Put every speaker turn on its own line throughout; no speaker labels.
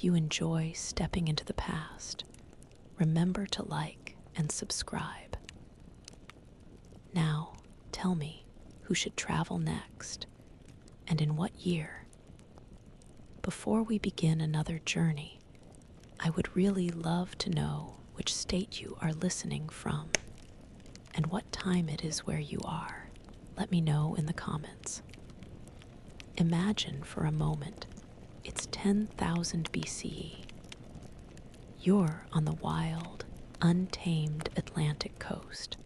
If you enjoy stepping into the past, remember to like and subscribe. Now, tell me who should travel next and in what year. Before we begin another journey, I would really love to know which state you are listening from and what time it is where you are. Let me know in the comments. Imagine for a moment it's 10,000 BCE. You're on the wild, untamed Atlantic coast.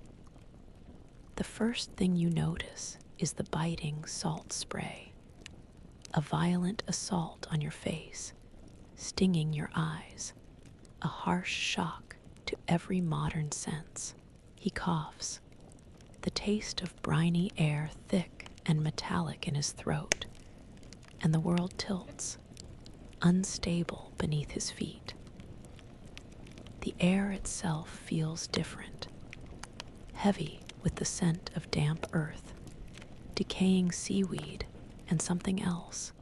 The first thing you notice is the biting salt spray, a violent assault on your face, stinging your eyes, a harsh shock to every modern sense. He coughs, the taste of briny air thick and metallic in his throat, and the world tilts, unstable beneath his feet. The air itself feels different, heavy with the scent of damp earth, decaying seaweed, and something else,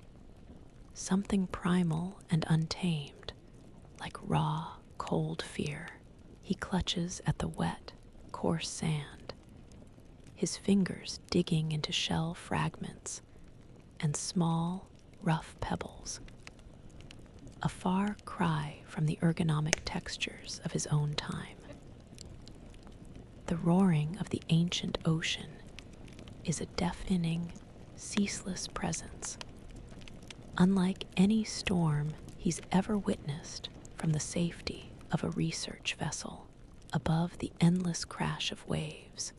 something primal and untamed, like raw, cold fear. He clutches at the wet, coarse sand, his fingers digging into shell fragments and small, rough pebbles, a far cry from the ergonomic textures of his own time. The roaring of the ancient ocean is a deafening, ceaseless presence, unlike any storm he's ever witnessed from the safety of a research vessel above the endless crash of waves.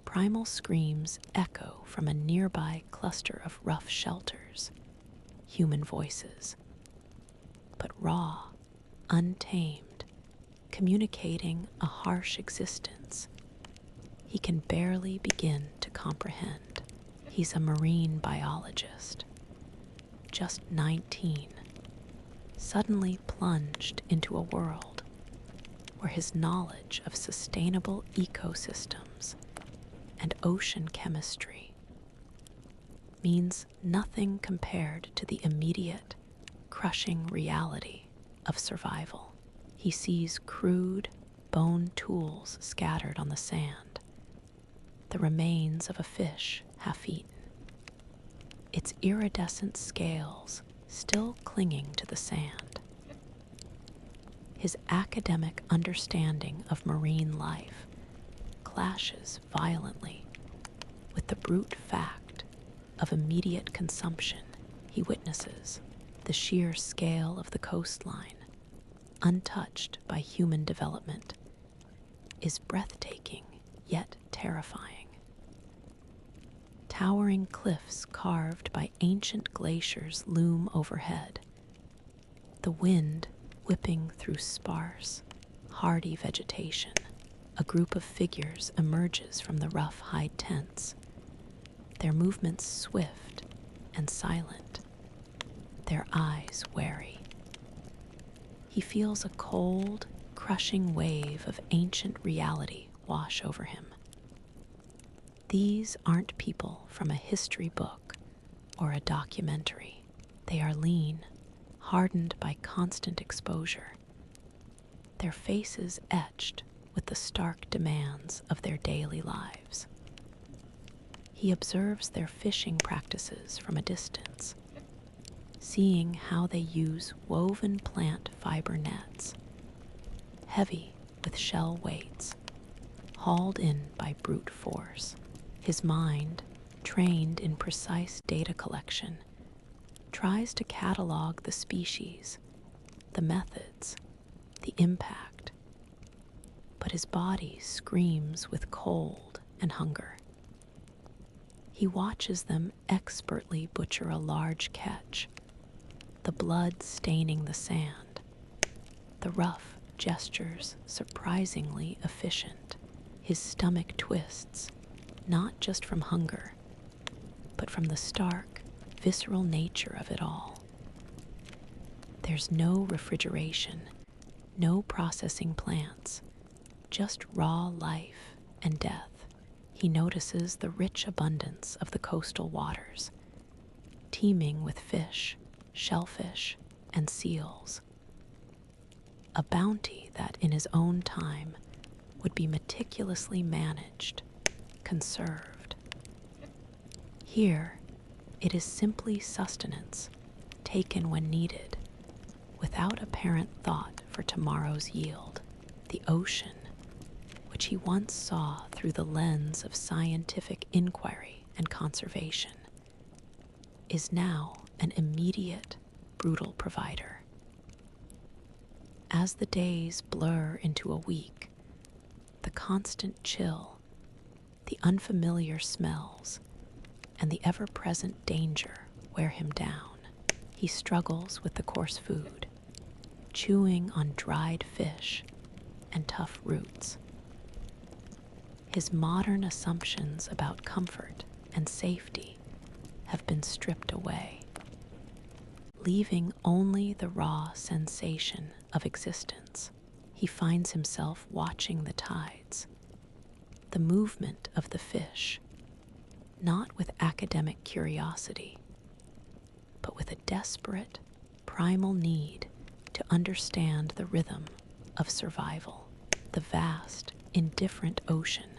Primal screams echo from a nearby cluster of rough shelters, human voices, but raw, untamed, communicating a harsh existence he can barely begin to comprehend. He's a marine biologist, just 19, suddenly plunged into a world where his knowledge of sustainable ecosystems and ocean chemistry means nothing compared to the immediate, crushing reality of survival. He sees crude, bone tools scattered on the sand, the remains of a fish half-eaten, its iridescent scales still clinging to the sand. His academic understanding of marine life clashes violently with the brute fact of immediate consumption he witnesses. The sheer scale of the coastline, untouched by human development, is breathtaking yet terrifying. Towering cliffs carved by ancient glaciers loom overhead, the wind whipping through sparse, hardy vegetation. A group of figures emerges from the rough hide tents, their movements swift and silent, their eyes wary. He feels a cold, crushing wave of ancient reality wash over him. These aren't people from a history book or a documentary. They are lean, hardened by constant exposure, their faces etched with the stark demands of their daily lives. He observes their fishing practices from a distance, seeing how they use woven plant fiber nets, heavy with shell weights, hauled in by brute force. His mind, trained in precise data collection, tries to catalog the species, the methods, the impact, but his body screams with cold and hunger. He watches them expertly butcher a large catch, the blood staining the sand, the rough gestures surprisingly efficient. His stomach twists, not just from hunger, but from the stark, visceral nature of it all. There's no refrigeration, no processing plants, just raw life and death. He notices the rich abundance of the coastal waters, teeming with fish, shellfish, and seals, a bounty that in his own time would be meticulously managed, conserved. Here, it is simply sustenance, taken when needed, without apparent thought for tomorrow's yield. The ocean, which he once saw through the lens of scientific inquiry and conservation, is now an immediate, brutal provider. As the days blur into a week, the constant chill, the unfamiliar smells, and the ever-present danger wear him down. He struggles with the coarse food, chewing on dried fish and tough roots. His modern assumptions about comfort and safety have been stripped away, leaving only the raw sensation of existence. He finds himself watching the tides, the movement of the fish, not with academic curiosity, but with a desperate, primal need to understand the rhythm of survival. The vast, indifferent ocean,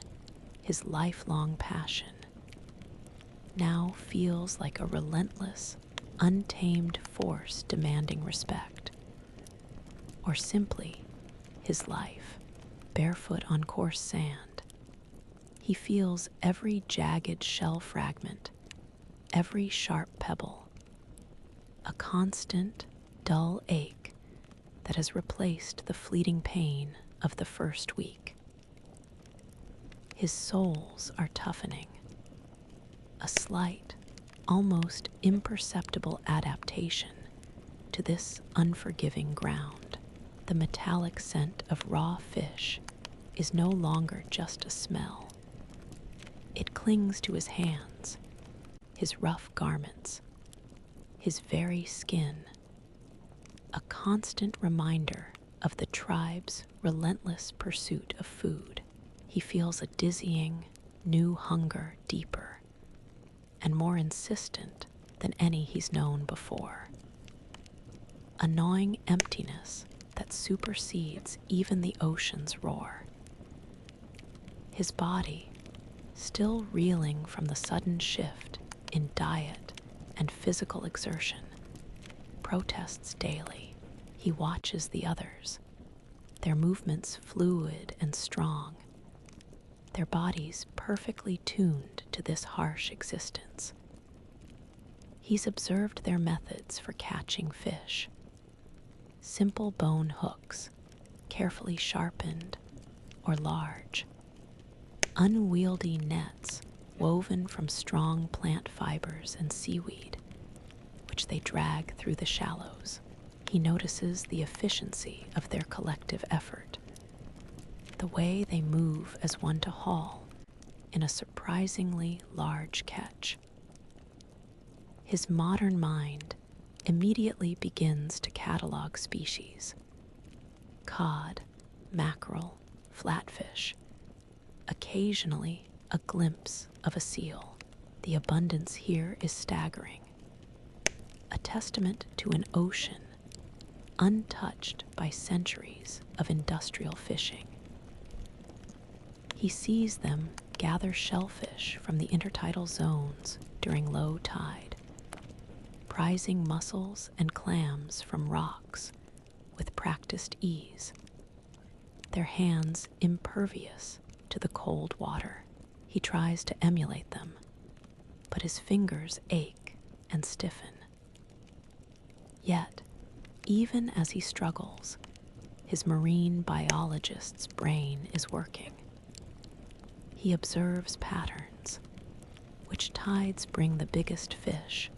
his lifelong passion, now feels like a relentless, untamed force demanding respect. Or simply, his life, barefoot on coarse sand. He feels every jagged shell fragment, every sharp pebble, a constant, dull ache that has replaced the fleeting pain of the first week. His soles are toughening, a slight, almost imperceptible adaptation to this unforgiving ground. The metallic scent of raw fish is no longer just a smell. It clings to his hands, his rough garments, his very skin, a constant reminder of the tribe's relentless pursuit of food. He feels a dizzying, new hunger deeper and more insistent than any he's known before. A gnawing emptiness that supersedes even the ocean's roar. His body, still reeling from the sudden shift in diet and physical exertion, protests daily. He watches the others, their movements fluid and strong, their bodies perfectly tuned to this harsh existence. He's observed their methods for catching fish. Simple bone hooks, carefully sharpened or large. Unwieldy nets woven from strong plant fibers and seaweed, which they drag through the shallows. He notices the efficiency of their collective effort, the way they move as one to haul in a surprisingly large catch. His modern mind immediately begins to catalog species: cod, mackerel, flatfish, occasionally a glimpse of a seal. The abundance here is staggering, a testament to an ocean untouched by centuries of industrial fishing. He sees them gather shellfish from the intertidal zones during low tide, prizing mussels and clams from rocks with practiced ease, their hands impervious to the cold water. He tries to emulate them, but his fingers ache and stiffen. Yet, even as he struggles, his marine biologist's brain is working. He observes patterns: which tides bring the biggest fish,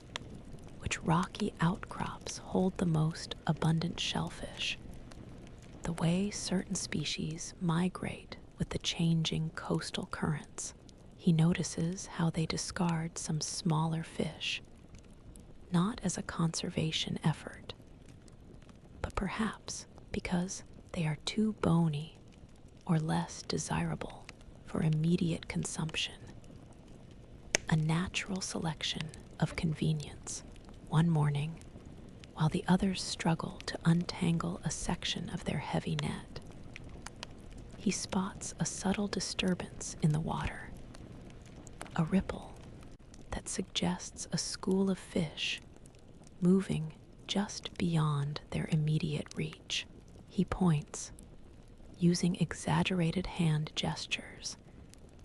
which rocky outcrops hold the most abundant shellfish, the way certain species migrate with the changing coastal currents. He notices how they discard some smaller fish, not as a conservation effort, but perhaps because they are too bony or less desirable for immediate consumption. A natural selection of convenience. One morning, while the others struggle to untangle a section of their heavy net. He spots a subtle disturbance in the water, a ripple that suggests a school of fish moving just beyond their immediate reach. He points, using exaggerated hand gestures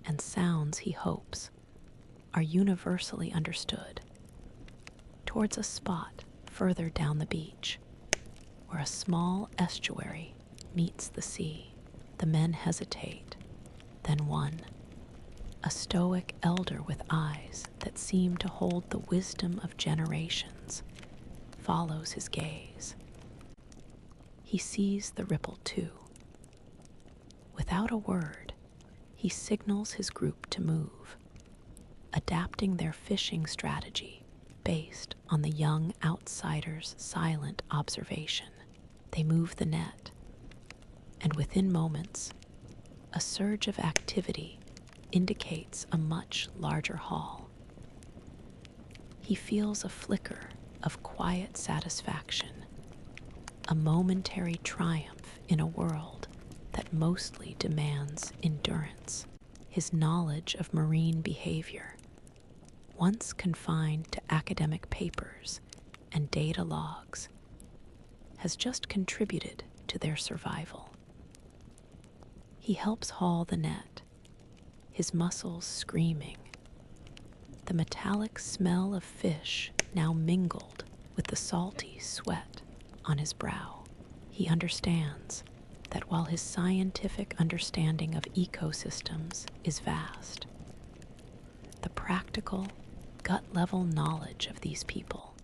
and sounds he hopes are universally understood, towards a spot further down the beach where a small estuary meets the sea. The men hesitate, then one, a stoic elder with eyes that seem to hold the wisdom of generations, follows his gaze. He sees the ripple too. Without a word, he signals his group to move, adapting their fishing strategy based on the young outsider's silent observation. They move the net, and within moments, a surge of activity indicates a much larger haul. He feels a flicker of quiet satisfaction, a momentary triumph in a world that mostly demands endurance. His knowledge of marine behavior, once confined to academic papers and data logs, has just contributed to their survival. He helps haul the net, his muscles screaming, the metallic smell of fish now mingled with the salty sweat on his brow. He understands that while his scientific understanding of ecosystems is vast, the practical, gut-level knowledge of these people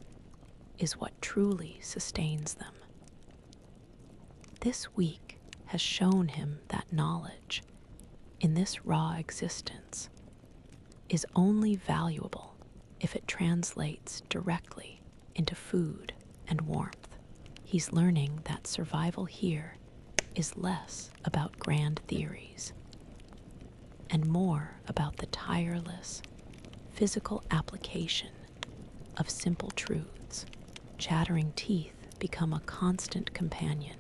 is what truly sustains them. This week has shown him that knowledge, in this raw existence, is only valuable if it translates directly into food and warmth. He's learning that survival here is less about grand theories and more about the tireless, physical application of simple truths. Chattering teeth become a constant companion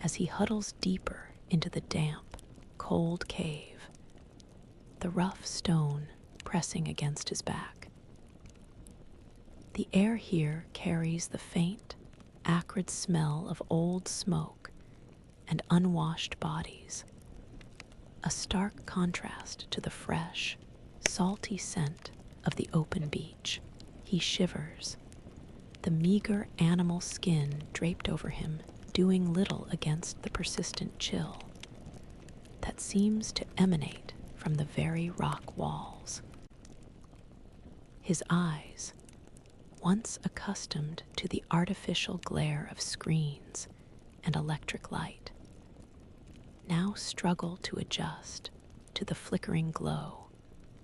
as he huddles deeper into the damp, cold cave, the rough stone pressing against his back. The air here carries the faint, acrid smell of old smoke and unwashed bodies, a stark contrast to the fresh, salty scent of the open beach. He shivers, the meager animal skin draped over him doing little against the persistent chill that seems to emanate from the very rock walls. His eyes, once accustomed to the artificial glare of screens and electric light, now struggle to adjust to the flickering glow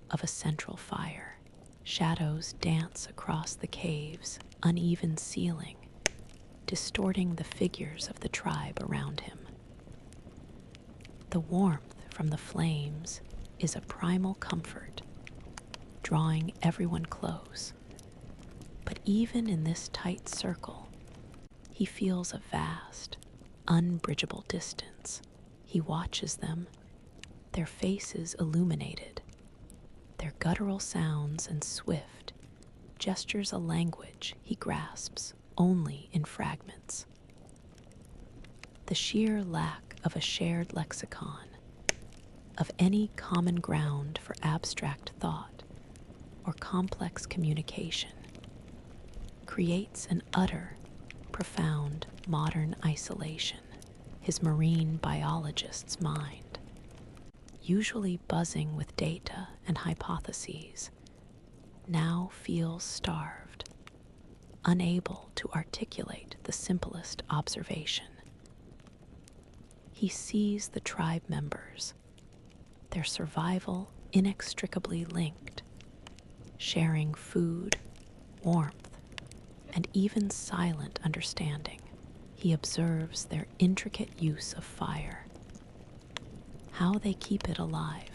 of a central fire. Shadows dance across the cave's uneven ceiling, distorting the figures of the tribe around him. The warmth from the flames is a primal comfort, drawing everyone close. But even in this tight circle, he feels a vast, unbridgeable distance. He watches them, their faces illuminated, their guttural sounds and swift gestures a language he grasps only in fragments. The sheer lack of a shared lexicon, of any common ground for abstract thought or complex communication, creates an utter, profound modern isolation. His marine biologist's mind, usually buzzing with data and hypotheses, now feels starved, unable to articulate the simplest observation. He sees the tribe members, their survival inextricably linked, sharing food, warmth, and even silent understanding. He observes their intricate use of fire, how they keep it alive,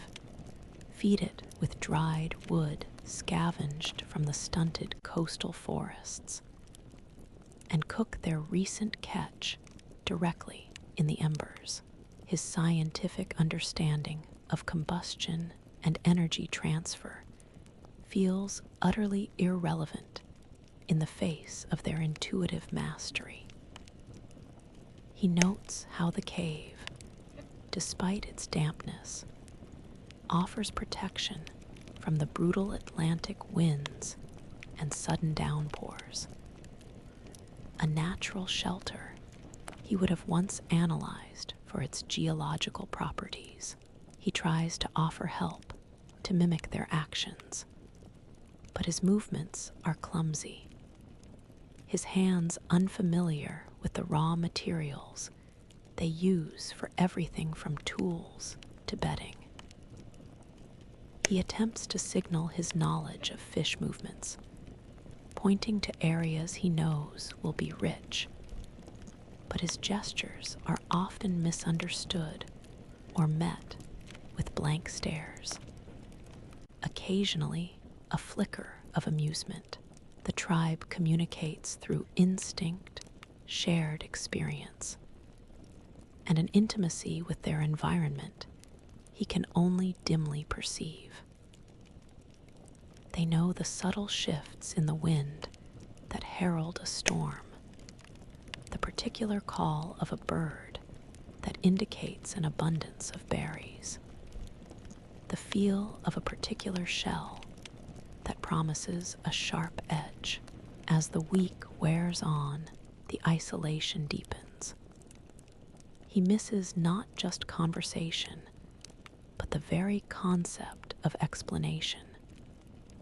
feed it with dried wood scavenged from the stunted coastal forests, and cook their recent catch directly in the embers. His scientific understanding of combustion and energy transfer feels utterly irrelevant in the face of their intuitive mastery. He notes how the cave, despite its dampness, offers protection from the brutal Atlantic winds and sudden downpours. A natural shelter he would have once analyzed for its geological properties. He tries to offer help to mimic their actions, but his movements are clumsy. His hands unfamiliar with the raw materials they use for everything from tools to bedding. He attempts to signal his knowledge of fish movements, pointing to areas he knows will be rich, but his gestures are often misunderstood or met with blank stares. Occasionally, a flicker of amusement. The tribe communicates through instinct, shared experience, and an intimacy with their environment he can only dimly perceive. They know the subtle shifts in the wind that herald a storm, the particular call of a bird that indicates an abundance of berries, the feel of a particular shell that promises a sharp edge. As the week wears on, the isolation deepens. He misses not just conversation, but the very concept of explanation,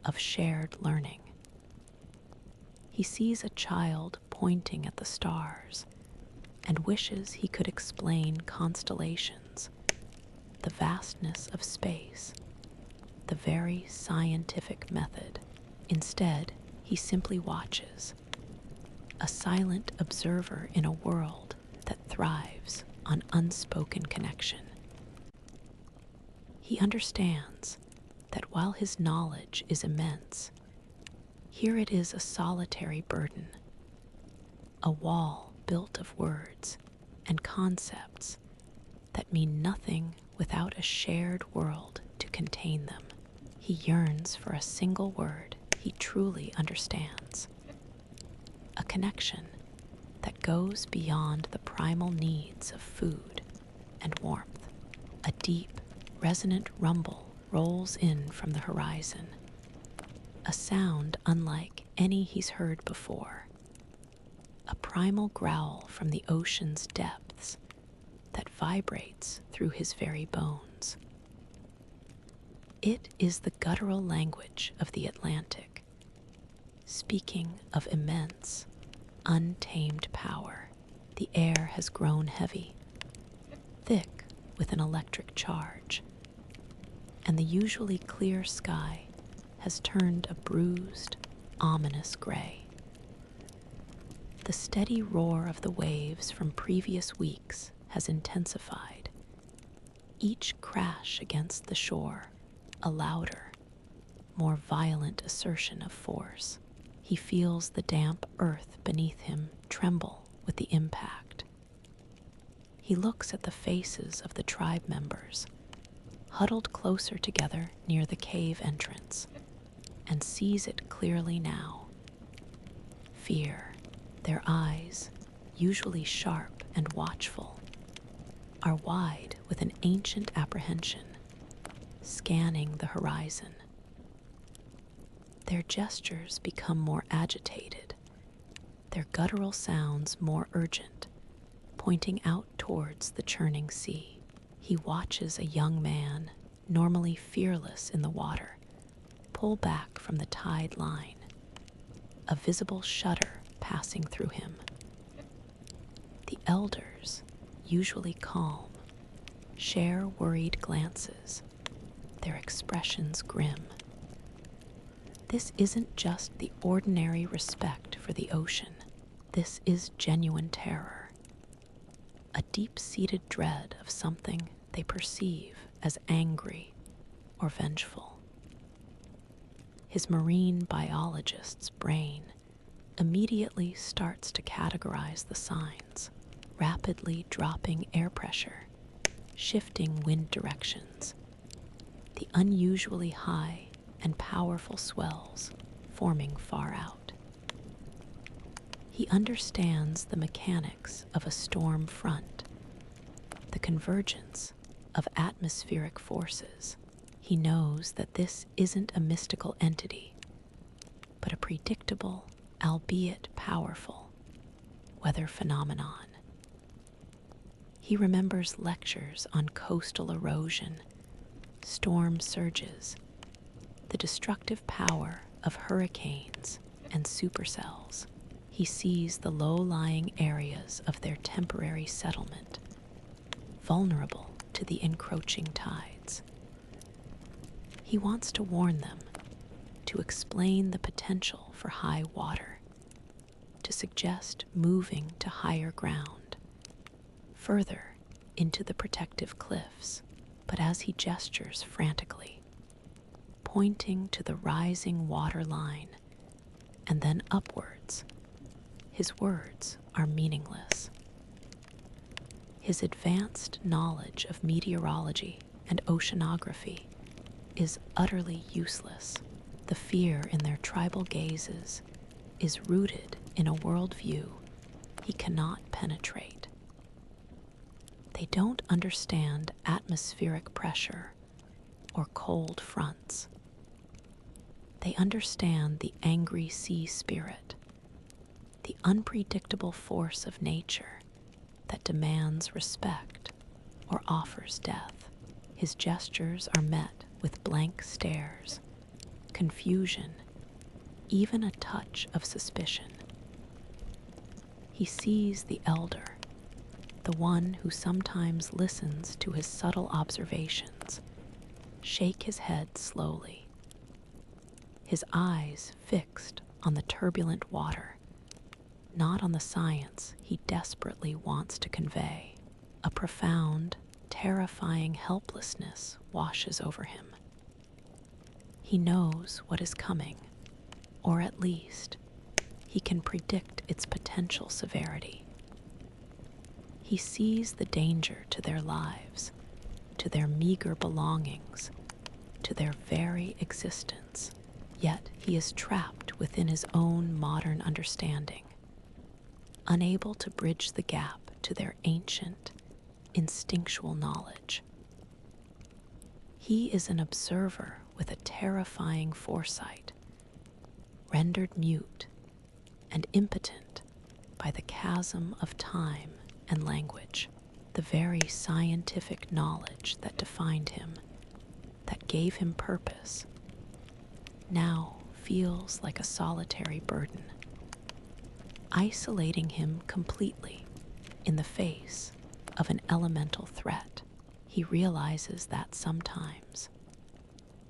of shared learning. He sees a child pointing at the stars and wishes he could explain constellations, the vastness of space, the very scientific method. Instead, he simply watches, a silent observer in a world that thrives on unspoken connection. He understands that while his knowledge is immense, here it is a solitary burden, a wall built of words and concepts that mean nothing without a shared world to contain them. He yearns for a single word he truly understands, a connection that goes beyond the primal needs of food and warmth. A deep, resonant rumble rolls in from the horizon, a sound unlike any he's heard before, a primal growl from the ocean's depths that vibrates through his very bones. It is the guttural language of the Atlantic, speaking of immense, untamed power. The air has grown heavy, thick with an electric charge, and the usually clear sky has turned a bruised, ominous gray. The steady roar of the waves from previous weeks has intensified, each crash against the shore a louder, more violent assertion of force. He feels the damp earth beneath him tremble with the impact. He looks at the faces of the tribe members, huddled closer together near the cave entrance, and sees it clearly now. Fear, their eyes, usually sharp and watchful, are wide with an ancient apprehension, scanning the horizon. Their gestures become more agitated, their guttural sounds more urgent, pointing out towards the churning sea. He watches a young man, normally fearless in the water, pull back from the tide line, a visible shudder passing through him. The elders, usually calm, share worried glances, their expressions grim. This isn't just the ordinary respect for the ocean. This is genuine terror, a deep-seated dread of something they perceive as angry or vengeful. His marine biologist's brain immediately starts to categorize the signs, rapidly dropping air pressure, shifting wind directions, the unusually high and powerful swells forming far out. He understands the mechanics of a storm front, the convergence of atmospheric forces. He knows that this isn't a mystical entity, but a predictable, albeit powerful, weather phenomenon. He remembers lectures on coastal erosion, storm surges, the destructive power of hurricanes and supercells. He sees the low-lying areas of their temporary settlement, vulnerable to the encroaching tides. He wants to warn them, to explain the potential for high water, to suggest moving to higher ground, further into the protective cliffs. But as he gestures frantically, pointing to the rising water line and then upwards, his words are meaningless. His advanced knowledge of meteorology and oceanography is utterly useless. The fear in their tribal gazes is rooted in a worldview he cannot penetrate. They don't understand atmospheric pressure or cold fronts. They understand the angry sea spirit, the unpredictable force of nature that demands respect or offers death. His gestures are met with blank stares, confusion, even a touch of suspicion. He sees the elder, the one who sometimes listens to his subtle observations, shake his head slowly, his eyes fixed on the turbulent water, not on the science he desperately wants to convey. A profound, terrifying helplessness washes over him. He knows what is coming, or at least, he can predict its potential severity. He sees the danger to their lives, to their meager belongings, to their very existence. Yet he is trapped within his own modern understanding, unable to bridge the gap to their ancient, instinctual knowledge. He is an observer with a terrifying foresight, rendered mute and impotent by the chasm of time and language. The very scientific knowledge that defined him, that gave him purpose, now feels like a solitary burden, isolating him completely in the face of an elemental threat. He realizes that sometimes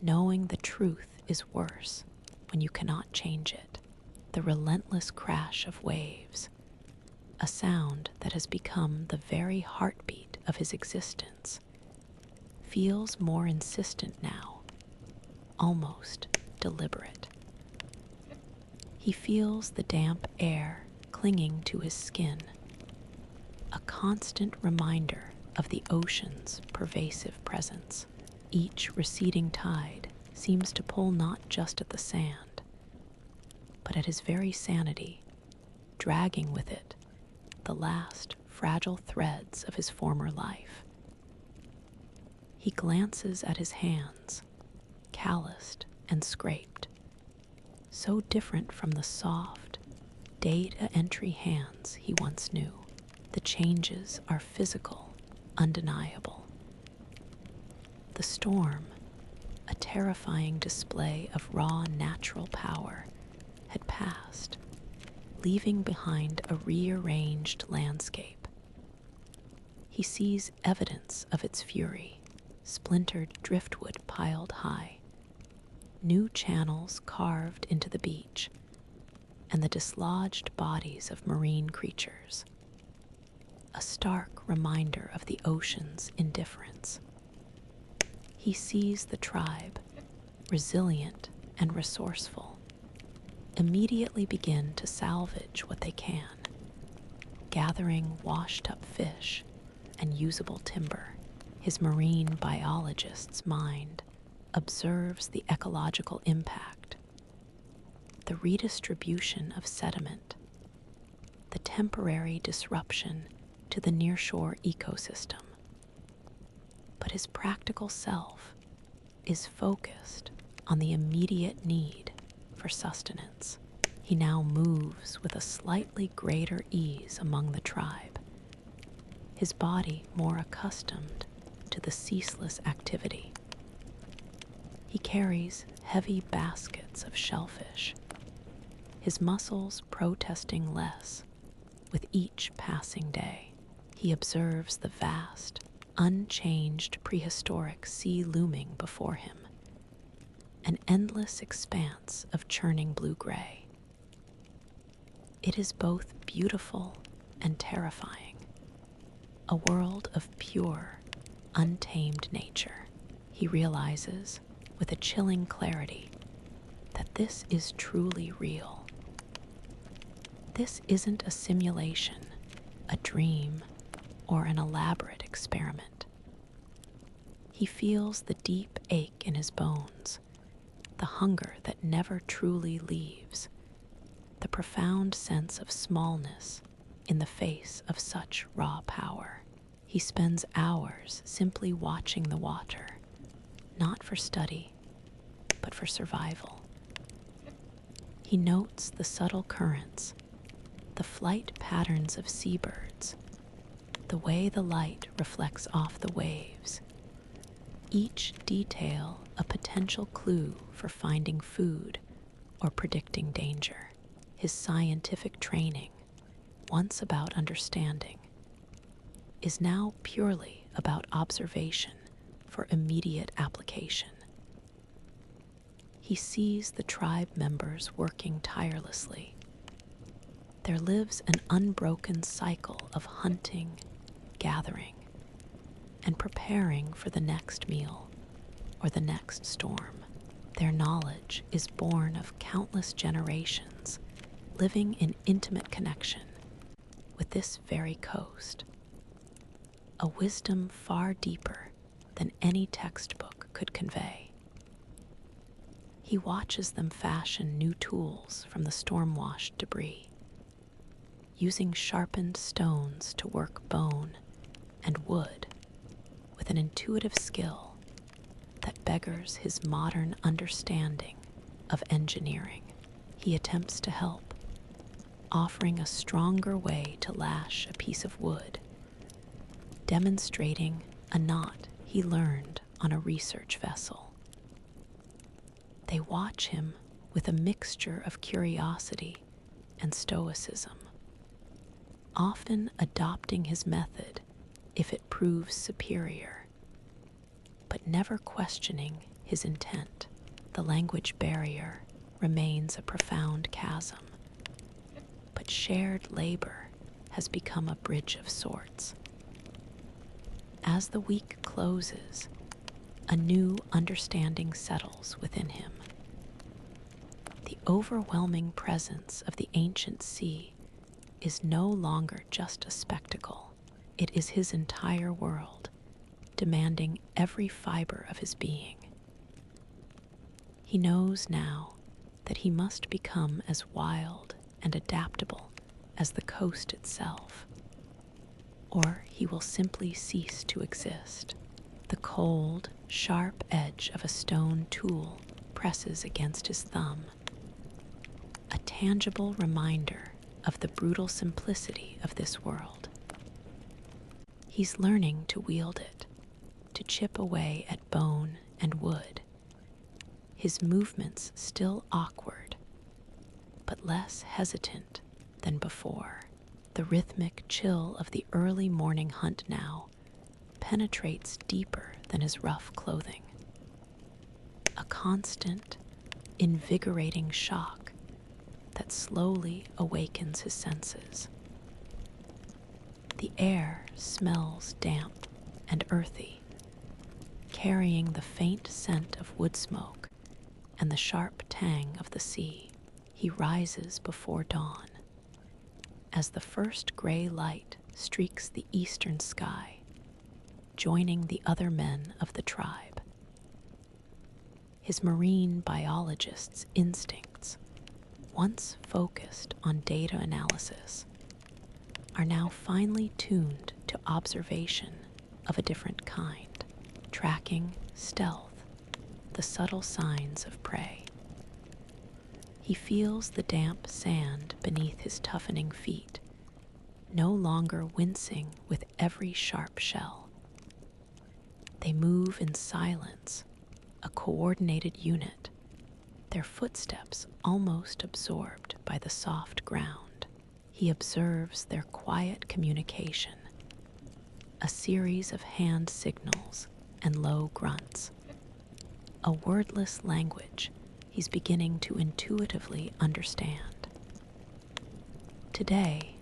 knowing the truth is worse when you cannot change it. The relentless crash of waves, a sound that has become the very heartbeat of his existence, feels more insistent now, almost deliberate. He feels the damp air clinging to his skin, a constant reminder of the ocean's pervasive presence. Each receding tide seems to pull not just at the sand, but at his very sanity, dragging with it the last fragile threads of his former life. He glances at his hands, calloused and scraped, so different from the soft, data entry hands he once knew. The changes are physical, undeniable. The storm, a terrifying display of raw natural power, had passed, leaving behind a rearranged landscape. He sees evidence of its fury, splintered driftwood piled high, new channels carved into the beach, and the dislodged bodies of marine creatures. A stark reminder of the ocean's indifference. He sees the tribe, resilient and resourceful, immediately begin to salvage what they can, gathering washed-up fish and usable timber. His marine biologist's mind observes the ecological impact, the redistribution of sediment, the temporary disruption to the nearshore ecosystem. But his practical self is focused on the immediate need for sustenance. He now moves with a slightly greater ease among the tribe, his body more accustomed to the ceaseless activity. He carries heavy baskets of shellfish, his muscles protesting less with each passing day. He observes the vast, unchanged prehistoric sea looming before him, an endless expanse of churning blue-gray. It is both beautiful and terrifying, a world of pure, untamed nature. He realizes, with a chilling clarity, that this is truly real. This isn't a simulation, a dream, or an elaborate experiment. He feels the deep ache in his bones, the hunger that never truly leaves, the profound sense of smallness in the face of such raw power. He spends hours simply watching the water, not for study, but for survival. He notes the subtle currents, the flight patterns of seabirds, the way the light reflects off the waves, each detail a potential clue for finding food or predicting danger. His scientific training, once about understanding, is now purely about observation for immediate application. He sees the tribe members working tirelessly. There lives an unbroken cycle of hunting, gathering, and preparing for the next meal or the next storm. Their knowledge is born of countless generations living in intimate connection with this very coast, a wisdom far deeper than any textbook could convey. He watches them fashion new tools from the storm-washed debris, using sharpened stones to work bone and wood with an intuitive skill that beggars his modern understanding of engineering. He attempts to help, offering a stronger way to lash a piece of wood, demonstrating a knot he learned on a research vessel. They watch him with a mixture of curiosity and stoicism, often adopting his method if it proves superior, but never questioning his intent. The language barrier remains a profound chasm, but shared labor has become a bridge of sorts. As the week closes, a new understanding settles within him. The overwhelming presence of the ancient sea is no longer just a spectacle. It is his entire world, demanding every fiber of his being. He knows now that he must become as wild and adaptable as the coast itself, or he will simply cease to exist. The cold, sharp edge of a stone tool presses against his thumb, a tangible reminder of the brutal simplicity of this world. He's learning to wield it, to chip away at bone and wood, his movements still awkward, but less hesitant than before. The rhythmic chill of the early morning hunt now penetrates deeper than his rough clothing, a constant, invigorating shock that slowly awakens his senses. The air smells damp and earthy, carrying the faint scent of wood smoke and the sharp tang of the sea. he rises before dawn. As the first gray light streaks the eastern sky, joining the other men of the tribe. His marine biologist's instincts, once focused on data analysis, are now finely tuned to observation of a different kind, tracking stealth, the subtle signs of prey. He feels the damp sand beneath his toughening feet, no longer wincing with every sharp shell. They move in silence, a coordinated unit, their footsteps almost absorbed by the soft ground. He observes their quiet communication, a series of hand signals and low grunts, a wordless language he's beginning to intuitively understand. Today,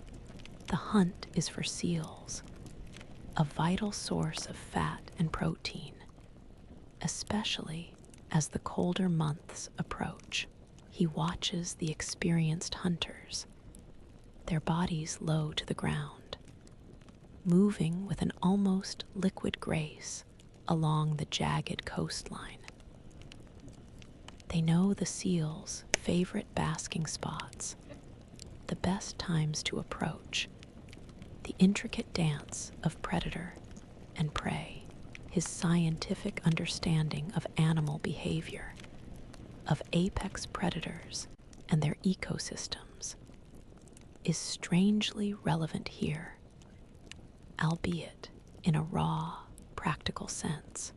the hunt is for seals, a vital source of fat and protein, especially as the colder months approach. He watches the experienced hunters, their bodies low to the ground, moving with an almost liquid grace along the jagged coastline. They know the seals' favorite basking spots, the best times to approach, the intricate dance of predator and prey. His scientific understanding of animal behavior, of apex predators and their ecosystems, is strangely relevant here, albeit in a raw, practical sense.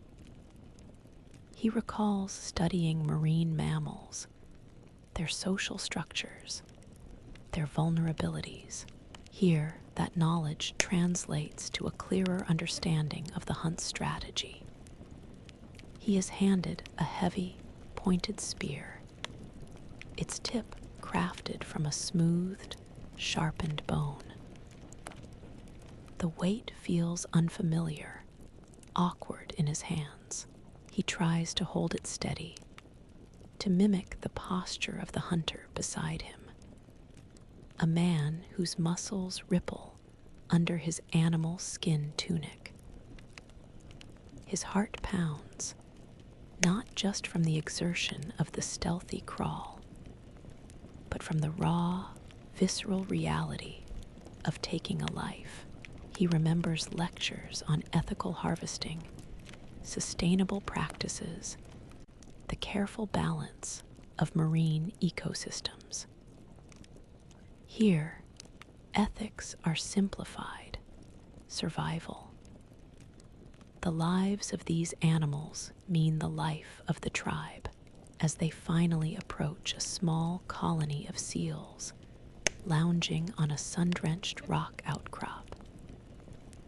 He recalls studying marine mammals, their social structures, their vulnerabilities. Here, that knowledge translates to a clearer understanding of the hunt strategy. He is handed a heavy, pointed spear, its tip crafted from a smoothed, sharpened bone. The weight feels unfamiliar, awkward in his hands. He tries to hold it steady, to mimic the posture of the hunter beside him, a man whose muscles ripple under his animal skin tunic. His heart pounds, not just from the exertion of the stealthy crawl, but from the raw, visceral reality of taking a life. He remembers lectures on ethical harvesting, sustainable practices, the careful balance of marine ecosystems. Here, ethics are simplified, survival. The lives of these animals mean the life of the tribe as they finally approach a small colony of seals lounging on a sun-drenched rock outcrop.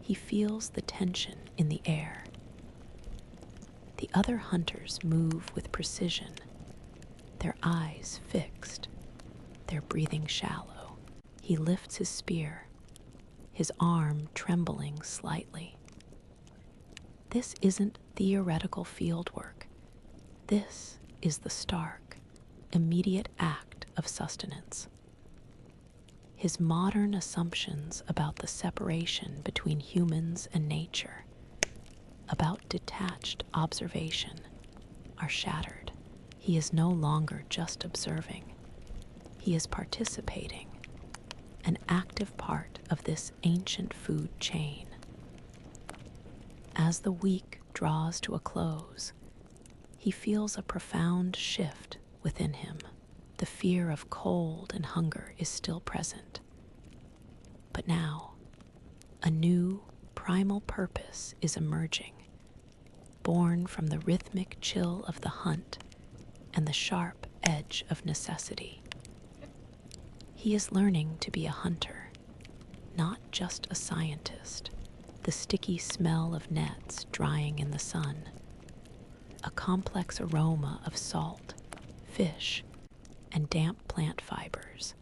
He feels the tension in the air. The other hunters move with precision, their eyes fixed, their breathing shallow. He lifts his spear, his arm trembling slightly. This isn't theoretical fieldwork. This is the stark, immediate act of sustenance. His modern assumptions about the separation between humans and nature, about detached observation, are shattered. He is no longer just observing. He is participating, an active part of this ancient food chain. As the week draws to a close, he feels a profound shift within him. The fear of cold and hunger is still present. But now, a new, primal purpose is emerging, born from the rhythmic chill of the hunt and the sharp edge of necessity. He is learning to be a hunter, not just a scientist. The sticky smell of nets drying in the sun, a complex aroma of salt, fish, and damp plant fibers,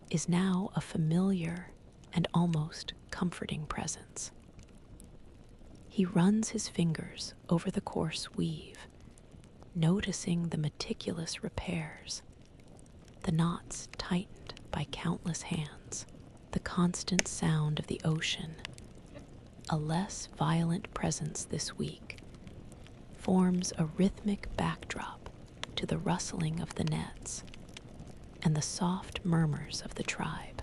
is now a familiar and almost comforting presence. He runs his fingers over the coarse weave, noticing the meticulous repairs, the knots tightened by countless hands, the constant sound of the ocean, a less violent presence this week, forms a rhythmic backdrop to the rustling of the nets and the soft murmurs of the tribe.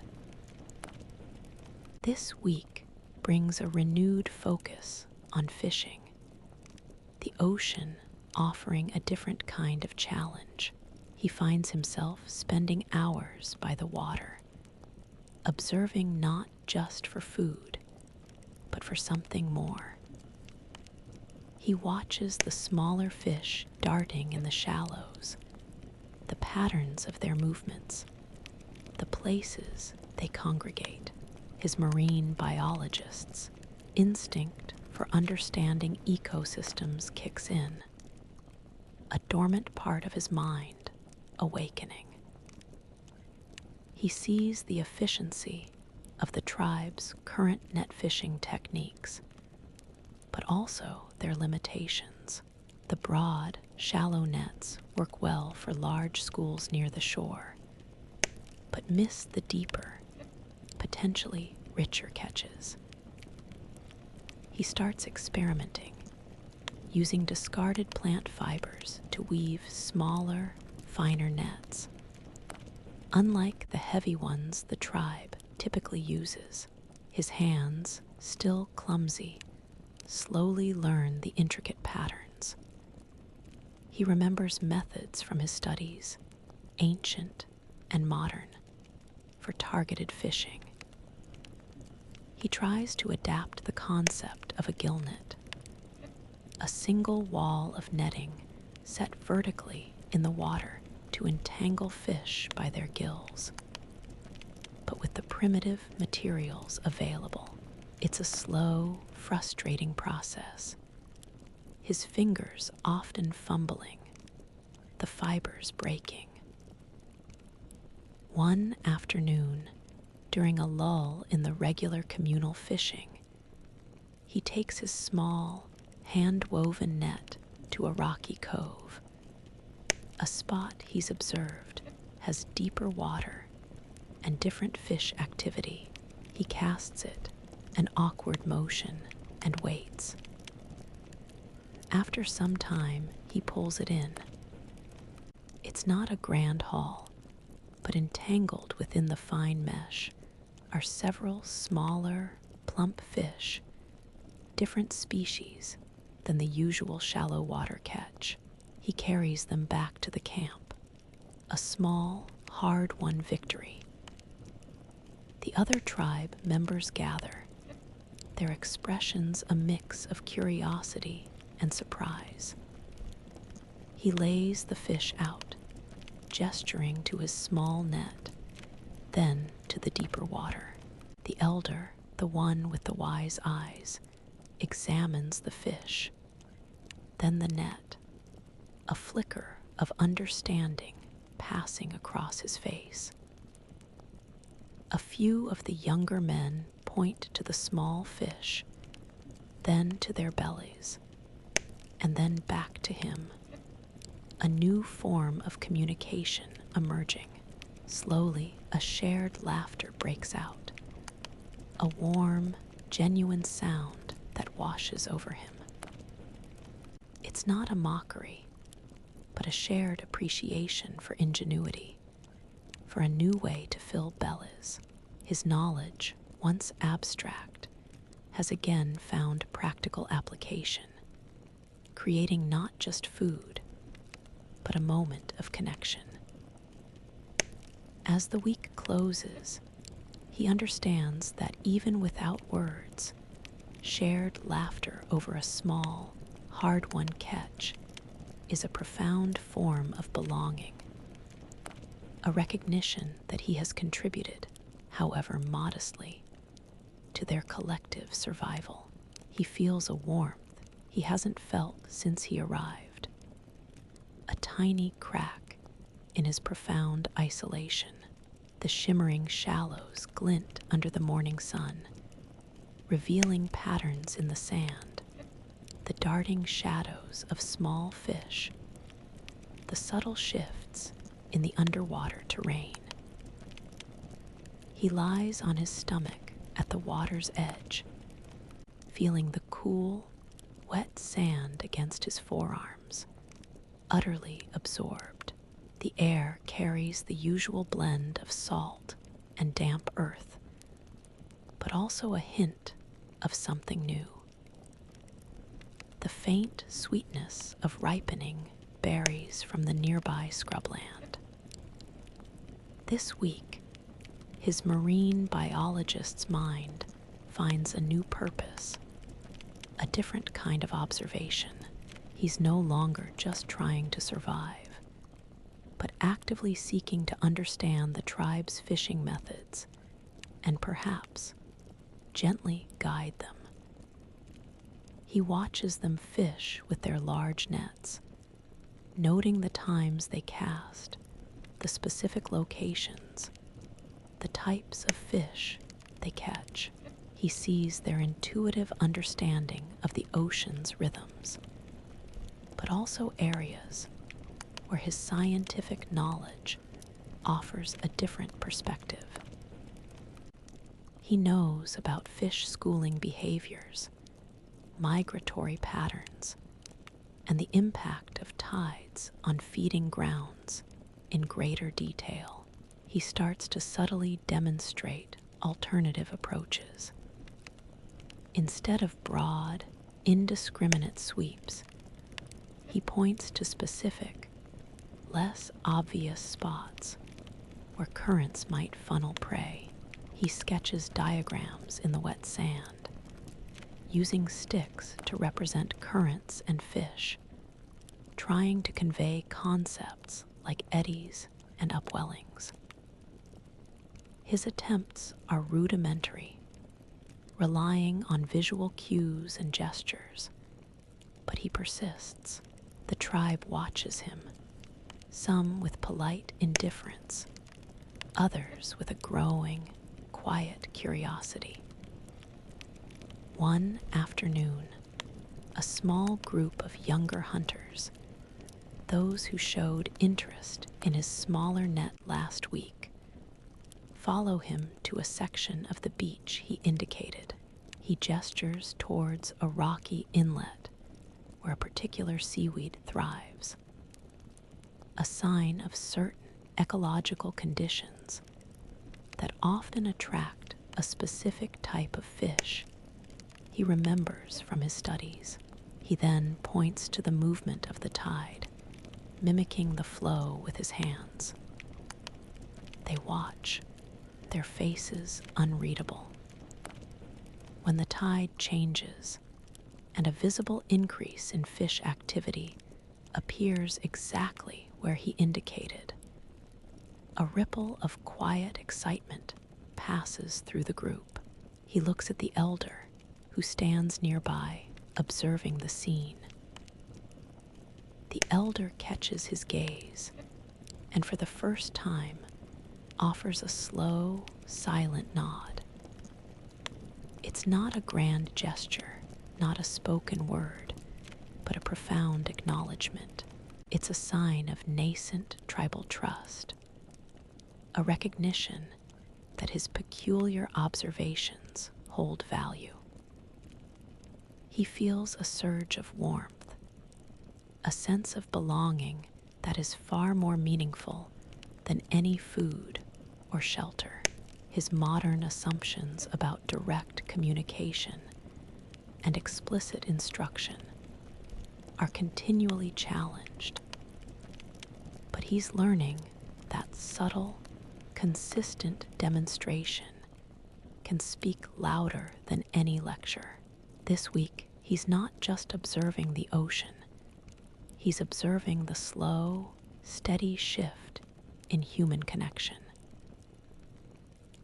This week brings a renewed focus on fishing, the ocean offering a different kind of challenge. He finds himself spending hours by the water, observing not just for food, but for something more. He watches the smaller fish darting in the shallows, the patterns of their movements, the places they congregate. His marine biologist's instinct for understanding ecosystems kicks in, a dormant part of his mind awakening. He sees the efficiency of the tribe's current net fishing techniques, but also their limitations. The broad, shallow nets work well for large schools near the shore, but miss the deeper, potentially richer catches. He starts experimenting, using discarded plant fibers to weave smaller, finer nets. Unlike the heavy ones the tribe typically uses, his hands, still clumsy, slowly learn the intricate patterns. He remembers methods from his studies, ancient and modern, for targeted fishing. He tries to adapt the concept of a gill net, a single wall of netting set vertically in the water to entangle fish by their gills. But with the primitive materials available, it's a slow, frustrating process. His fingers often fumbling, the fibers breaking. One afternoon, during a lull in the regular communal fishing, he takes his small, hand-woven net to a rocky cove. A spot he's observed has deeper water and different fish activity. He casts it, an awkward motion, and waits. After some time, he pulls it in. It's not a grand haul, but entangled within the fine mesh are several smaller, plump fish, different species than the usual shallow water catch. He carries them back to the camp, a small, hard-won victory. The other tribe members gather, their expressions a mix of curiosity and surprise. He lays the fish out, gesturing to his small net, then to the deeper water. The elder, the one with the wise eyes, examines the fish, then the net, a flicker of understanding passing across his face. A few of the younger men point to the small fish, then to their bellies, and then back to him, a new form of communication emerging. Slowly, a shared laughter breaks out, a warm, genuine sound that washes over him. It's not a mockery, but a shared appreciation for ingenuity, for a new way to fill bellies. His knowledge, once abstract, has again found practical application, creating not just food, but a moment of connection. As the week closes, he understands that even without words, shared laughter over a small, hard-won catch is a profound form of belonging, a recognition that he has contributed, however modestly, to their collective survival. He feels a warmth he hasn't felt since he arrived, a tiny crack in his profound isolation. The shimmering shallows glint under the morning sun, revealing patterns in the sand, the darting shadows of small fish, the subtle shifts in the underwater terrain. He lies on his stomach at the water's edge, feeling the cool, wet sand against his forearms, utterly absorbed. The air carries the usual blend of salt and damp earth, but also a hint of something new. The faint sweetness of ripening berries from the nearby scrubland. This week, his marine biologist's mind finds a new purpose, a different kind of observation. He's no longer just trying to survive, but actively seeking to understand the tribe's fishing methods and perhaps gently guide them. He watches them fish with their large nets, noting the times they cast, the specific locations, the types of fish they catch. He sees their intuitive understanding of the ocean's rhythms, but also areas where his scientific knowledge offers a different perspective. He knows about fish schooling behaviors, migratory patterns, and the impact of tides on feeding grounds in greater detail. He starts to subtly demonstrate alternative approaches. Instead of broad, indiscriminate sweeps, he points to specific, less obvious spots where currents might funnel prey. He sketches diagrams in the wet sand, using sticks to represent currents and fish, trying to convey concepts like eddies and upwellings. His attempts are rudimentary, relying on visual cues and gestures, but he persists. The tribe watches him, some with polite indifference, others with a growing, quiet curiosity. One afternoon, a small group of younger hunters, those who showed interest in his smaller net last week, follow him to a section of the beach he indicated. He gestures towards a rocky inlet where a particular seaweed thrives, a sign of certain ecological conditions that often attract a specific type of fish he remembers from his studies. He then points to the movement of the tide, mimicking the flow with his hands. They watch, their faces unreadable. When the tide changes and a visible increase in fish activity appears exactly where he indicated, a ripple of quiet excitement passes through the group. He looks at the elder, who stands nearby, observing the scene. The elder catches his gaze, and for the first time offers a slow, silent nod. It's not a grand gesture, not a spoken word, but a profound acknowledgement. It's a sign of nascent tribal trust, a recognition that his peculiar observations hold value. He feels a surge of warmth, a sense of belonging that is far more meaningful than any food or shelter. His modern assumptions about direct communication and explicit instruction are continually challenged, but he's learning that subtle, consistent demonstration can speak louder than any lecture. This week, he's not just observing the ocean, he's observing the slow, steady shift in human connection.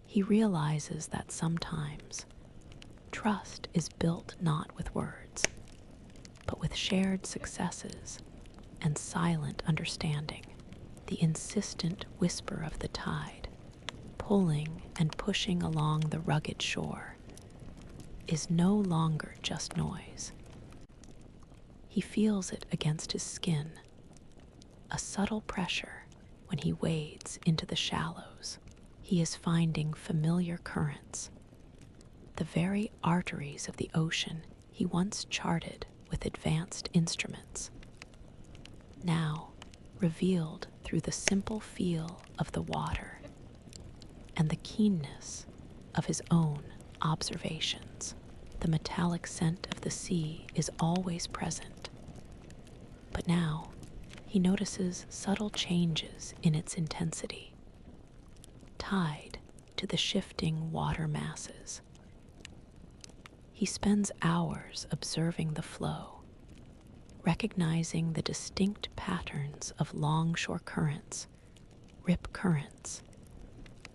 He realizes that sometimes trust is built not with words, but with shared successes and silent understanding. The insistent whisper of the tide, pulling and pushing along the rugged shore, is no longer just noise. He feels it against his skin, a subtle pressure when he wades into the shallows. He is finding familiar currents, the very arteries of the ocean he once charted with advanced instruments, now revealed through the simple feel of the water and the keenness of his own observations. The metallic scent of the sea is always present, but now he notices subtle changes in its intensity, tied to the shifting water masses. He spends hours observing the flow, recognizing the distinct patterns of longshore currents, rip currents,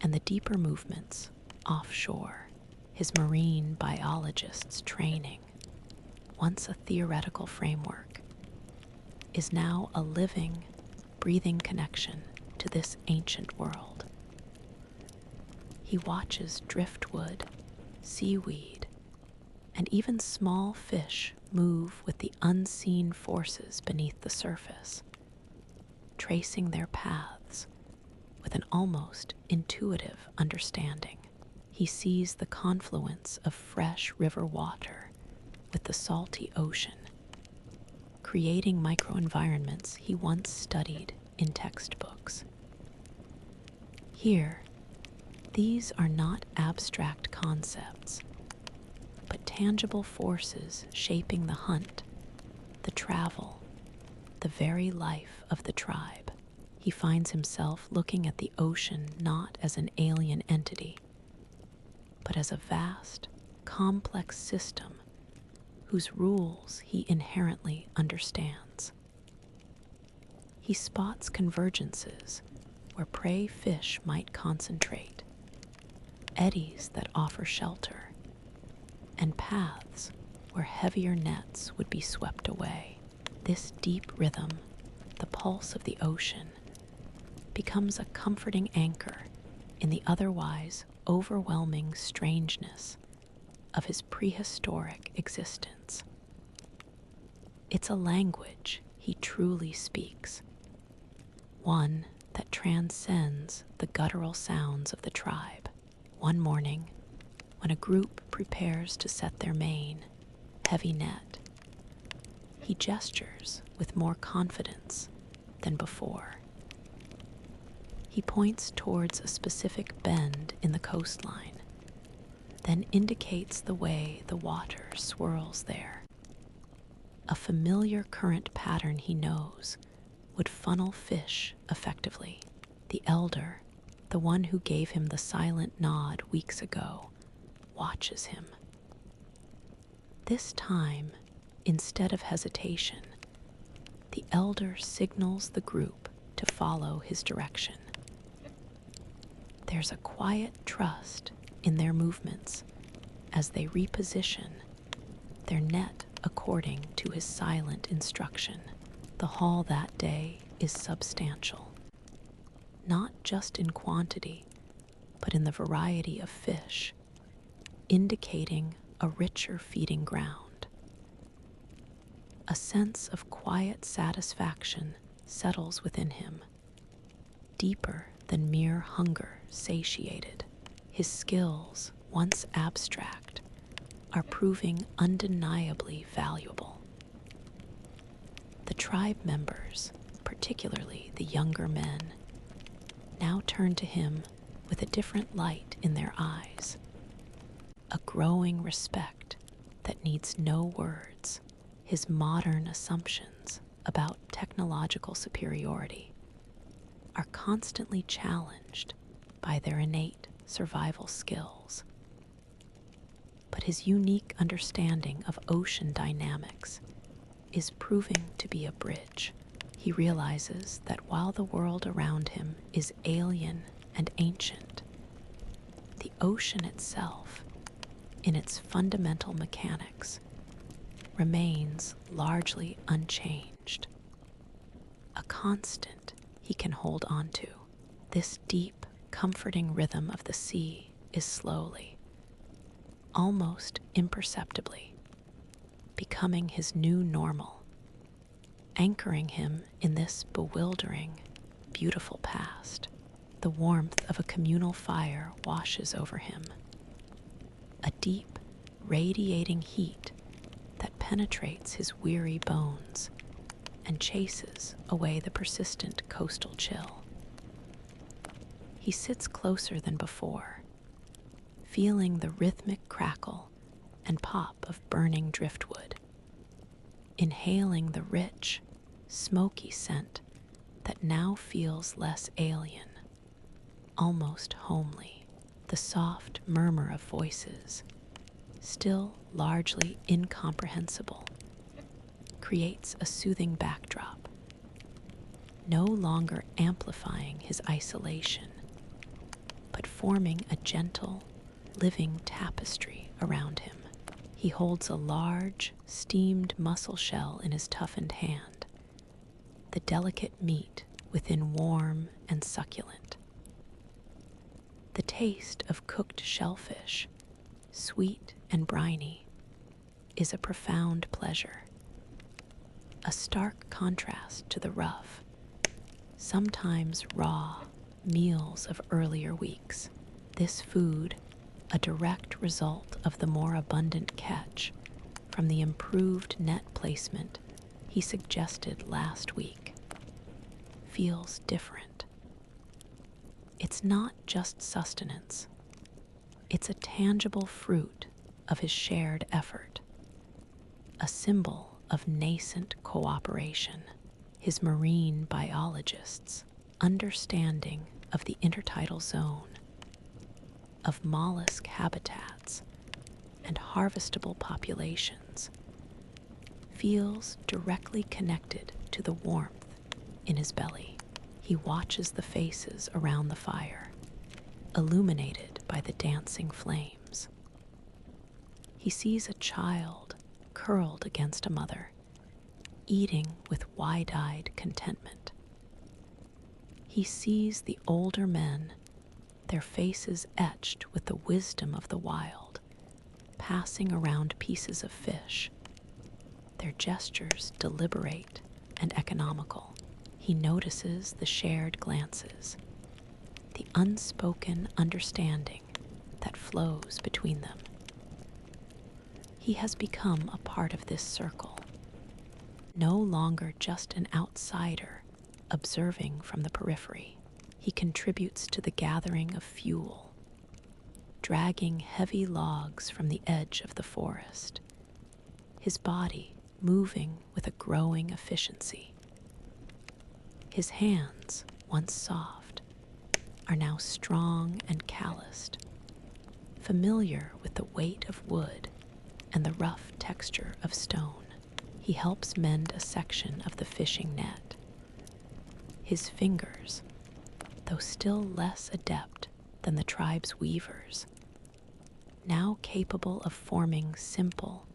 and the deeper movements offshore. His marine biologist's training, once a theoretical framework, is now a living, breathing connection to this ancient world. He watches driftwood, seaweed, and even small fish move with the unseen forces beneath the surface, tracing their paths with an almost intuitive understanding. He sees the confluence of fresh river water with the salty ocean, creating microenvironments he once studied in textbooks. Here, these are not abstract concepts, but tangible forces shaping the hunt, the travel, the very life of the tribe. He finds himself looking at the ocean not as an alien entity, but as a vast, complex system whose rules he inherently understands. He spots convergences where prey fish might concentrate, eddies that offer shelter, and paths where heavier nets would be swept away. This deep rhythm, the pulse of the ocean, becomes a comforting anchor in the otherwise overwhelming strangeness of his prehistoric existence. It's a language he truly speaks, one that transcends the guttural sounds of the tribe. One morning, when a group prepares to set their main, heavy net, he gestures with more confidence than before. He points towards a specific bend in the coastline, then indicates the way the water swirls there. A familiar current pattern he knows would funnel fish effectively. The elder, the one who gave him the silent nod weeks ago, watches him. This time, instead of hesitation, the elder signals the group to follow his direction. There's a quiet trust in their movements as they reposition their net according to his silent instruction. The haul that day is substantial, not just in quantity, but in the variety of fish, indicating a richer feeding ground. A sense of quiet satisfaction settles within him, deeper than mere hunger satiated. His skills, once abstract, are proving undeniably valuable. The tribe members, particularly the younger men, now turn to him with a different light in their eyes, a growing respect that needs no words. His modern assumptions about technological superiority are constantly challenged by their innate survival skills. But his unique understanding of ocean dynamics is proving to be a bridge. He realizes that while the world around him is alien and ancient, the ocean itself, in its fundamental mechanics, remains largely unchanged, a constant he can hold on to. This deep, comforting rhythm of the sea is slowly, almost imperceptibly, becoming his new normal, anchoring him in this bewildering beautiful past. The warmth of a communal fire washes over him, a deep, radiating heat that penetrates his weary bones and chases away the persistent coastal chill. He sits closer than before, feeling the rhythmic crackle and pop of burning driftwood, inhaling the rich, smoky scent that now feels less alien, almost homely. The soft murmur of voices, still largely incomprehensible, creates a soothing backdrop, no longer amplifying his isolation, but forming a gentle, living tapestry around him. He holds a large, steamed mussel shell in his toughened hand, the delicate meat within warm and succulent. The taste of cooked shellfish, sweet and briny, is a profound pleasure, a stark contrast to the rough, sometimes raw, meals of earlier weeks. This food, a direct result of the more abundant catch from the improved net placement he suggested last week, feels different. It's not just sustenance. It's a tangible fruit of his shared effort, a symbol of nascent cooperation. His marine biologists' understanding of the intertidal zone, of mollusk habitats and harvestable populations, feels directly connected to the warmth in his belly. He watches the faces around the fire, illuminated by the dancing flames. He sees a child curled against a mother, eating with wide-eyed contentment. He sees the older men, their faces etched with the wisdom of the wild, passing around pieces of fish, their gestures deliberate and economical. He notices the shared glances, the unspoken understanding that flows between them. He has become a part of this circle, no longer just an outsider observing from the periphery. He contributes to the gathering of fuel, dragging heavy logs from the edge of the forest, his body moving with a growing efficiency. His hands, once soft, are now strong and calloused, familiar with the weight of wood and the rough texture of stone. He helps mend a section of the fishing net. His fingers, though still less adept than the tribe's weavers, now capable of forming simple,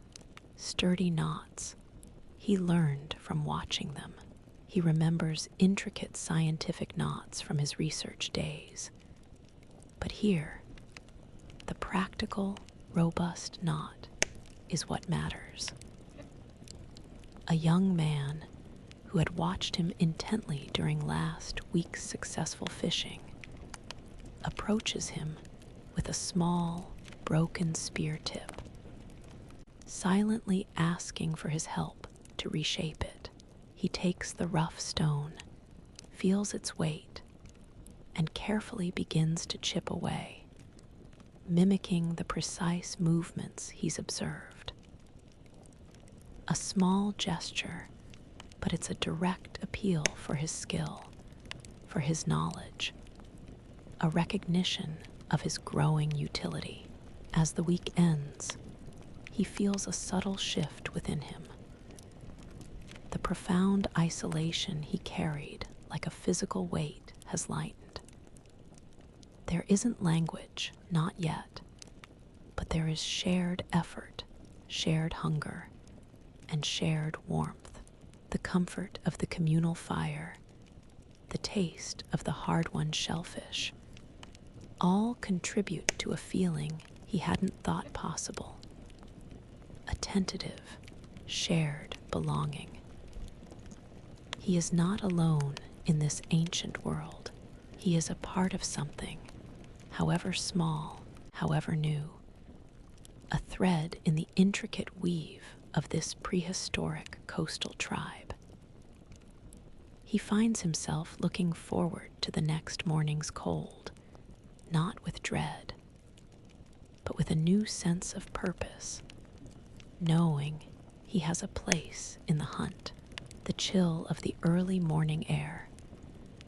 sturdy knots he learned from watching them. He remembers intricate scientific knots from his research days. But here, the practical, robust knot is what matters. A young man who had watched him intently during last week's successful fishing approaches him with a small, broken spear tip, silently asking for his help to reshape it. He takes the rough stone, feels its weight, and carefully begins to chip away, mimicking the precise movements he's observed. A small gesture, but it's a direct appeal for his skill, for his knowledge, a recognition of his growing utility. As the week ends, he feels a subtle shift within him. The profound isolation he carried like a physical weight has lightened. There isn't language, not yet, but there is shared effort, shared hunger, and shared warmth. The comfort of the communal fire, the taste of the hard-won shellfish, all contribute to a feeling he hadn't thought possible. A tentative, shared belonging. He is not alone in this ancient world. He is a part of something, however small, however new, a thread in the intricate weave of this prehistoric coastal tribe. He finds himself looking forward to the next morning's cold, not with dread, but with a new sense of purpose, knowing he has a place in the hunt. The chill of the early morning air,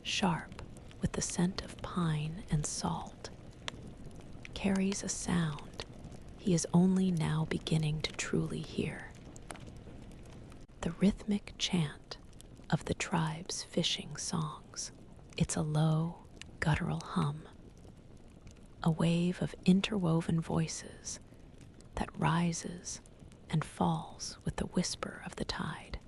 sharp with the scent of pine and salt, carries a sound he is only now beginning to truly hear. The rhythmic chant of the tribe's fishing songs. It's a low, guttural hum, a wave of interwoven voices that rises and falls with the whisper of the tide.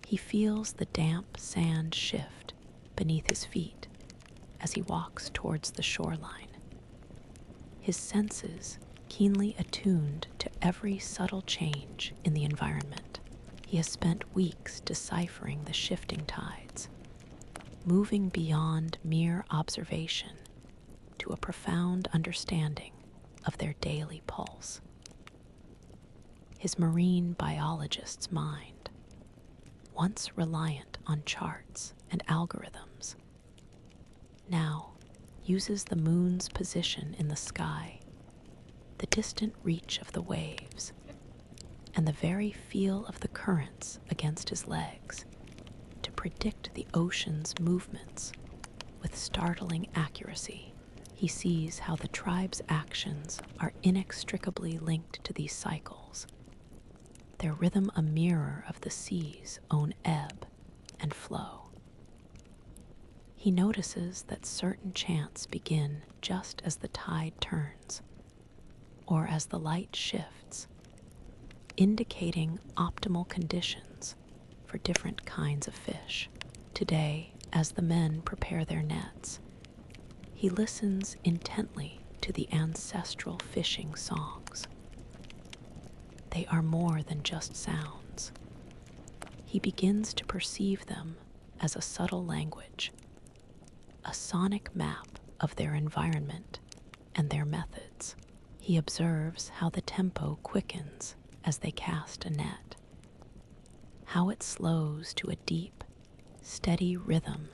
He feels the damp sand shift beneath his feet as he walks towards the shoreline, his senses keenly attuned to every subtle change in the environment. He has spent weeks deciphering the shifting tides, moving beyond mere observation to a profound understanding of their daily pulse. His marine biologist's mind, once reliant on charts and algorithms, now uses the moon's position in the sky, the distant reach of the waves, and the very feel of the currents against his legs to predict the ocean's movements with startling accuracy. He sees how the tribe's actions are inextricably linked to these cycles, their rhythm a mirror of the sea's own ebb and flow. He notices that certain chants begin just as the tide turns, or as the light shifts, indicating optimal conditions for different kinds of fish. Today, as the men prepare their nets, he listens intently to the ancestral fishing songs. They are more than just sounds. He begins to perceive them as a subtle language, a sonic map of their environment and their methods. He observes how the tempo quickens as they cast a net, how it slows to a deep, steady rhythm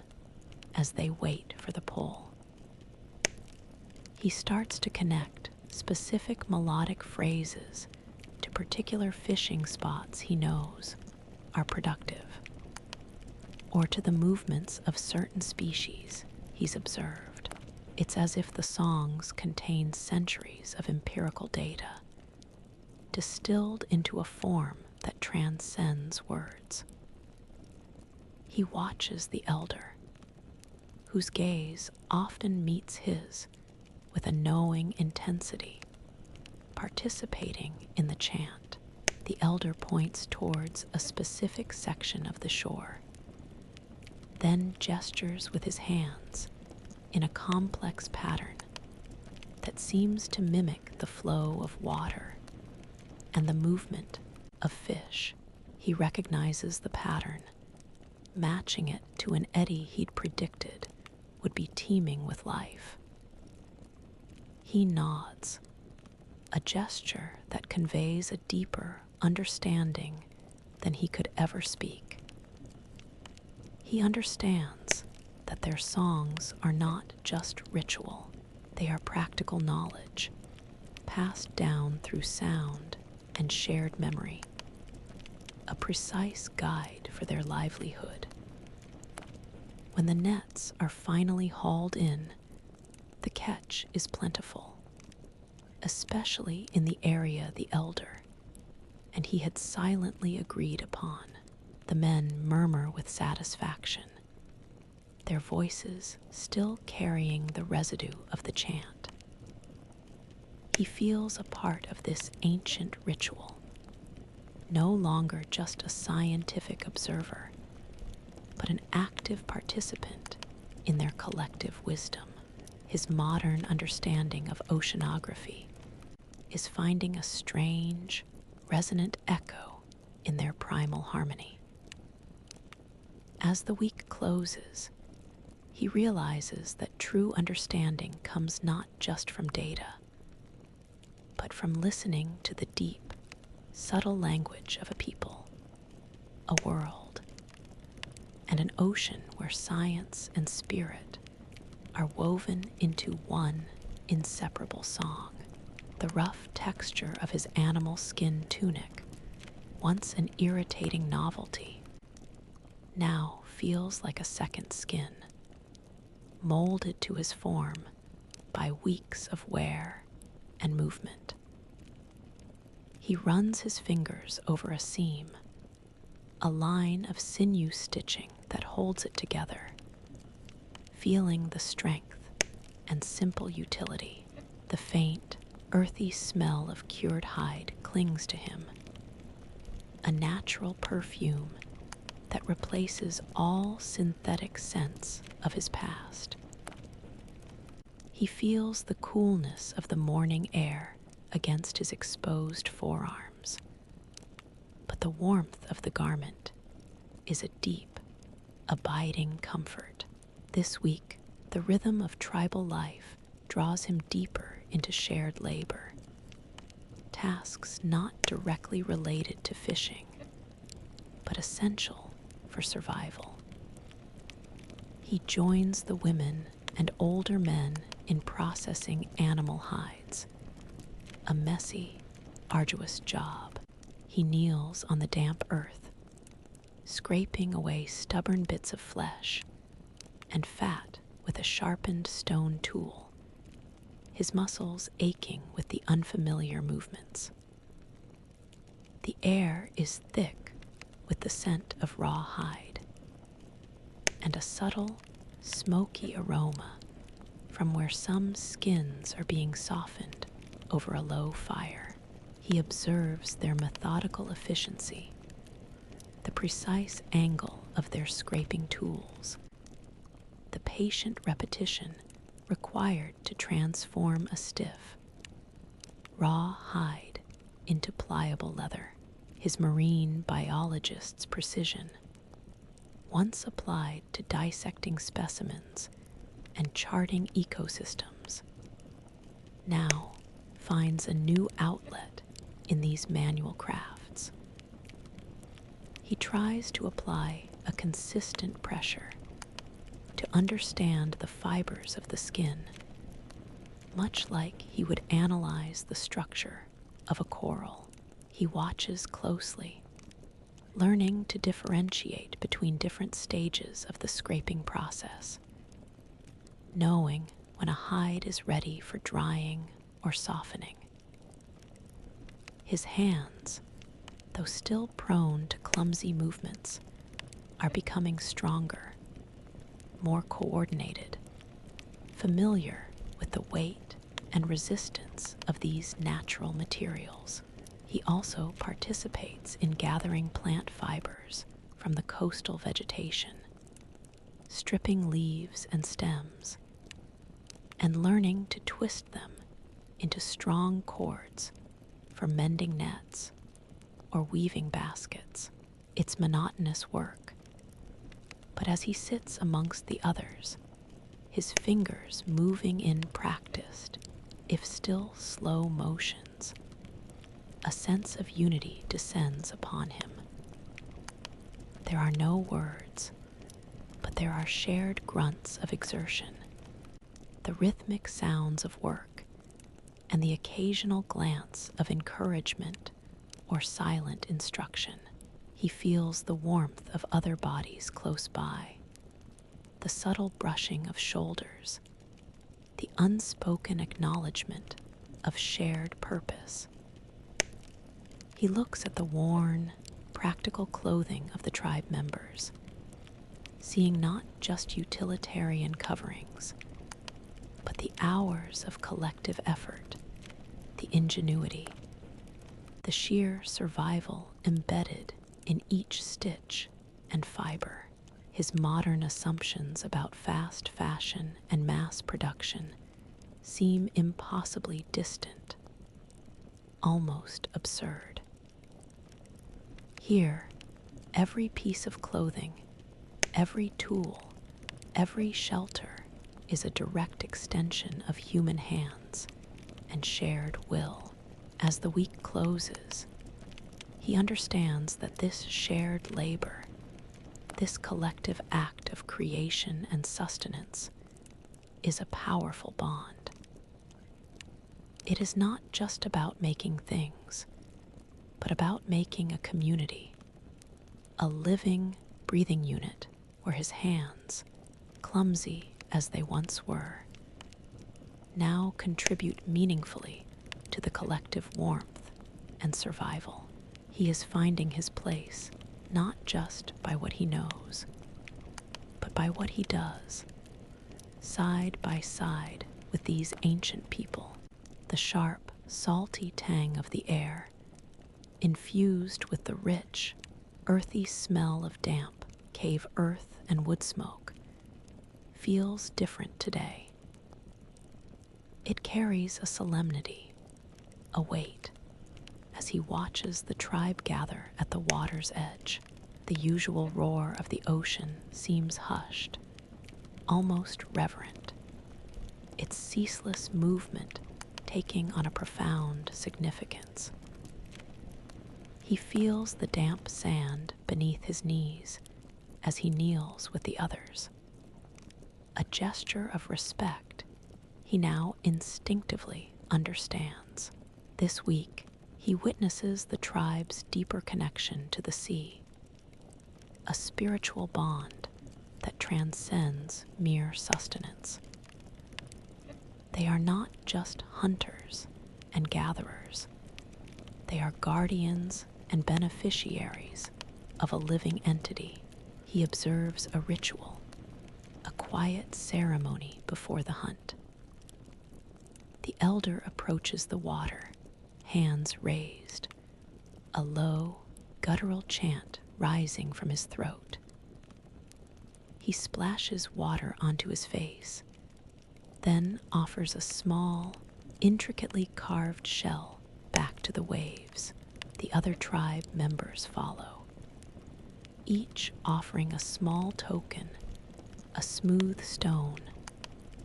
as they wait for the pull. He starts to connect specific melodic phrases to particular fishing spots he knows are productive, or to the movements of certain species he's observed. It's as if the songs contain centuries of empirical data, distilled into a form that transcends words. He watches the elder, whose gaze often meets his with a knowing intensity, participating in the chant. The elder points towards a specific section of the shore, then gestures with his hands in a complex pattern that seems to mimic the flow of water and the movement of fish. He recognizes the pattern, matching it to an eddy he'd predicted would be teeming with life. He nods, a gesture that conveys a deeper understanding than he could ever speak. He understands that their songs are not just ritual, they are practical knowledge, passed down through sound and shared memory, a precise guide for their livelihood. When the nets are finally hauled in, the catch is plentiful, especially in the area the elder and he had silently agreed upon. The men murmur with satisfaction, their voices still carrying the residue of the chant. He feels a part of this ancient ritual, no longer just a scientific observer, but an active participant in their collective wisdom. His modern understanding of oceanography is finding a strange, resonant echo in their primal harmony. As the week closes, he realizes that true understanding comes not just from data, but from listening to the deep, subtle language of a people, a world, and an ocean where science and spirit are woven into one inseparable song. The rough texture of his animal skin tunic, once an irritating novelty, now feels like a second skin, molded to his form by weeks of wear and movement. He runs his fingers over a seam, a line of sinew stitching that holds it together, feeling the strength and simple utility. The faint, earthy smell of cured hide clings to him, a natural perfume that replaces all synthetic scents of his past. He feels the coolness of the morning air against his exposed forearms, but the warmth of the garment is a deep, abiding comfort. This week, the rhythm of tribal life draws him deeper into shared labor, tasks not directly related to fishing, but essential for survival. He joins the women and older men in processing animal hides, a messy, arduous job. He kneels on the damp earth, scraping away stubborn bits of flesh and fat with a sharpened stone tool, his muscles aching with the unfamiliar movements. The air is thick with the scent of raw hide, and a subtle, smoky aroma from where some skins are being softened over a low fire. He observes their methodical efficiency, the precise angle of their scraping tools, the patient repetition required to transform a stiff, raw hide into pliable leather. His marine biologist's precision, once applied to dissecting specimens and charting ecosystems, now finds a new outlet in these manual crafts. He tries to apply a consistent pressure to understand the fibers of the skin, much like he would analyze the structure of a coral. He watches closely, learning to differentiate between different stages of the scraping process, knowing when a hide is ready for drying or softening. His hands, though still prone to clumsy movements, are becoming stronger, more coordinated, familiar with the weight and resistance of these natural materials. He also participates in gathering plant fibers from the coastal vegetation, stripping leaves and stems, and learning to twist them into strong cords for mending nets or weaving baskets. It's monotonous work, but as he sits amongst the others, his fingers moving in practiced, if still slow motions, a sense of unity descends upon him. There are no words, but there are shared grunts of exertion, the rhythmic sounds of work, and the occasional glance of encouragement or silent instruction. He feels the warmth of other bodies close by, the subtle brushing of shoulders, the unspoken acknowledgement of shared purpose. He looks at the worn, practical clothing of the tribe members, seeing not just utilitarian coverings, but the hours of collective effort, the ingenuity, the sheer survival embedded in each stitch and fiber. His modern assumptions about fast fashion and mass production seem impossibly distant, almost absurd. Here, every piece of clothing, every tool, every shelter is a direct extension of human hands and shared will. As the week closes, he understands that this shared labor, this collective act of creation and sustenance, is a powerful bond. It is not just about making things, but about making a community, a living, breathing unit where his hands, clumsy as they once were, now contribute meaningfully to the collective warmth and survival. He is finding his place not just by what he knows, but by what he does, side by side with these ancient people. The sharp, salty tang of the air, infused with the rich, earthy smell of damp cave earth and wood smoke, feels different today. It carries a solemnity, a weight, as he watches the tribe gather at the water's edge. The usual roar of the ocean seems hushed, almost reverent, its ceaseless movement taking on a profound significance. He feels the damp sand beneath his knees as he kneels with the others. A gesture of respect he now instinctively understands. This week, he witnesses the tribe's deeper connection to the sea, a spiritual bond that transcends mere sustenance. They are not just hunters and gatherers. They are guardians and beneficiaries of a living entity. He observes a ritual, a quiet ceremony before the hunt. The elder approaches the water, hands raised, a low, guttural chant rising from his throat. He splashes water onto his face, then offers a small, intricately carved shell back to the waves. The other tribe members follow, each offering a small token, a smooth stone,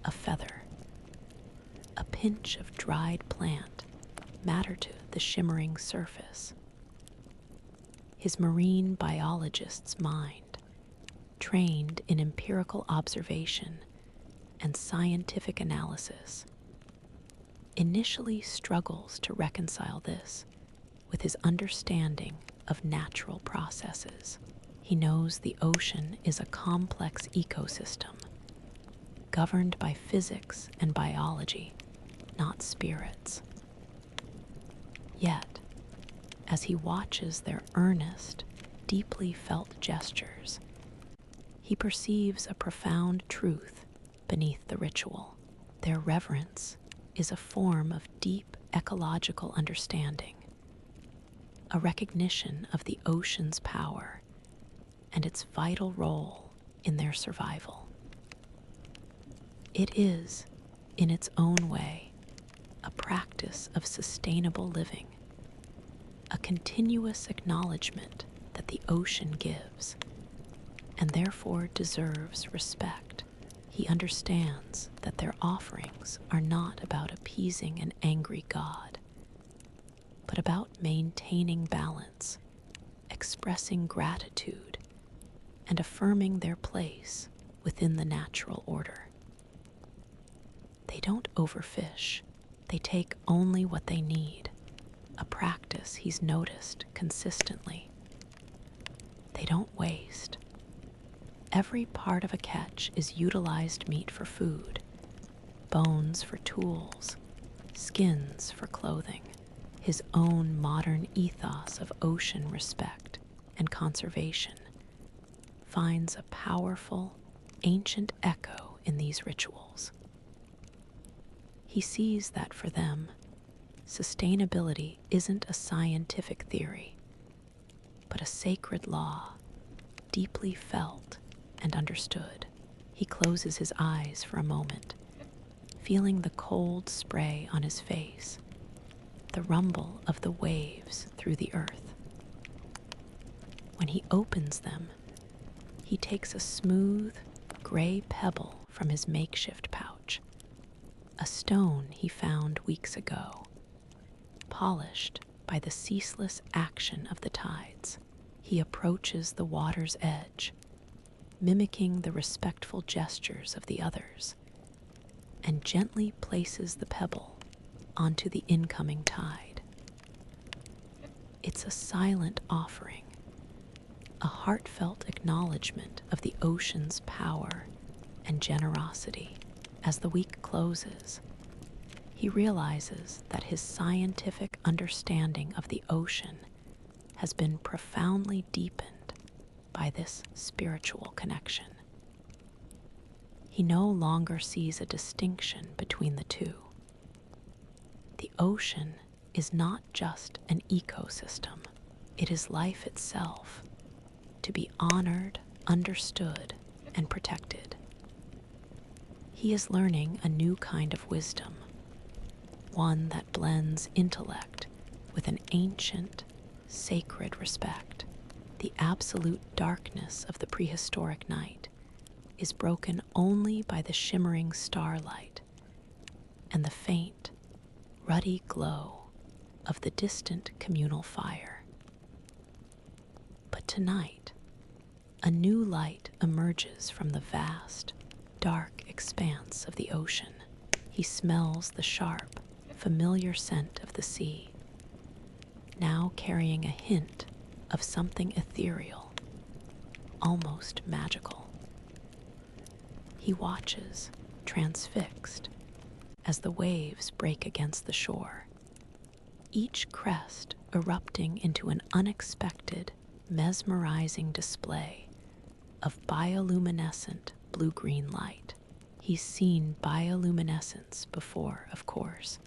a feather. A pinch of dried plant matter to the shimmering surface. His marine biologist's mind, trained in empirical observation and scientific analysis, initially struggles to reconcile this with his understanding of natural processes. He knows the ocean is a complex ecosystem, governed by physics and biology, not spirits. Yet, as he watches their earnest, deeply felt gestures, he perceives a profound truth beneath the ritual. Their reverence is a form of deep ecological understanding, a recognition of the ocean's power and its vital role in their survival. It is, in its own way, a practice of sustainable living, a continuous acknowledgement that the ocean gives, and therefore deserves respect. He understands that their offerings are not about appeasing an angry God, but about maintaining balance, expressing gratitude, and affirming their place within the natural order. They don't overfish. They take only what they need, a practice he's noticed consistently. They don't waste. Every part of a catch is utilized meat for food, bones for tools, skins for clothing. His own modern ethos of ocean respect and conservation finds a powerful, ancient echo in these rituals. He sees that for them, sustainability isn't a scientific theory, but a sacred law, deeply felt and understood. He closes his eyes for a moment, feeling the cold spray on his face, the rumble of the waves through the earth. When he opens them, he He takes a smooth, gray pebble from his makeshift pouch, a stone he found weeks ago, polished by the ceaseless action of the tides. He approaches the water's edge, mimicking the respectful gestures of the others, and gently places the pebble onto the incoming tide. It's a silent offering, a heartfelt acknowledgement of the ocean's power and generosity. As the week closes, he realizes that his scientific understanding of the ocean has been profoundly deepened by this spiritual connection. He no longer sees a distinction between the two. The ocean is not just an ecosystem, it is life itself, to be honored, understood, and protected. He is learning a new kind of wisdom, one that blends intellect with an ancient, sacred respect. The absolute darkness of the prehistoric night is broken only by the shimmering starlight and the faint, ruddy glow of the distant communal fire. But tonight, a new light emerges from the vast, dark expanse of the ocean. He smells the sharp, familiar scent of the sea, now carrying a hint of something ethereal, almost magical. He watches, transfixed, as the waves break against the shore, each crest erupting into an unexpected, mesmerizing display of bioluminescent blue-green light. He's seen bioluminescence before, of course,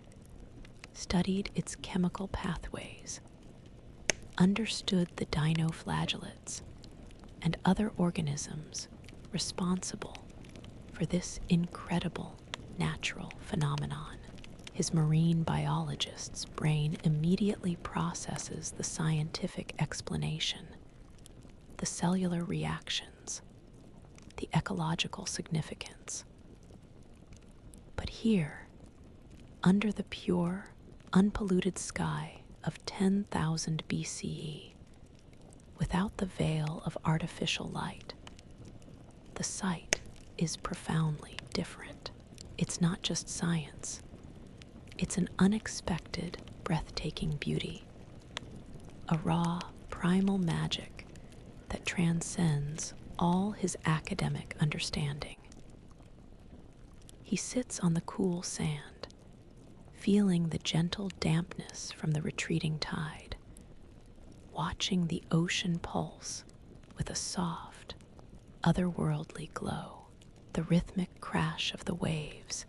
studied its chemical pathways, understood the dinoflagellates and other organisms responsible for this incredible natural phenomenon. His marine biologist's brain immediately processes the scientific explanation, the cellular reactions, the ecological significance. But here, under the pure, unpolluted sky of 10,000 BCE, without the veil of artificial light, the sight is profoundly different. It's not just science. It's an unexpected, breathtaking beauty, a raw, primal magic that transcends all his academic understanding. He sits on the cool sand, feeling the gentle dampness from the retreating tide, watching the ocean pulse with a soft, otherworldly glow. The rhythmic crash of the waves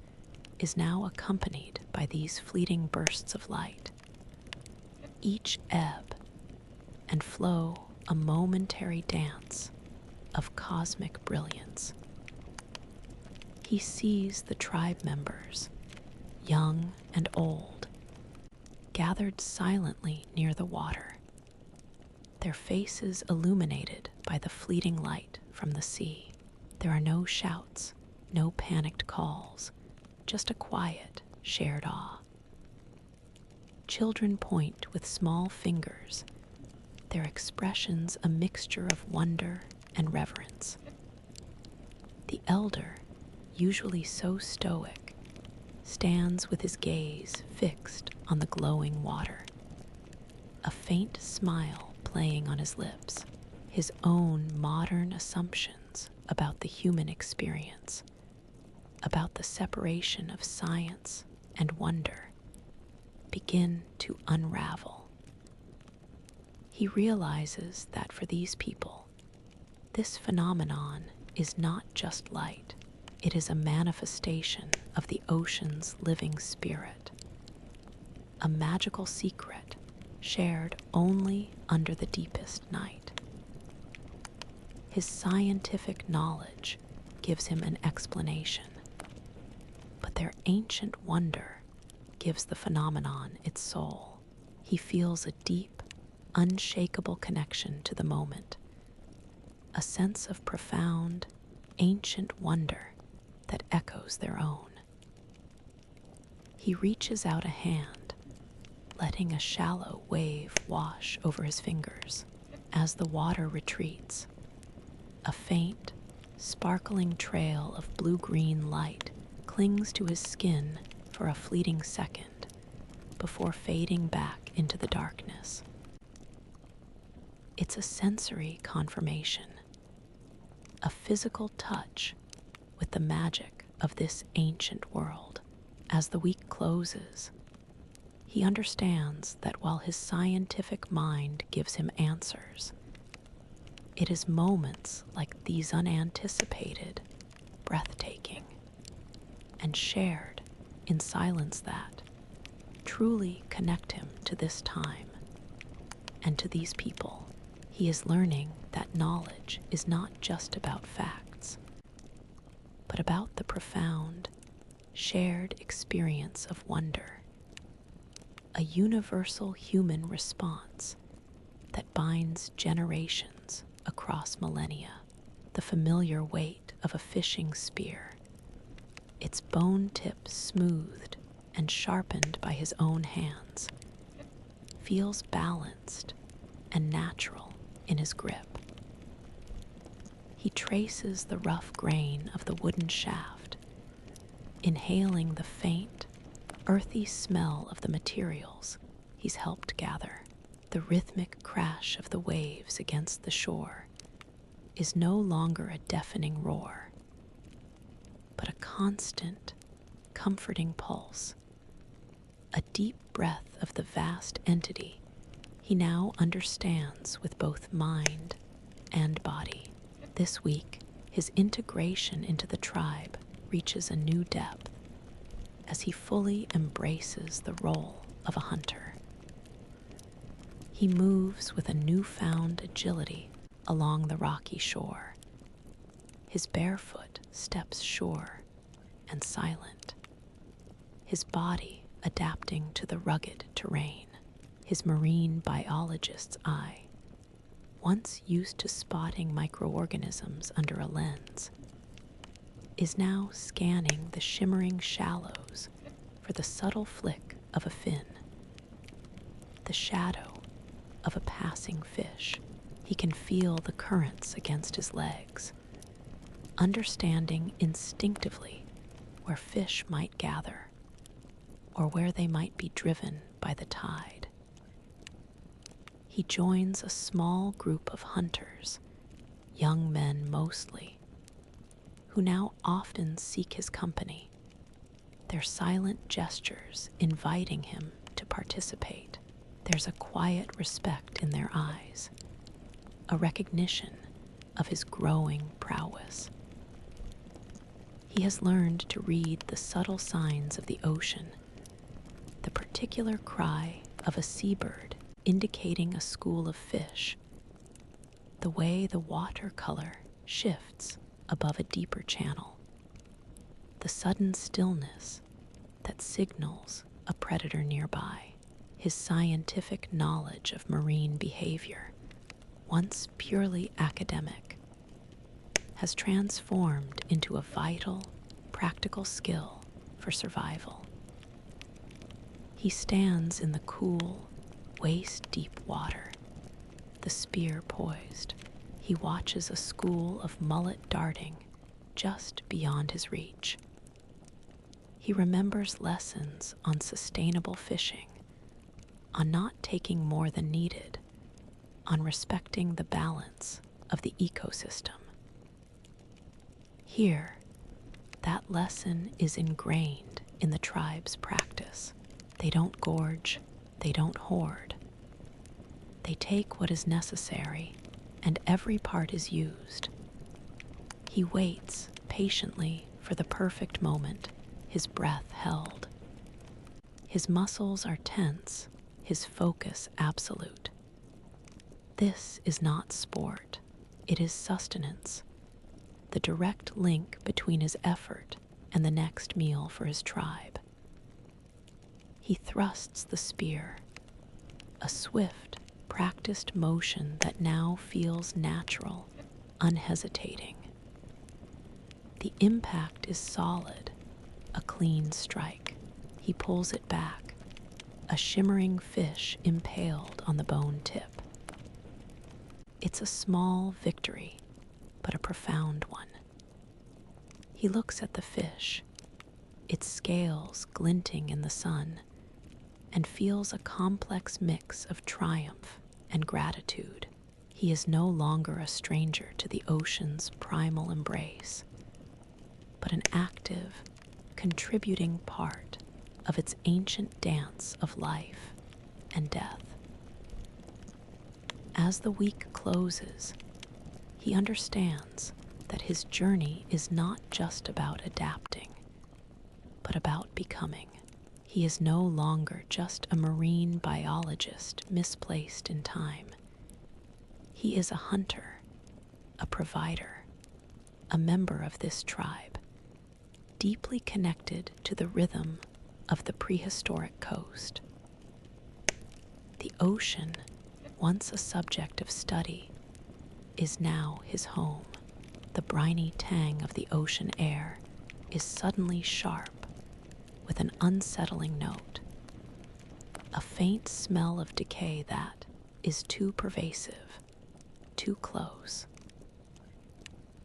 is now accompanied by these fleeting bursts of light, each ebb and flow a momentary dance of cosmic brilliance. He sees the tribe members, young and old, gathered silently near the water, their faces illuminated by the fleeting light from the sea. There are no shouts, no panicked calls, just a quiet, shared awe. Children point with small fingers, their expressions a mixture of wonder and reverence. The elder, usually so stoic, stands with his gaze fixed on the glowing water, a faint smile playing on his lips. His own modern assumptions about the human experience, about the separation of science and wonder, begin to unravel. He realizes that for these people, this phenomenon is not just light. It is a manifestation of the ocean's living spirit, a magical secret shared only under the deepest night. His scientific knowledge gives him an explanation, but their ancient wonder gives the phenomenon its soul. He feels a deep, unshakable connection to the moment, a sense of profound, ancient wonder that echoes their own. He reaches out a hand, letting a shallow wave wash over his fingers. As the water retreats, a faint, sparkling trail of blue-green light clings to his skin for a fleeting second before fading back into the darkness. It's a sensory confirmation, a physical touch with the magic of this ancient world. As the week closes, he understands that while his scientific mind gives him answers, it is moments like these unanticipated, breathtaking, and shared in silence that truly connect him to this time and to these people. He is learning that knowledge is not just about facts, but about the profound, shared experience of wonder, a universal human response that binds generations across millennia. The familiar weight of a fishing spear, its bone tip smoothed and sharpened by his own hands, feels balanced and natural in his grip. He traces the rough grain of the wooden shaft, inhaling the faint, earthy smell of the materials he's helped gather. The rhythmic crash of the waves against the shore is no longer a deafening roar, but a constant, comforting pulse, a deep breath of the vast entity he now understands with both mind and body. This week, his integration into the tribe reaches a new depth as he fully embraces the role of a hunter. He moves with a newfound agility along the rocky shore, his barefoot steps sure and silent, his body adapting to the rugged terrain. His marine biologist's eye, once used to spotting microorganisms under a lens, is now scanning the shimmering shallows for the subtle flick of a fin, the shadow of a passing fish. He can feel the currents against his legs, understanding instinctively where fish might gather or where they might be driven by the tide. He joins a small group of hunters, young men mostly, who now often seek his company, their silent gestures inviting him to participate. There's a quiet respect in their eyes, a recognition of his growing prowess. He has learned to read the subtle signs of the ocean, the particular cry of a seabird indicating a school of fish, the way the water color shifts above a deeper channel, the sudden stillness that signals a predator nearby. His scientific knowledge of marine behavior, once purely academic, has transformed into a vital, practical skill for survival. He stands in the cool, waist-deep water, the spear poised. He watches a school of mullet darting just beyond his reach. He remembers lessons on sustainable fishing, on not taking more than needed, on respecting the balance of the ecosystem. Here, that lesson is ingrained in the tribe's practice. They don't gorge, they don't hoard. They take what is necessary, and every part is used. He waits patiently for the perfect moment, his breath held. His muscles are tense, his focus absolute. This is not sport, it is sustenance, the direct link between his effort and the next meal for his tribe. He thrusts the spear, a swift, practiced motion that now feels natural unhesitating. The impact is solid, a clean strike. He pulls it back, a shimmering fish impaled on the bone tip. It's a small victory, but a profound one. He looks at the fish, its scales glinting in the sun, and feels a complex mix of triumph and gratitude. He is no longer a stranger to the ocean's primal embrace, but an active, contributing part of its ancient dance of life and death. As the week closes, he understands that his journey is not just about adapting, but about becoming. He is no longer just a marine biologist misplaced in time. He is a hunter, a provider, a member of this tribe, deeply connected to the rhythm of the prehistoric coast. The ocean, once a subject of study, is now his home. The briny tang of the ocean air is suddenly sharp, with an unsettling note, a faint smell of decay that is too pervasive, too close.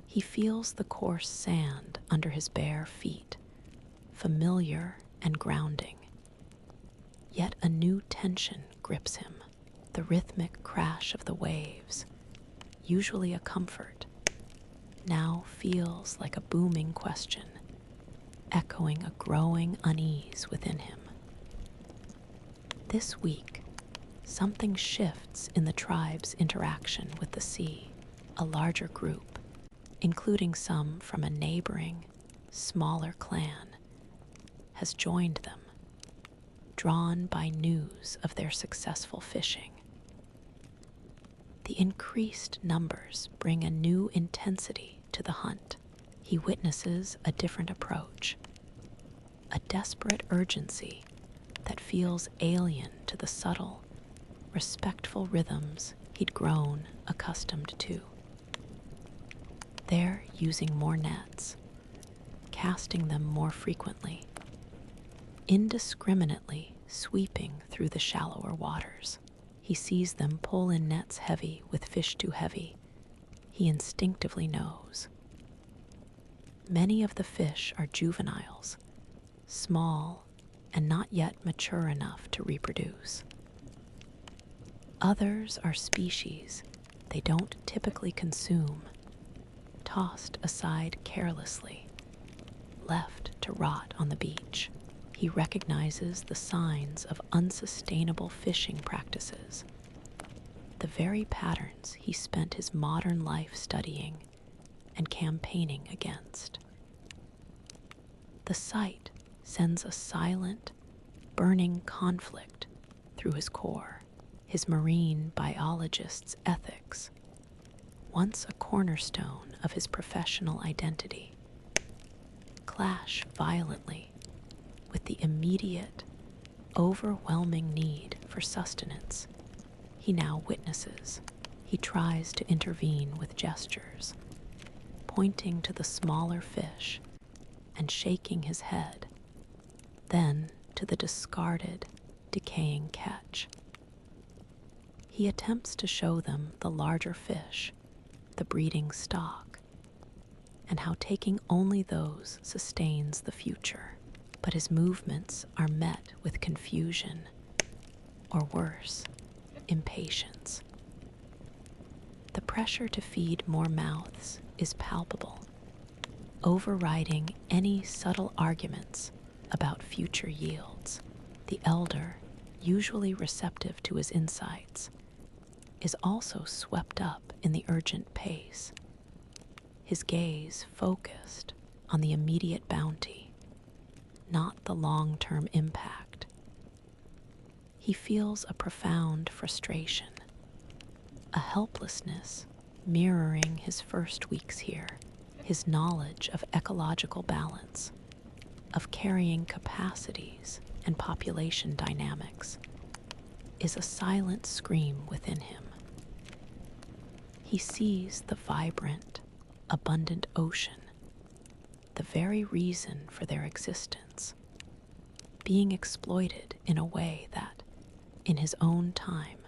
He feels the coarse sand under his bare feet, familiar and grounding. Yet a new tension grips him. The rhythmic crash of the waves, usually a comfort, now feels like a booming question, echoing a growing unease within him. This week, something shifts in the tribe's interaction with the sea. A larger group, including some from a neighboring, smaller clan, has joined them, drawn by news of their successful fishing. The increased numbers bring a new intensity to the hunt. He witnesses a different approach, a desperate urgency that feels alien to the subtle, respectful rhythms he'd grown accustomed to. They're using more nets, casting them more frequently, indiscriminately sweeping through the shallower waters. He sees them pull in nets heavy with fish too heavy. He instinctively knows. Many of the fish are juveniles, small and not yet mature enough to reproduce. Others are species they don't typically consume, tossed aside carelessly, left to rot on the beach. He recognizes the signs of unsustainable fishing practices, the very patterns he spent his modern life studying and campaigning against. The sight sends a silent, burning conflict through his core. His marine biologist's ethics, once a cornerstone of his professional identity, clash violently with the immediate, overwhelming need for sustenance he now witnesses. He tries to intervene with gestures, pointing to the smaller fish and shaking his head, then to the discarded, decaying catch. He attempts to show them the larger fish, the breeding stock, and how taking only those sustains the future. But his movements are met with confusion, or worse, impatience. The pressure to feed more mouths is palpable, overriding any subtle arguments about future yields. The elder, usually receptive to his insights, is also swept up in the urgent pace, his gaze focused on the immediate bounty, not the long-term impact. He feels a profound frustration, a helplessness mirroring his first weeks here. His knowledge of ecological balance, of carrying capacities and population dynamics, is a silent scream within him. He sees the vibrant, abundant ocean, the very reason for their existence, being exploited in a way that, in his own time,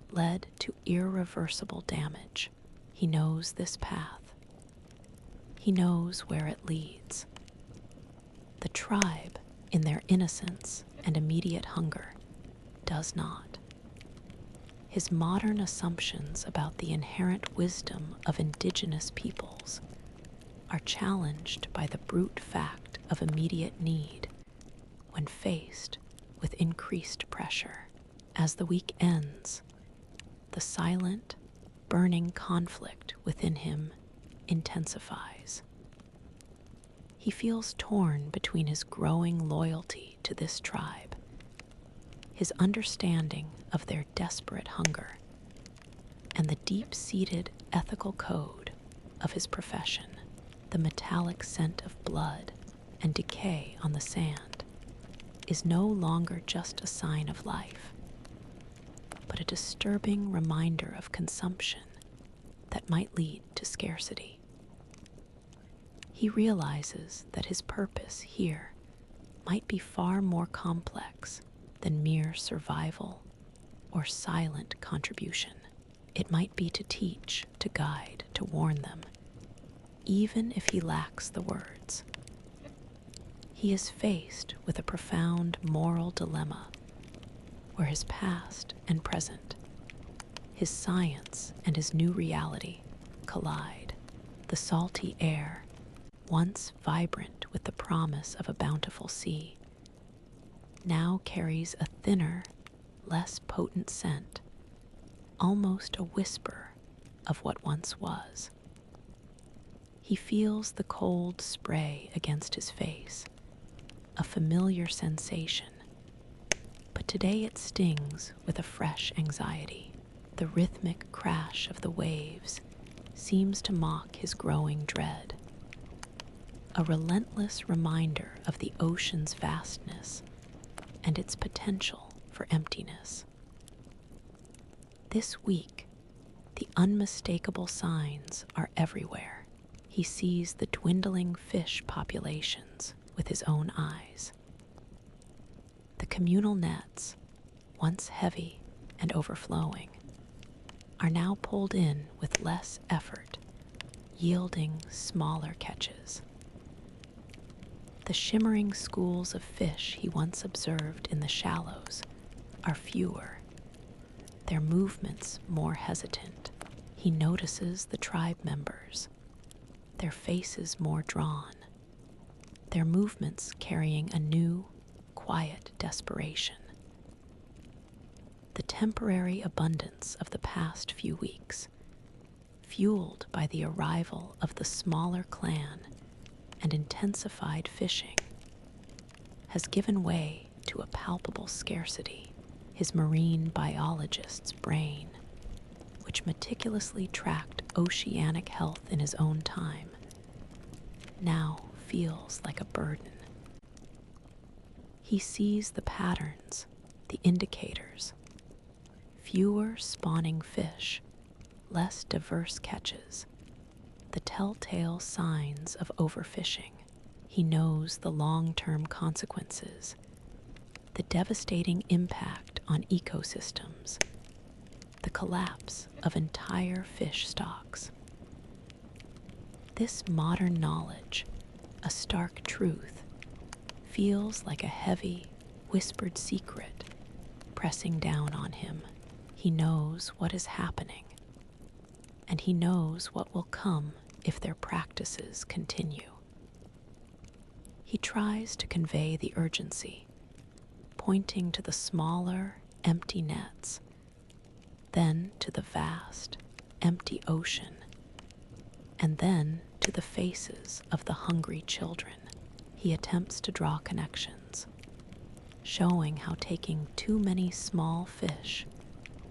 led to irreversible damage. He knows this path. He knows where it leads. The tribe, in their innocence and immediate hunger, does not. His modern assumptions about the inherent wisdom of indigenous peoples are challenged by the brute fact of immediate need when faced with increased pressure. As the week ends, the silent, burning conflict within him intensifies. He feels torn between his growing loyalty to this tribe, his understanding of their desperate hunger, and the deep-seated ethical code of his profession. The metallic scent of blood and decay on the sand is no longer just a sign of life, but a disturbing reminder of consumption that might lead to scarcity. He realizes that his purpose here might be far more complex than mere survival or silent contribution. It might be to teach, to guide, to warn them, even if he lacks the words. He is faced with a profound moral dilemma where his past and present, his science and his new reality collide. The salty air, once vibrant with the promise of a bountiful sea, now carries a thinner, less potent scent, almost a whisper of what once was. He feels the cold spray against his face, a familiar sensation, but today it stings with a fresh anxiety. The rhythmic crash of the waves seems to mock his growing dread, a relentless reminder of the ocean's vastness and its potential for emptiness. This week, the unmistakable signs are everywhere. He sees the dwindling fish populations with his own eyes. The communal nets, once heavy and overflowing, are now pulled in with less effort, yielding smaller catches. The shimmering schools of fish he once observed in the shallows are fewer, their movements more hesitant. He notices the tribe members, their faces more drawn, their movements carrying a new, quiet desperation. The temporary abundance of the past few weeks, fueled by the arrival of the smaller clan and intensified fishing, has given way to a palpable scarcity. His marine biologist's brain, which meticulously tracked oceanic health in his own time, now feels like a burden. He sees the patterns, the indicators: fewer spawning fish, less diverse catches, the telltale signs of overfishing. He knows the long-term consequences, the devastating impact on ecosystems, the collapse of entire fish stocks. This modern knowledge, a stark truth, feels like a heavy, whispered secret pressing down on him. He knows what is happening, and he knows what will come if their practices continue. He tries to convey the urgency, pointing to the smaller, empty nets, then to the vast, empty ocean, and then to the faces of the hungry children. He attempts to draw connections, showing how taking too many small fish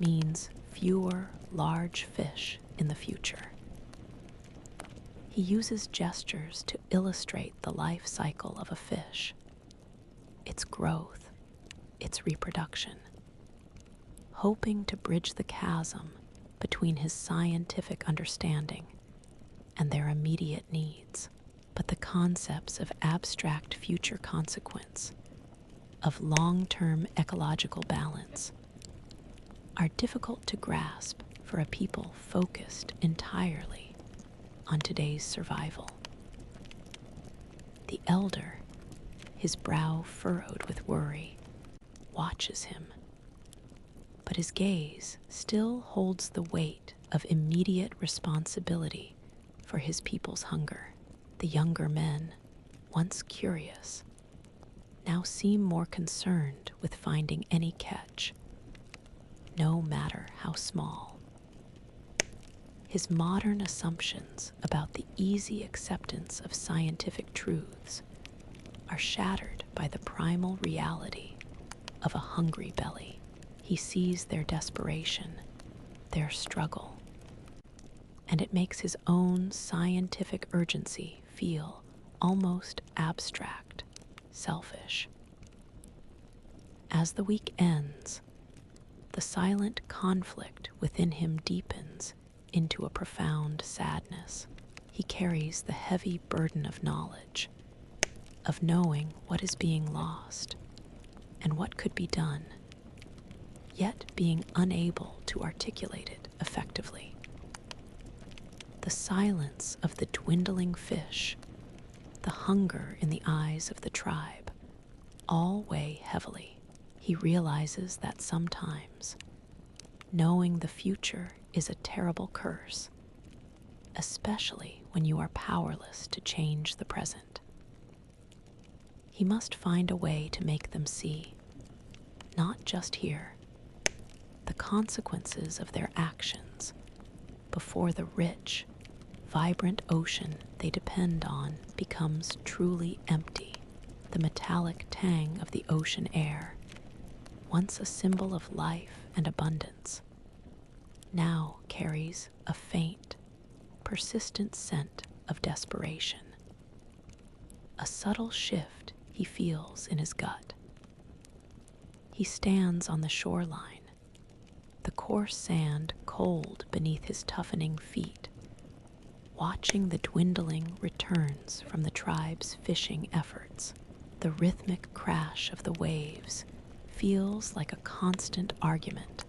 means fewer large fish in the future. He uses gestures to illustrate the life cycle of a fish, its growth, its reproduction, hoping to bridge the chasm between his scientific understanding and their immediate needs. But the concepts of abstract future consequence, of long-term ecological balance, are difficult to grasp for a people focused entirely on today's survival. The elder, his brow furrowed with worry, watches him, but his gaze still holds the weight of immediate responsibility for his people's hunger. The younger men, once curious, now seem more concerned with finding any catch, no matter how small. His modern assumptions about the easy acceptance of scientific truths are shattered by the primal reality of a hungry belly. He sees their desperation, their struggle, and it makes his own scientific urgency feel almost abstract, selfish. As the week ends, the silent conflict within him deepens into a profound sadness. He carries the heavy burden of knowledge, of knowing what is being lost and what could be done, yet being unable to articulate it effectively. The silence of the dwindling fish, the hunger in the eyes of the tribe, all weigh heavily. He realizes that sometimes knowing the future is a terrible curse, especially when you are powerless to change the present. He must find a way to make them see, not just hear, the consequences of their actions before the rich, vibrant ocean they depend on becomes truly empty. The metallic tang of the ocean air, once a symbol of life and abundance, now carries a faint, persistent scent of desperation. A subtle shift he feels in his gut. He stands on the shoreline, the coarse sand cold beneath his toughening feet, watching the dwindling returns from the tribe's fishing efforts. The rhythmic crash of the waves feels like a constant argument,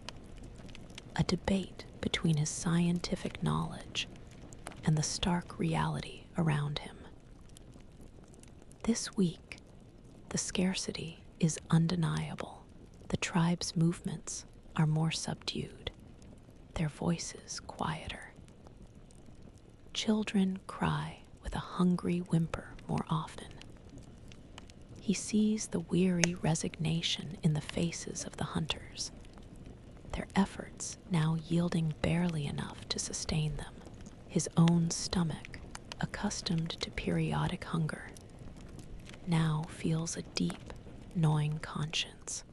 a debate between his scientific knowledge and the stark reality around him. This week, the scarcity is undeniable. The tribe's movements are more subdued, their voices quieter. Children cry with a hungry whimper more often. He sees the weary resignation in the faces of the hunters, their efforts now yielding barely enough to sustain them. His own stomach, accustomed to periodic hunger, now feels a deep, gnawing conscience.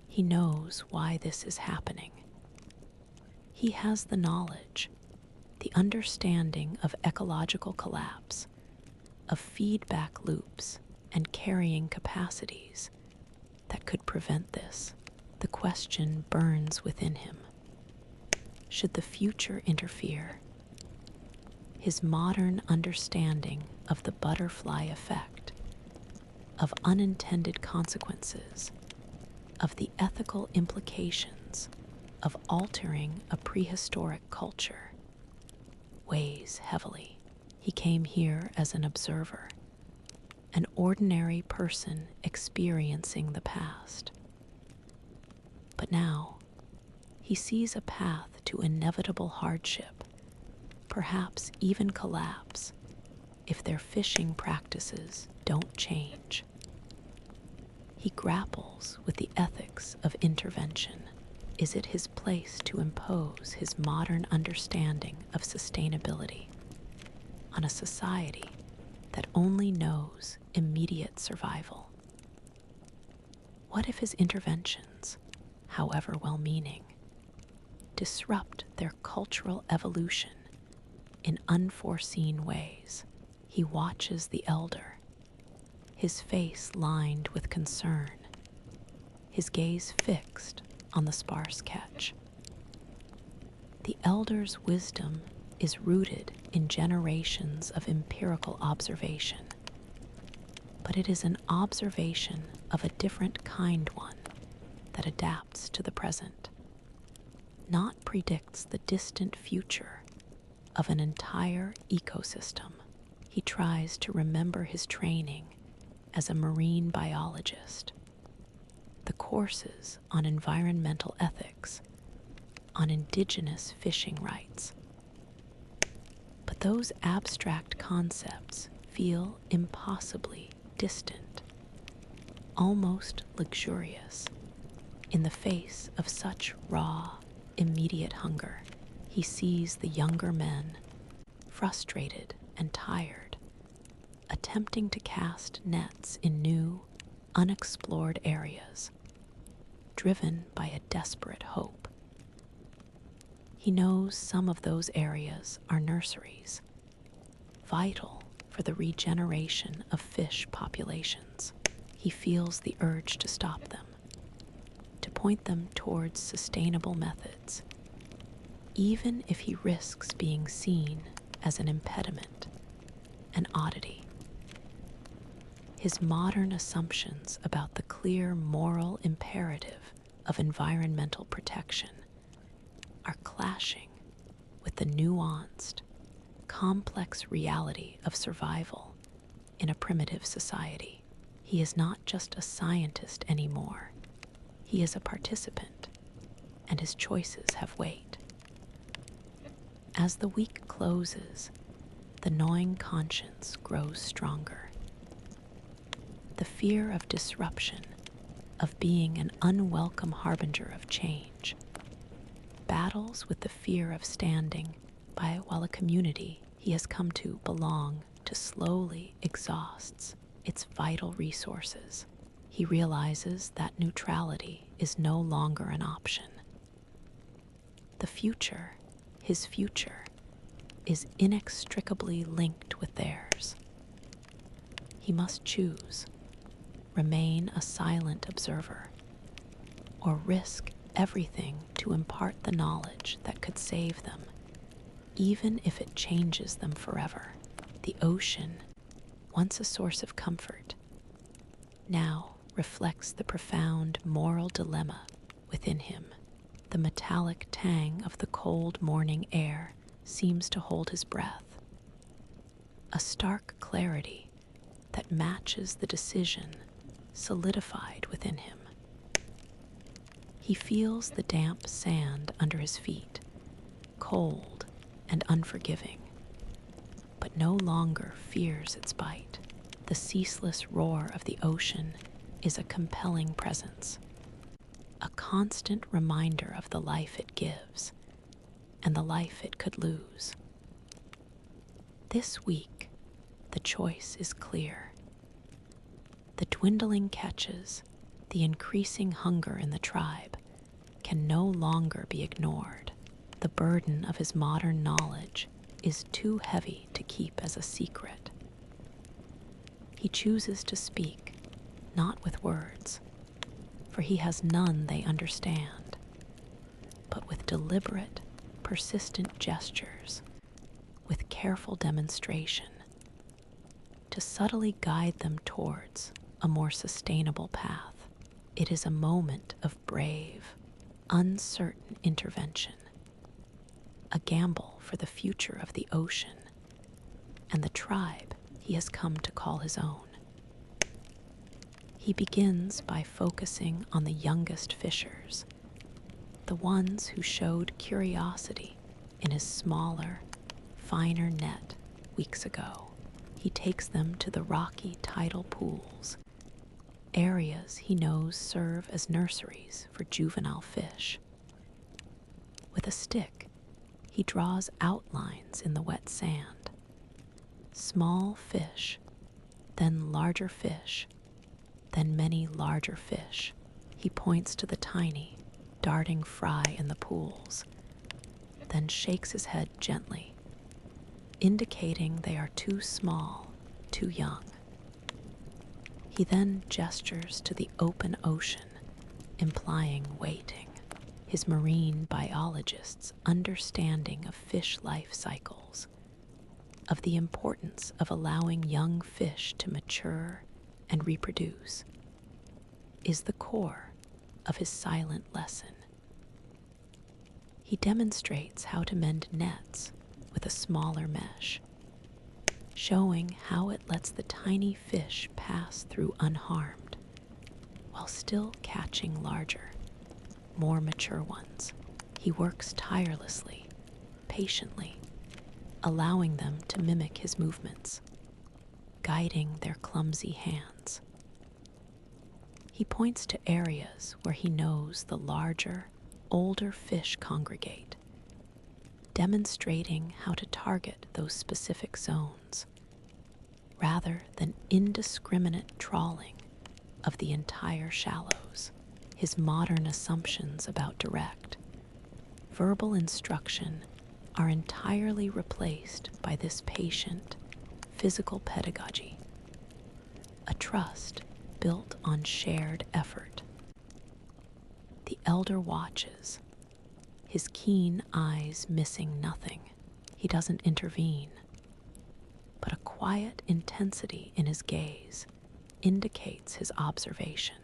He knows why this is happening. He has the knowledge, the understanding of ecological collapse, of feedback loops and carrying capacities that could prevent this. The question burns within him. Should the future interfere? His modern understanding of the butterfly effect, of unintended consequences, of the ethical implications of altering a prehistoric culture, weighs heavily. He came here as an observer, an ordinary person experiencing the past. But now, he sees a path to inevitable hardship, perhaps even collapse, if their fishing practices don't change. He grapples with the ethics of intervention. Is it his place to impose his modern understanding of sustainability on a society that only knows immediate survival? What if his interventions, however well-meaning, disrupt their cultural evolution in unforeseen ways? He watches the elder, his face lined with concern, his gaze fixed on the sparse catch. The elder's wisdom is rooted in generations of empirical observation, but it is an observation of a different kind one that adapts to the present, not predicts the distant future of an entire ecosystem. He tries to remember his training as a marine biologist, the courses on environmental ethics, on indigenous fishing rights. But those abstract concepts feel impossibly distant, almost luxurious, in the face of such raw, immediate hunger. He sees the younger men, frustrated and tired, attempting to cast nets in new, unexplored areas, driven by a desperate hope. He knows some of those areas are nurseries, vital for the regeneration of fish populations. He feels the urge to stop them, to point them towards sustainable methods, even if he risks being seen as an impediment, an oddity. His modern assumptions about the clear moral imperative of environmental protection are clashing with the nuanced, complex reality of survival in a primitive society. He is not just a scientist anymore. He is a participant, and his choices have weight. As the week closes, the gnawing conscience grows stronger. The fear of disruption, of being an unwelcome harbinger of change, battles with the fear of standing by while a community he has come to belong to slowly exhausts its vital resources. He realizes that neutrality is no longer an option. The future, his future, is inextricably linked with theirs. He must choose, remain a silent observer, or risk everything to impart the knowledge that could save them, even if it changes them forever. The ocean, once a source of comfort, now reflects the profound moral dilemma within him. The metallic tang of the cold morning air seems to hold his breath, a stark clarity that matches the decision solidified within him. He feels the damp sand under his feet, cold and unforgiving, but no longer fears its bite. The ceaseless roar of the ocean is a compelling presence, a constant reminder of the life it gives and the life it could lose. This week, the choice is clear. The dwindling catches, the increasing hunger in the tribe, can no longer be ignored. The burden of his modern knowledge is too heavy to keep as a secret. He chooses to speak, not with words, for he has none they understand, but with deliberate, persistent gestures, with careful demonstration, to subtly guide them towards a more sustainable path. It is a moment of brave, uncertain intervention, a gamble for the future of the ocean and the tribe he has come to call his own. He begins by focusing on the youngest fishers, the ones who showed curiosity in his smaller, finer net weeks ago. He takes them to the rocky tidal pools, areas he knows serve as nurseries for juvenile fish. With a stick, he draws outlines in the wet sand. Small fish, then larger fish, then many larger fish. He points to the tiny, darting fry in the pools, then shakes his head gently, indicating they are too small, too young. He then gestures to the open ocean, implying waiting. his marine biologist's understanding of fish life cycles, of the importance of allowing young fish to mature and reproduce, is the core of his silent lesson. He demonstrates how to mend nets with a smaller mesh, showing how it lets the tiny fish pass through unharmed while still catching larger, more mature ones. He works tirelessly, patiently, allowing them to mimic his movements, guiding their clumsy hands. He points to areas where he knows the larger, older fish congregate, demonstrating how to target those specific zones, rather than indiscriminate trawling of the entire shallows. His modern assumptions about direct, verbal instruction are entirely replaced by this patient, physical pedagogy, a trust built on shared effort. The elder watches, his keen eyes missing nothing. He doesn't intervene, but a quiet intensity in his gaze indicates his observation.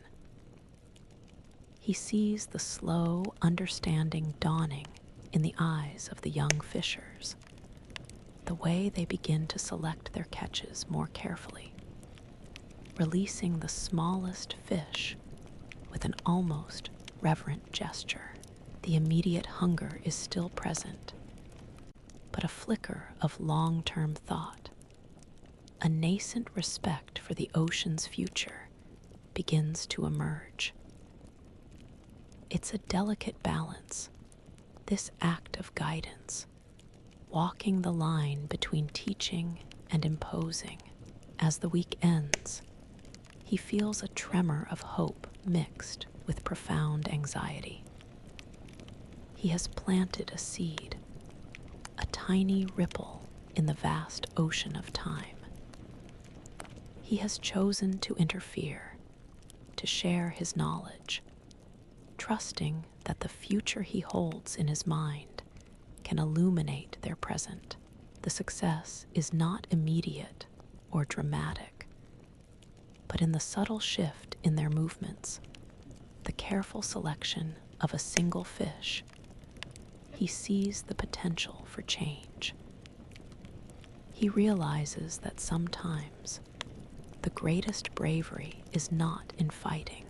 He sees the slow understanding dawning in the eyes of the young fishers, the way they begin to select their catches more carefully, releasing the smallest fish with an almost reverent gesture. The immediate hunger is still present, but a flicker of long-term thought, a nascent respect for the ocean's future, begins to emerge. It's a delicate balance, this act of guidance, walking the line between teaching and imposing. As the week ends, he feels a tremor of hope mixed with profound anxiety. He has planted a seed, a tiny ripple in the vast ocean of time. He has chosen to interfere, to share his knowledge, trusting that the future he holds in his mind can illuminate their present. The success is not immediate or dramatic, but in the subtle shift in their movements, the careful selection of a single fish, he sees the potential for change. He realizes that sometimes the greatest bravery is not in fighting,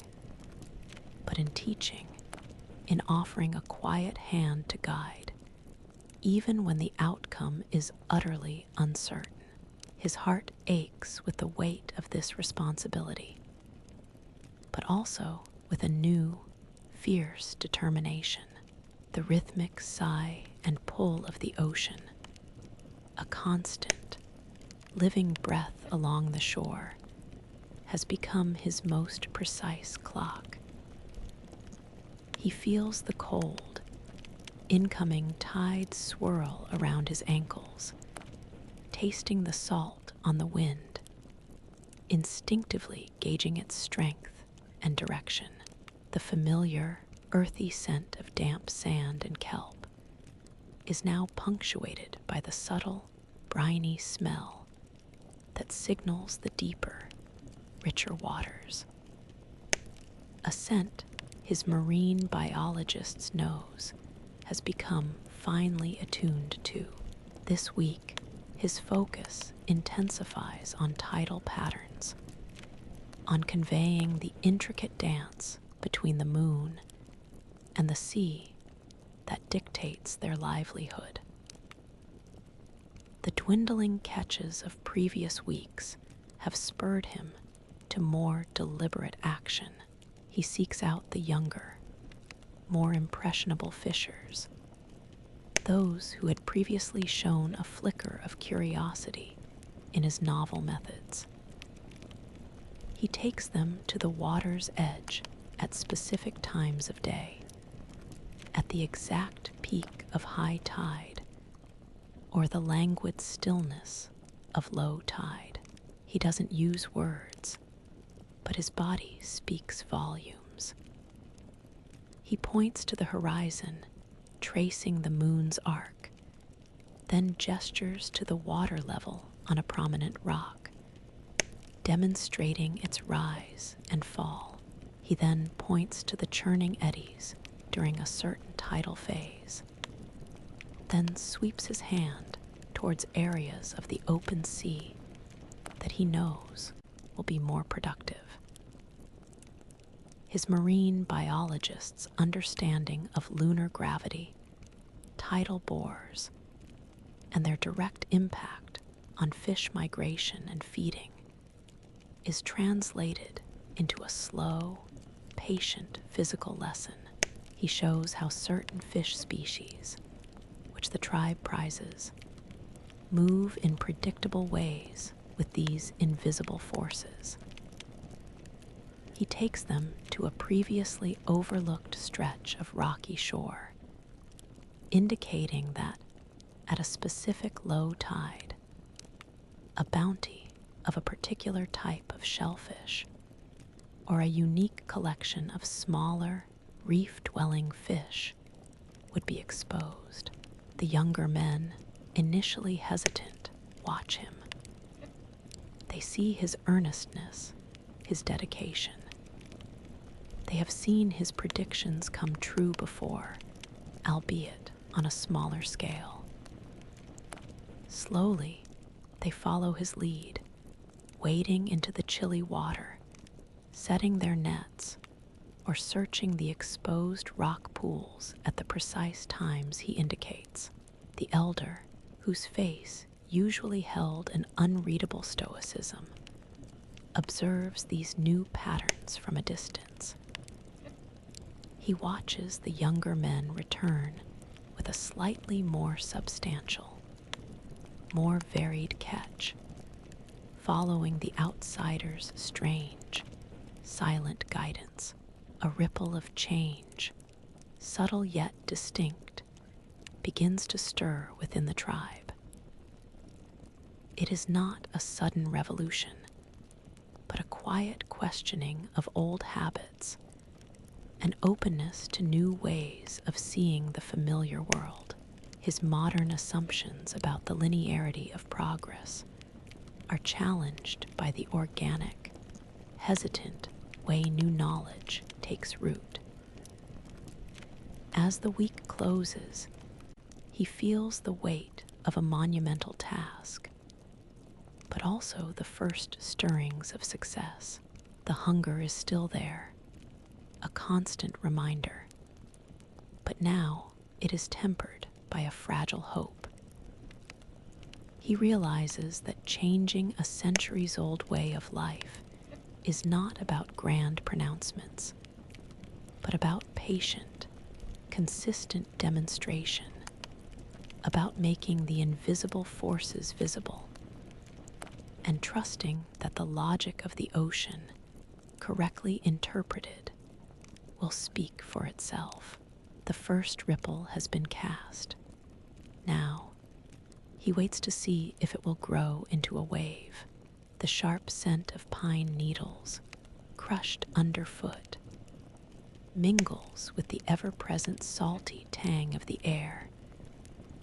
but in teaching, in offering a quiet hand to guide, even when the outcome is utterly uncertain. His heart aches with the weight of this responsibility, but also with a new, fierce determination. The rhythmic sigh and pull of the ocean, a constant, living breath along the shore, has become his most precise clock. He feels the cold, incoming tide swirl around his ankles, tasting the salt on the wind, instinctively gauging its strength and direction. The familiar, earthy scent of damp sand and kelp is now punctuated by the subtle, briny smell that signals the deeper, richer waters. A scent his marine biologist's nose has become finely attuned to. This week, his focus intensifies on tidal patterns, on conveying the intricate dance between the moon and the sea that dictates their livelihood. The dwindling catches of previous weeks have spurred him to more deliberate action. He seeks out the younger, more impressionable fishers, those who had previously shown a flicker of curiosity in his novel methods. He takes them to the water's edge at specific times of day, at the exact peak of high tide or the languid stillness of low tide. He doesn't use words, but his body speaks volumes. He points to the horizon, tracing the moon's arc, then gestures to the water level on a prominent rock, demonstrating its rise and fall. He then points to the churning eddies during a certain tidal phase, then sweeps his hand towards areas of the open sea that he knows will be more productive. His marine biologist's understanding of lunar gravity, tidal bores, and their direct impact on fish migration and feeding is translated into a slow, patient physical lesson. He shows how certain fish species, which the tribe prizes, move in predictable ways with these invisible forces. He takes them to a previously overlooked stretch of rocky shore, indicating that at a specific low tide, a bounty of a particular type of shellfish or a unique collection of smaller, reef-dwelling fish would be exposed. The younger men, initially hesitant, watch him. They see his earnestness, his dedication. They have seen his predictions come true before, albeit on a smaller scale. Slowly, they follow his lead, wading into the chilly water, setting their nets, or searching the exposed rock pools at the precise times he indicates. The elder, whose face usually held an unreadable stoicism, observes these new patterns from a distance. He watches the younger men return with a slightly more substantial, more varied catch, following the outsider's strange, silent guidance. A ripple of change, subtle yet distinct, begins to stir within the tribe. It is not a sudden revolution, but a quiet questioning of old habits, an openness to new ways of seeing the familiar world. His modern assumptions about the linearity of progress are challenged by the organic, hesitant way new knowledge takes root. As the week closes, he feels the weight of a monumental task, but also the first stirrings of success. The hunger is still there, a constant reminder, but now it is tempered by a fragile hope. He realizes that changing a centuries-old way of life is not about grand pronouncements, but about patient, consistent demonstration, about making the invisible forces visible, and trusting that the logic of the ocean, correctly interpreted, will speak for itself. The first ripple has been cast. Now, he waits to see if it will grow into a wave. The sharp scent of pine needles, crushed underfoot, mingles with the ever-present salty tang of the air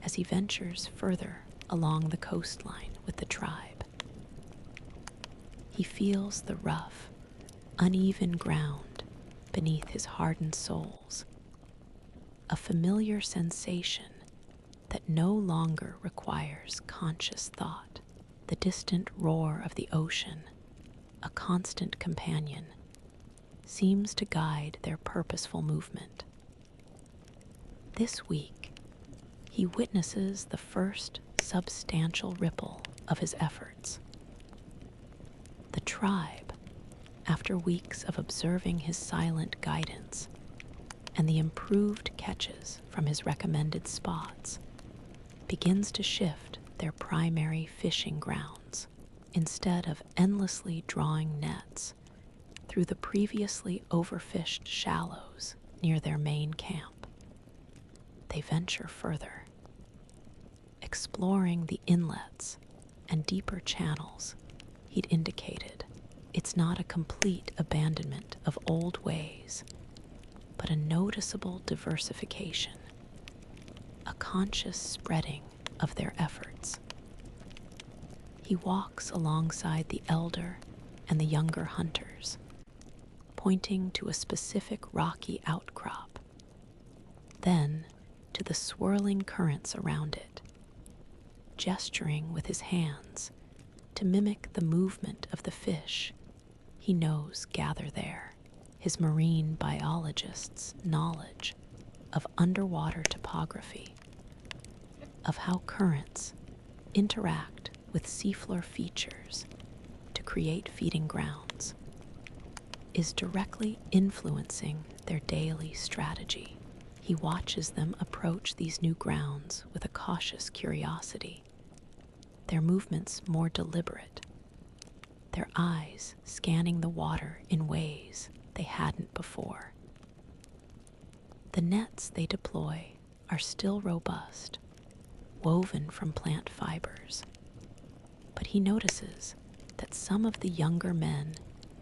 as he ventures further along the coastline with the tribe. He feels the rough, uneven ground beneath his hardened soles, a familiar sensation that no longer requires conscious thought. The distant roar of the ocean, a constant companion, seems to guide their purposeful movement. This week, he witnesses the first substantial ripple of his efforts. The tribe, after weeks of observing his silent guidance and the improved catches from his recommended spots, begins to shift their primary fishing grounds. Instead of endlessly drawing nets through the previously overfished shallows near their main camp, they venture further, exploring the inlets and deeper channels he'd indicated. It's not a complete abandonment of old ways, but but a noticeable diversification, a conscious spreading of their efforts. He walks alongside the elder and the younger hunters, pointing to a specific rocky outcrop, then to the swirling currents around it, gesturing with his hands to mimic the movement of the fish he knows gather there. His marine biologist's knowledge of underwater topography, of how currents interact with seafloor features to create feeding grounds, is directly influencing their daily strategy. He watches them approach these new grounds with a cautious curiosity, their movements more deliberate, their eyes scanning the water in ways they hadn't before. The nets they deploy are still robust, woven from plant fibers, but he notices that some of the younger men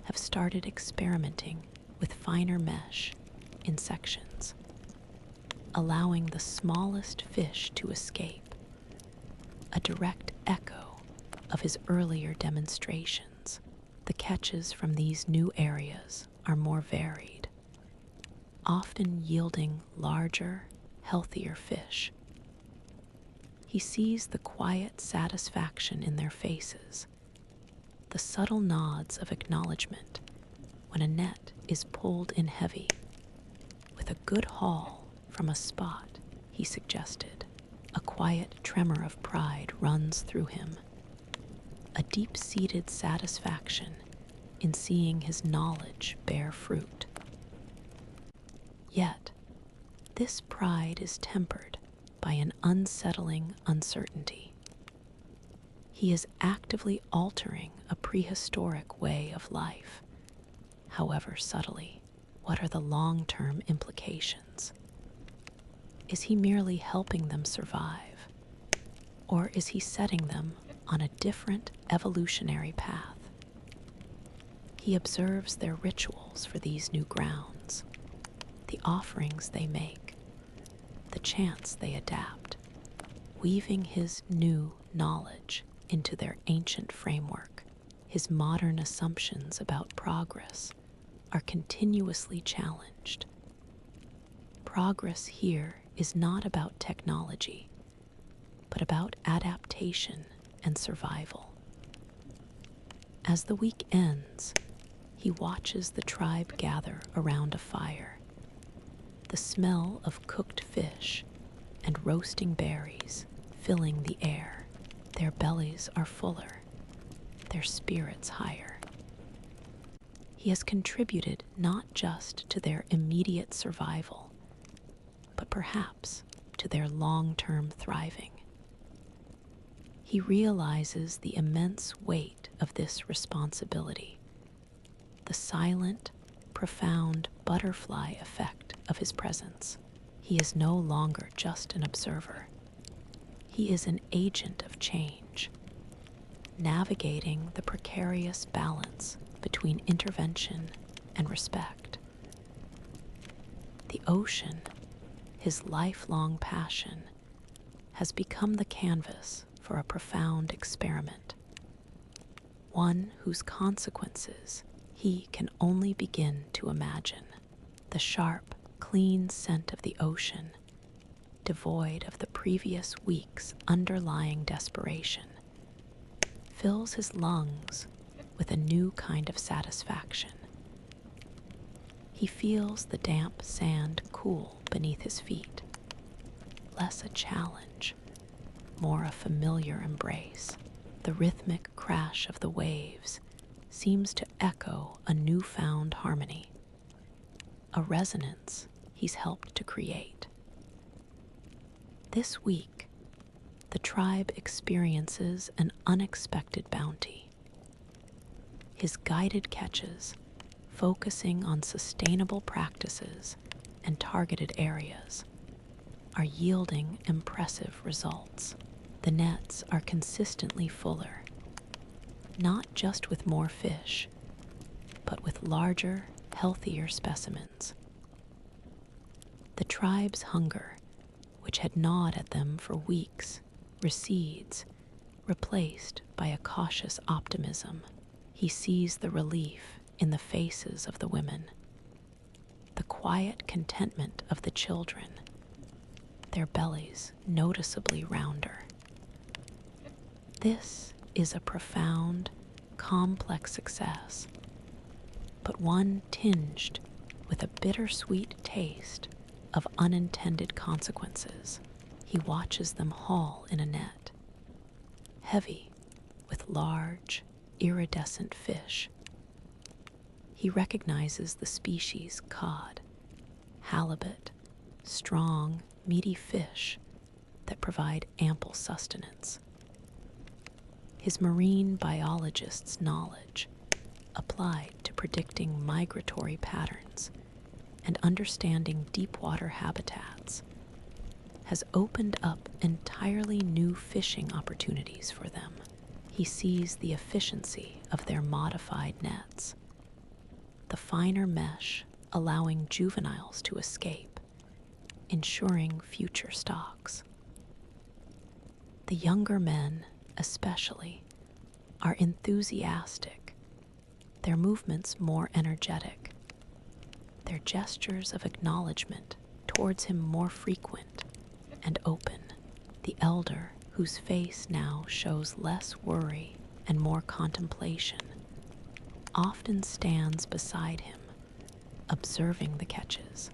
have started experimenting with finer mesh in sections, allowing the smallest fish to escape, a direct echo of his earlier demonstrations. The catches from these new areas are more varied, often yielding larger, healthier fish. He sees the quiet satisfaction in their faces, the subtle nods of acknowledgement when a net is pulled in heavy. With a good haul from a spot, he suggested, a quiet tremor of pride runs through him, a deep-seated satisfaction in seeing his knowledge bear fruit. Yet, this pride is tempered by an unsettling uncertainty. He is actively altering a prehistoric way of life, however subtly. What are the long-term implications? Is he merely helping them survive, or is he setting them on a different evolutionary path? He observes their rituals for these new grounds, the offerings they make, the chants they adapt, weaving his new knowledge into their ancient framework. His modern assumptions about progress are continuously challenged. Progress here is not about technology, but about adaptation and survival. As the week ends, he watches the tribe gather around a fire, the smell of cooked fish and roasting berries filling the air. Their bellies are fuller, their spirits higher. He has contributed not just to their immediate survival, but perhaps to their long-term thriving. He realizes the immense weight of this responsibility, the silent, profound butterfly effect of his presence. He is no longer just an observer. He is an agent of change, navigating the precarious balance between intervention and respect. The ocean, his lifelong passion, has become the canvas for a profound experiment, one whose consequences he can only begin to imagine. The sharp, clean scent of the ocean, devoid of the previous week's underlying desperation, fills his lungs with a new kind of satisfaction. He feels the damp sand cool beneath his feet, less a challenge, more a familiar embrace. The rhythmic crash of the waves seems to echo a newfound harmony, a resonance he's helped to create. This week, the tribe experiences an unexpected bounty. His guided catches, focusing on sustainable practices and targeted areas, are yielding impressive results. The nets are consistently fuller, not just with more fish, but with larger, healthier specimens. The tribe's hunger, which had gnawed at them for weeks, recedes, replaced by a cautious optimism. He sees the relief in the faces of the women, the quiet contentment of the children, their bellies noticeably rounder. This is a profound, complex success, but one tinged with a bittersweet taste of unintended consequences. He watches them haul in a net, heavy with large, iridescent fish. He recognizes the species cod, halibut, strong, meaty fish that provide ample sustenance. His marine biologist's knowledge, applied to predicting migratory patterns and understanding deep-water habitats, has opened up entirely new fishing opportunities for them. He sees the efficiency of their modified nets, the finer mesh allowing juveniles to escape, ensuring future stocks. The younger men, especially, are enthusiastic, their movements more energetic, their gestures of acknowledgement towards him more frequent and open. The elder, whose face now shows less worry and more contemplation, often stands beside him, observing the catches.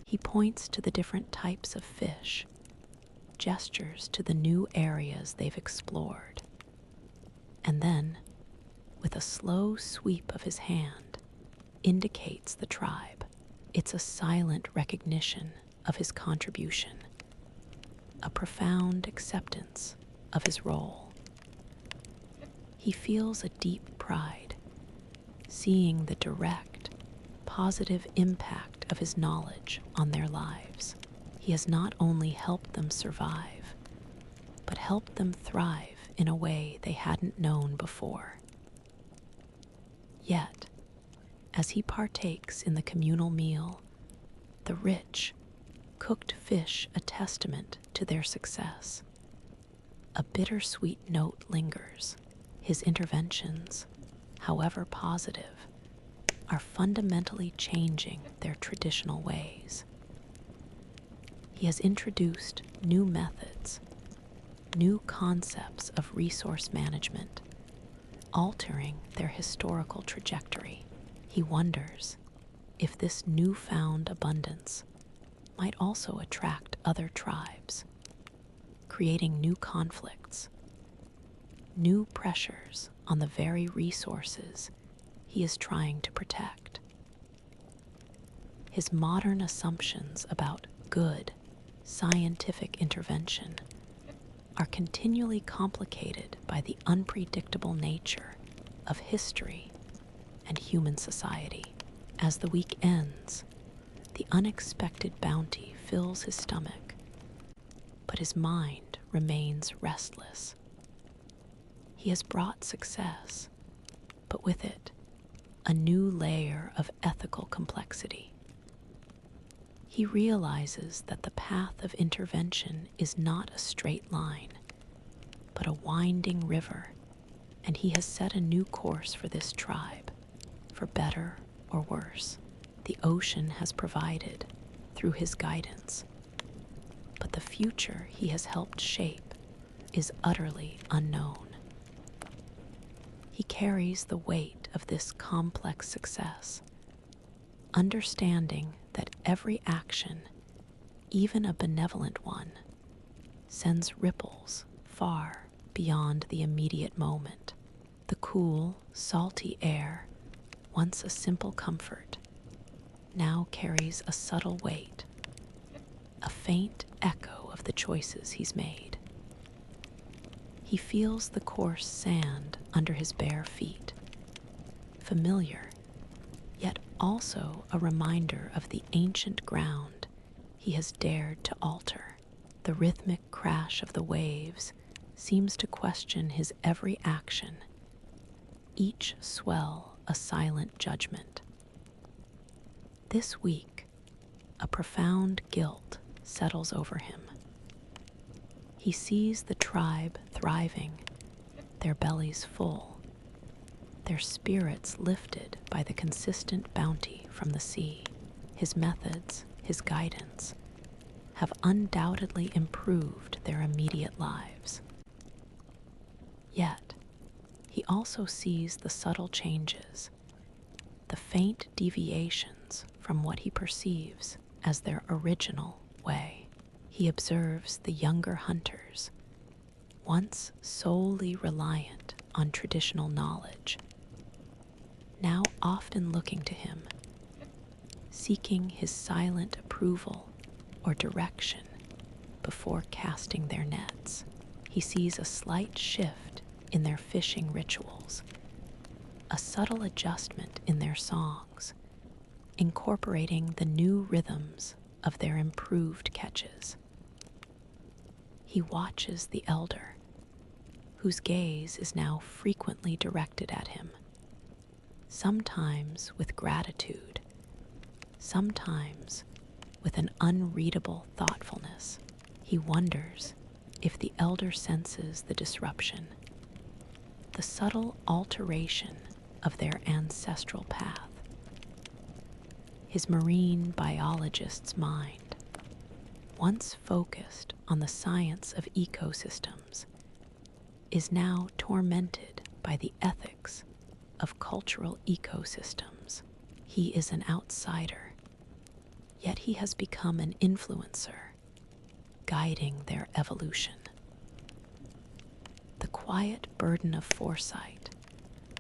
He points to the different types of fish, gestures to the new areas they've explored, and then, with a slow sweep of his hand, indicates the tribe. It's a silent recognition of his contribution, a profound acceptance of his role. He feels a deep pride, seeing the direct, positive impact of his knowledge on their lives. He has not only helped them survive, but helped them thrive in a way they hadn't known before. Yet, as he partakes in the communal meal, the rich, cooked fish a testament to their success. A bittersweet note lingers. His interventions, however positive, are fundamentally changing their traditional ways. He has introduced new methods, new concepts of resource management, altering their historical trajectory. He wonders if this newfound abundance might also attract other tribes, creating new conflicts, new pressures on the very resources he is trying to protect. His modern assumptions about good, scientific intervention are continually complicated by the unpredictable nature of history and human society. As the week ends, the unexpected bounty fills his stomach, but his mind remains restless. He has brought success, but with it, a new layer of ethical complexity. He realizes that the path of intervention is not a straight line, but a winding river, and he has set a new course for this tribe, for better or worse. The ocean has provided through his guidance, but the future he has helped shape is utterly unknown. He carries the weight of this complex success, understanding that every action, even a benevolent one, sends ripples far beyond the immediate moment. The cool, salty air, once a simple comfort, now carries a subtle weight, a faint echo of the choices he's made. He feels the coarse sand under his bare feet, familiar, yet also a reminder of the ancient ground he has dared to alter. The rhythmic crash of the waves seems to question his every action, each swell a silent judgment. This week, a profound guilt settles over him. He sees the tribe thriving, their bellies full, their spirits lifted by the consistent bounty from the sea. His methods, his guidance, have undoubtedly improved their immediate lives. Yet, he also sees the subtle changes, the faint deviations from what he perceives as their original way. He observes the younger hunters, once solely reliant on traditional knowledge, now often looking to him, seeking his silent approval or direction before casting their nets. He sees a slight shift in their fishing rituals, a subtle adjustment in their songs, incorporating the new rhythms of their improved catches. He watches the elder, whose gaze is now frequently directed at him, sometimes with gratitude, sometimes with an unreadable thoughtfulness. He wonders if the elder senses the disruption, the subtle alteration of their ancestral path. His marine biologist's mind, once focused on the science of ecosystems, is now tormented by the ethics of cultural ecosystems. He is an outsider, yet he has become an influencer, guiding their evolution. The quiet burden of foresight,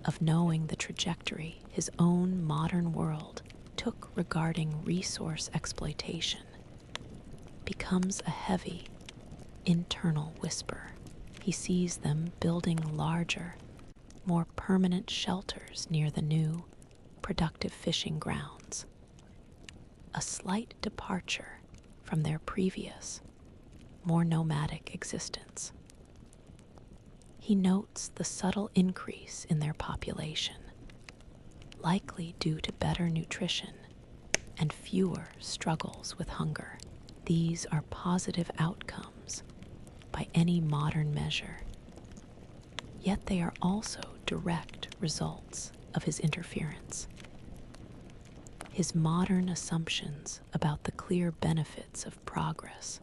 of knowing the trajectory his own modern world took regarding resource exploitation, becomes a heavy, internal whisper. He sees them building larger, more permanent shelters near the new, productive fishing grounds, a slight departure from their previous, more nomadic existence. He notes the subtle increase in their population, likely due to better nutrition and fewer struggles with hunger. These are positive outcomes by any modern measure, yet they are also direct results of his interference. His modern assumptions about the clear benefits of progress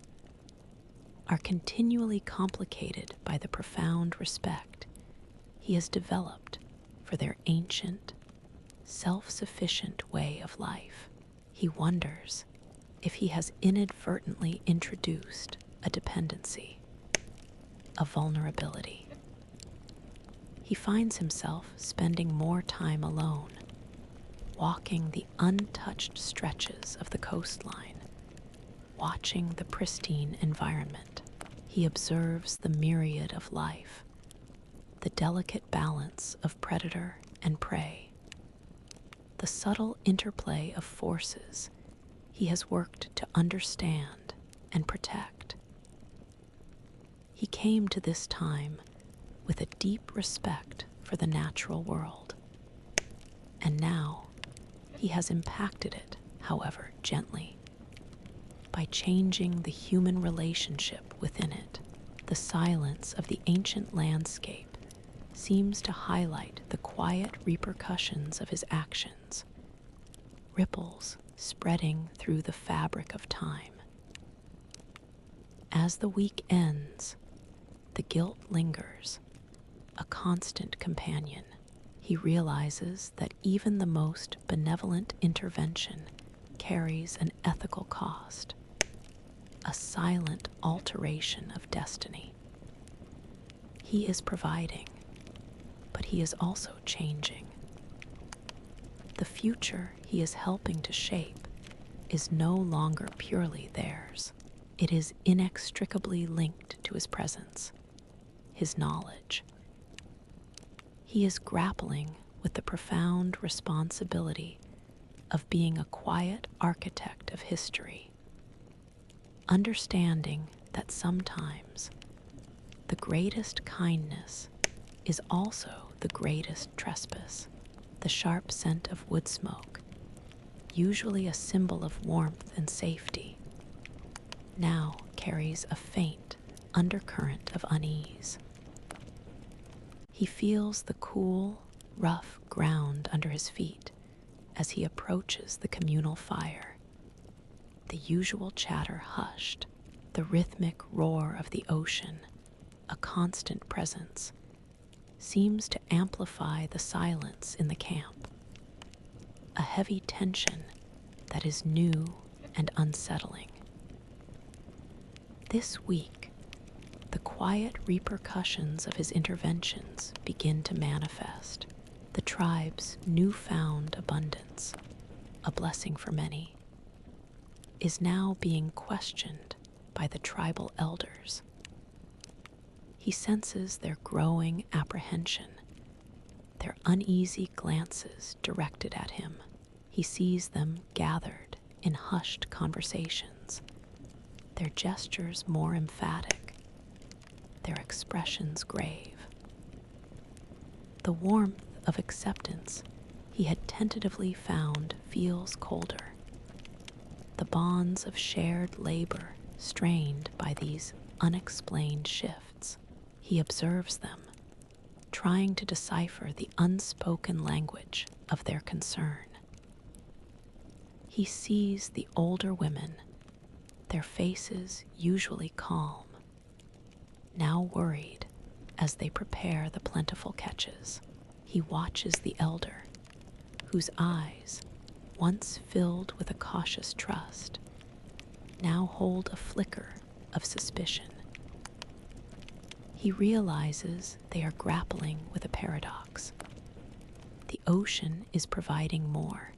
are continually complicated by the profound respect he has developed for their ancient, self-sufficient way of life. He wonders if he has inadvertently introduced a dependency, a vulnerability. He finds himself spending more time alone, walking the untouched stretches of the coastline, watching the pristine environment. He observes the myriad of life, the delicate balance of predator and prey, the subtle interplay of forces he has worked to understand and protect. He came to this time with a deep respect for the natural world, and now he has impacted it, however gently, by changing the human relationship within it. The silence of the ancient landscape seems to highlight the quiet repercussions of his actions, ripples spreading through the fabric of time. As the week ends, the guilt lingers, a constant companion. He realizes that even the most benevolent intervention carries an ethical cost, a silent alteration of destiny. He is providing, but he is also changing. The future he is helping to shape is no longer purely theirs. It is inextricably linked to his presence, his knowledge. He is grappling with the profound responsibility of being a quiet architect of history, understanding that sometimes the greatest kindness is also the greatest trespass. The sharp scent of wood smoke, usually a symbol of warmth and safety, now carries a faint undercurrent of unease. He feels the cool, rough ground under his feet as he approaches the communal fire. The usual chatter hushed, the rhythmic roar of the ocean, a constant presence, seems to amplify the silence in the camp. A heavy tension that is new and unsettling. This week, the quiet repercussions of his interventions begin to manifest. The tribe's newfound abundance, a blessing for many, is now being questioned by the tribal elders. He senses their growing apprehension, their uneasy glances directed at him. He sees them gathered in hushed conversations, their gestures more emphatic, their expressions grave. The warmth of acceptance he had tentatively found feels colder. The bonds of shared labor strained by these unexplained shifts. He observes them, trying to decipher the unspoken language of their concern. He sees the older women, their faces usually calm, now worried as they prepare the plentiful catches. He watches the elder, whose eyes, once filled with a cautious trust, now hold a flicker of suspicion. He realizes they are grappling with a paradox. The ocean is providing more,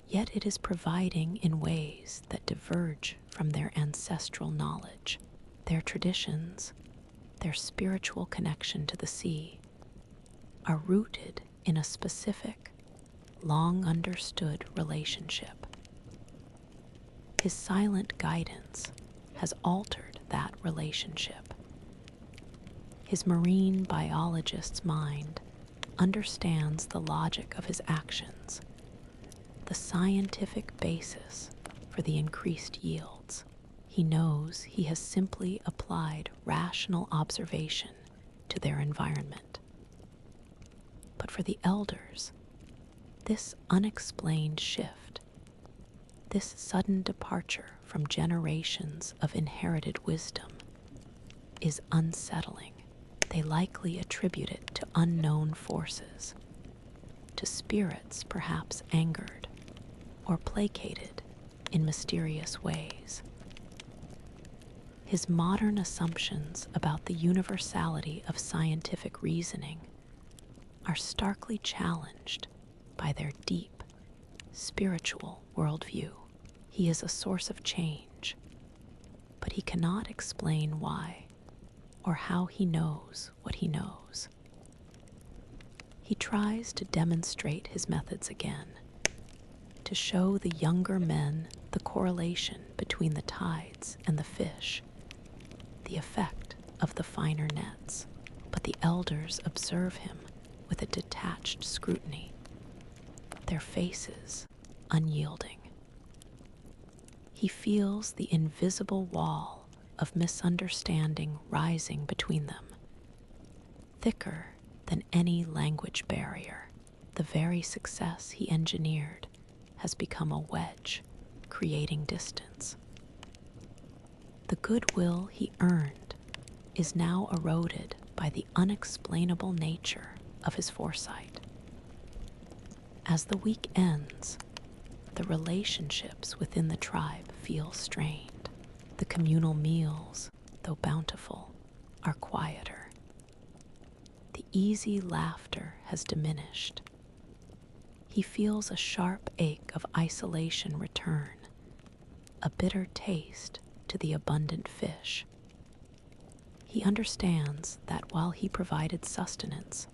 yet it is providing in ways that diverge from their ancestral knowledge, their traditions, their spiritual connection to the sea, are rooted in a specific, long understood relationship. His silent guidance has altered that relationship. His marine biologist's mind understands the logic of his actions, the scientific basis for the increased yields. He knows he has simply applied rational observation to their environment. But for the elders, this unexplained shift, this sudden departure from generations of inherited wisdom, is unsettling. They likely attribute it to unknown forces, to spirits perhaps angered or placated in mysterious ways. His modern assumptions about the universality of scientific reasoning are starkly challenged by their deep, spiritual worldview. He is a source of change, but he cannot explain why or how he knows what he knows. He tries to demonstrate his methods again, to show the younger men the correlation between the tides and the fish, the effect of the finer nets, but the elders observe him with a detached scrutiny, their faces unyielding. He feels the invisible wall of misunderstanding rising between them, thicker than any language barrier. The very success he engineered has become a wedge, creating distance. The goodwill he earned is now eroded by the unexplainable nature of his foresight. As the week ends, the relationships within the tribe feel strained. The communal meals, though bountiful, are quieter. The easy laughter has diminished. He feels a sharp ache of isolation return, a bitter taste to the abundant fish. He understands that while he provided sustenance,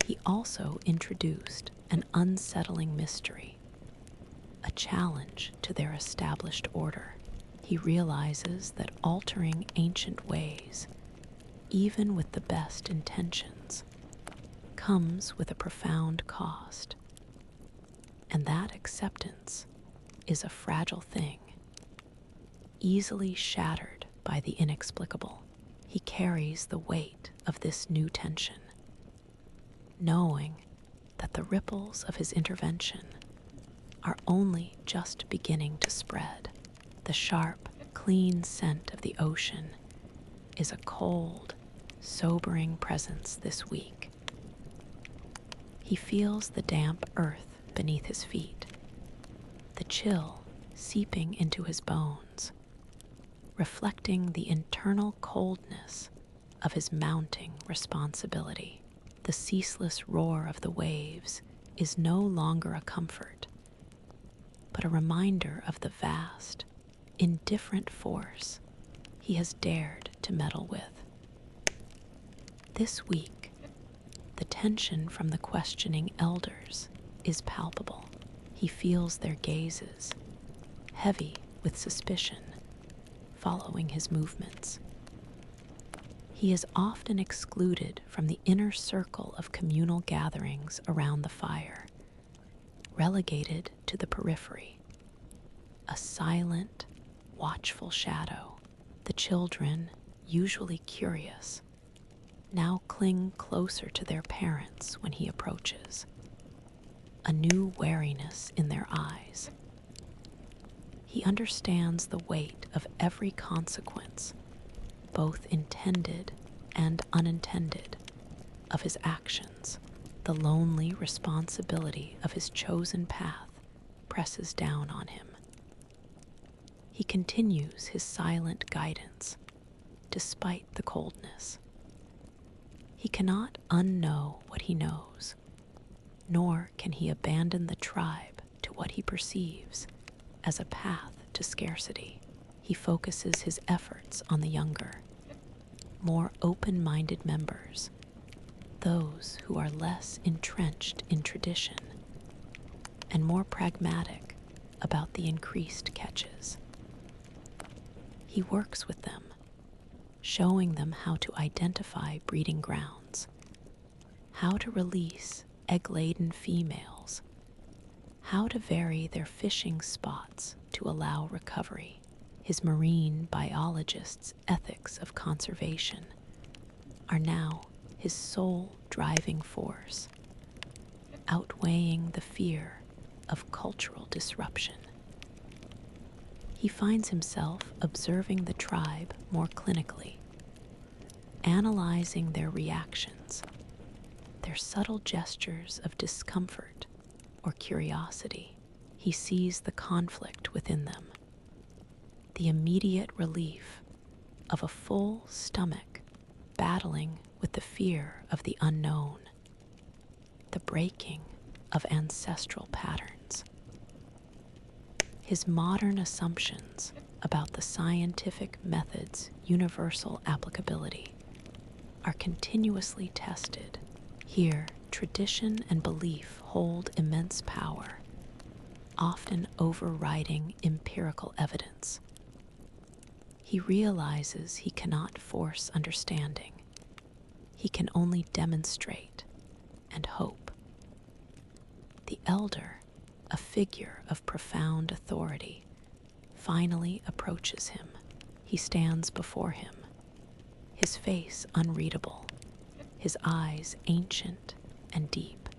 he also introduced an unsettling mystery, a challenge to their established order. He realizes that altering ancient ways, even with the best intentions, comes with a profound cost. And that acceptance is a fragile thing, easily shattered by the inexplicable. He carries the weight of this new tension, knowing that the ripples of his intervention are only just beginning to spread. The sharp, clean scent of the ocean is a cold, sobering presence this week. He feels the damp earth beneath his feet, the chill seeping into his bones, reflecting the internal coldness of his mounting responsibility. The ceaseless roar of the waves is no longer a comfort, but a reminder of the vast, indifferent force he has dared to meddle with. This week, the tension from the questioning elders is palpable. He feels their gazes, heavy with suspicion, following his movements. He is often excluded from the inner circle of communal gatherings around the fire, relegated to the periphery, a silent, watchful shadow. The children, usually curious, now cling closer to their parents when he approaches, a new wariness in their eyes. He understands the weight of every consequence, both intended and unintended, of his actions. The lonely responsibility of his chosen path presses down on him. He continues his silent guidance, despite the coldness. He cannot unknow what he knows, nor can he abandon the tribe to what he perceives as a path to scarcity. He focuses his efforts on the younger, more open-minded members, those who are less entrenched in tradition and more pragmatic about the increased catches. He works with them, showing them how to identify breeding grounds, how to release egg-laden females, how to vary their fishing spots to allow recovery. His marine biologist's ethics of conservation are now his sole driving force, outweighing the fear of cultural disruption. He finds himself observing the tribe more clinically, analyzing their reactions, their subtle gestures of discomfort or curiosity. He sees the conflict within them, the immediate relief of a full stomach battling with the fear of the unknown, the breaking of ancestral patterns. His modern assumptions about the scientific method's universal applicability are continuously tested. Here, tradition and belief hold immense power, often overriding empirical evidence. He realizes he cannot force understanding. He can only demonstrate and hope. The elder, a figure of profound authority, finally approaches him. He stands before him, his face unreadable, his eyes ancient and deep.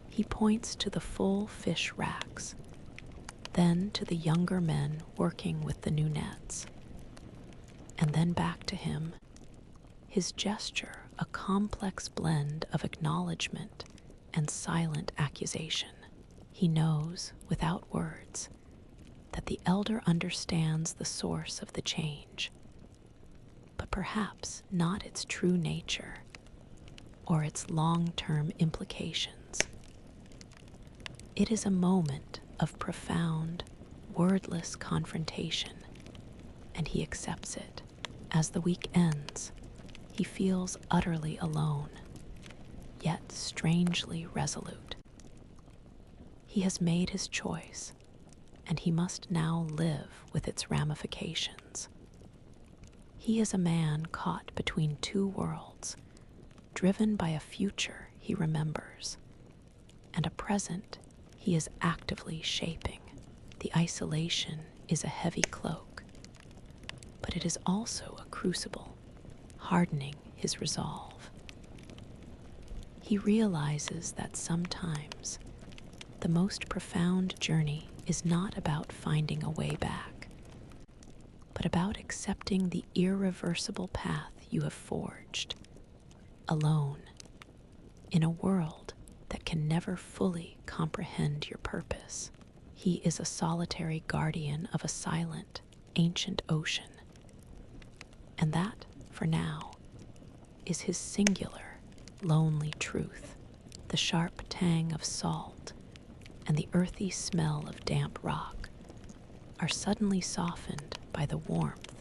He points to the full fish racks, then to the younger men working with the new nets, and then back to him, his gesture a complex blend of acknowledgement and silent accusation. He knows, without words, that the elder understands the source of the change, but perhaps not its true nature or its long-term implications. It is a moment of profound, wordless confrontation, and he accepts it. As the week ends, he feels utterly alone, yet strangely resolute. He has made his choice, and he must now live with its ramifications. He is a man caught between two worlds, driven by a future he remembers, and a present He is actively shaping. The isolation is a heavy cloak, but it is also a crucible, hardening his resolve. He realizes that sometimes the most profound journey is not about finding a way back, but about accepting the irreversible path you have forged, alone, in a world that can never fully comprehend your purpose. He is a solitary guardian of a silent, ancient ocean, and that, for now, is his singular, lonely truth. The sharp tang of salt and the earthy smell of damp rock are suddenly softened by the warmth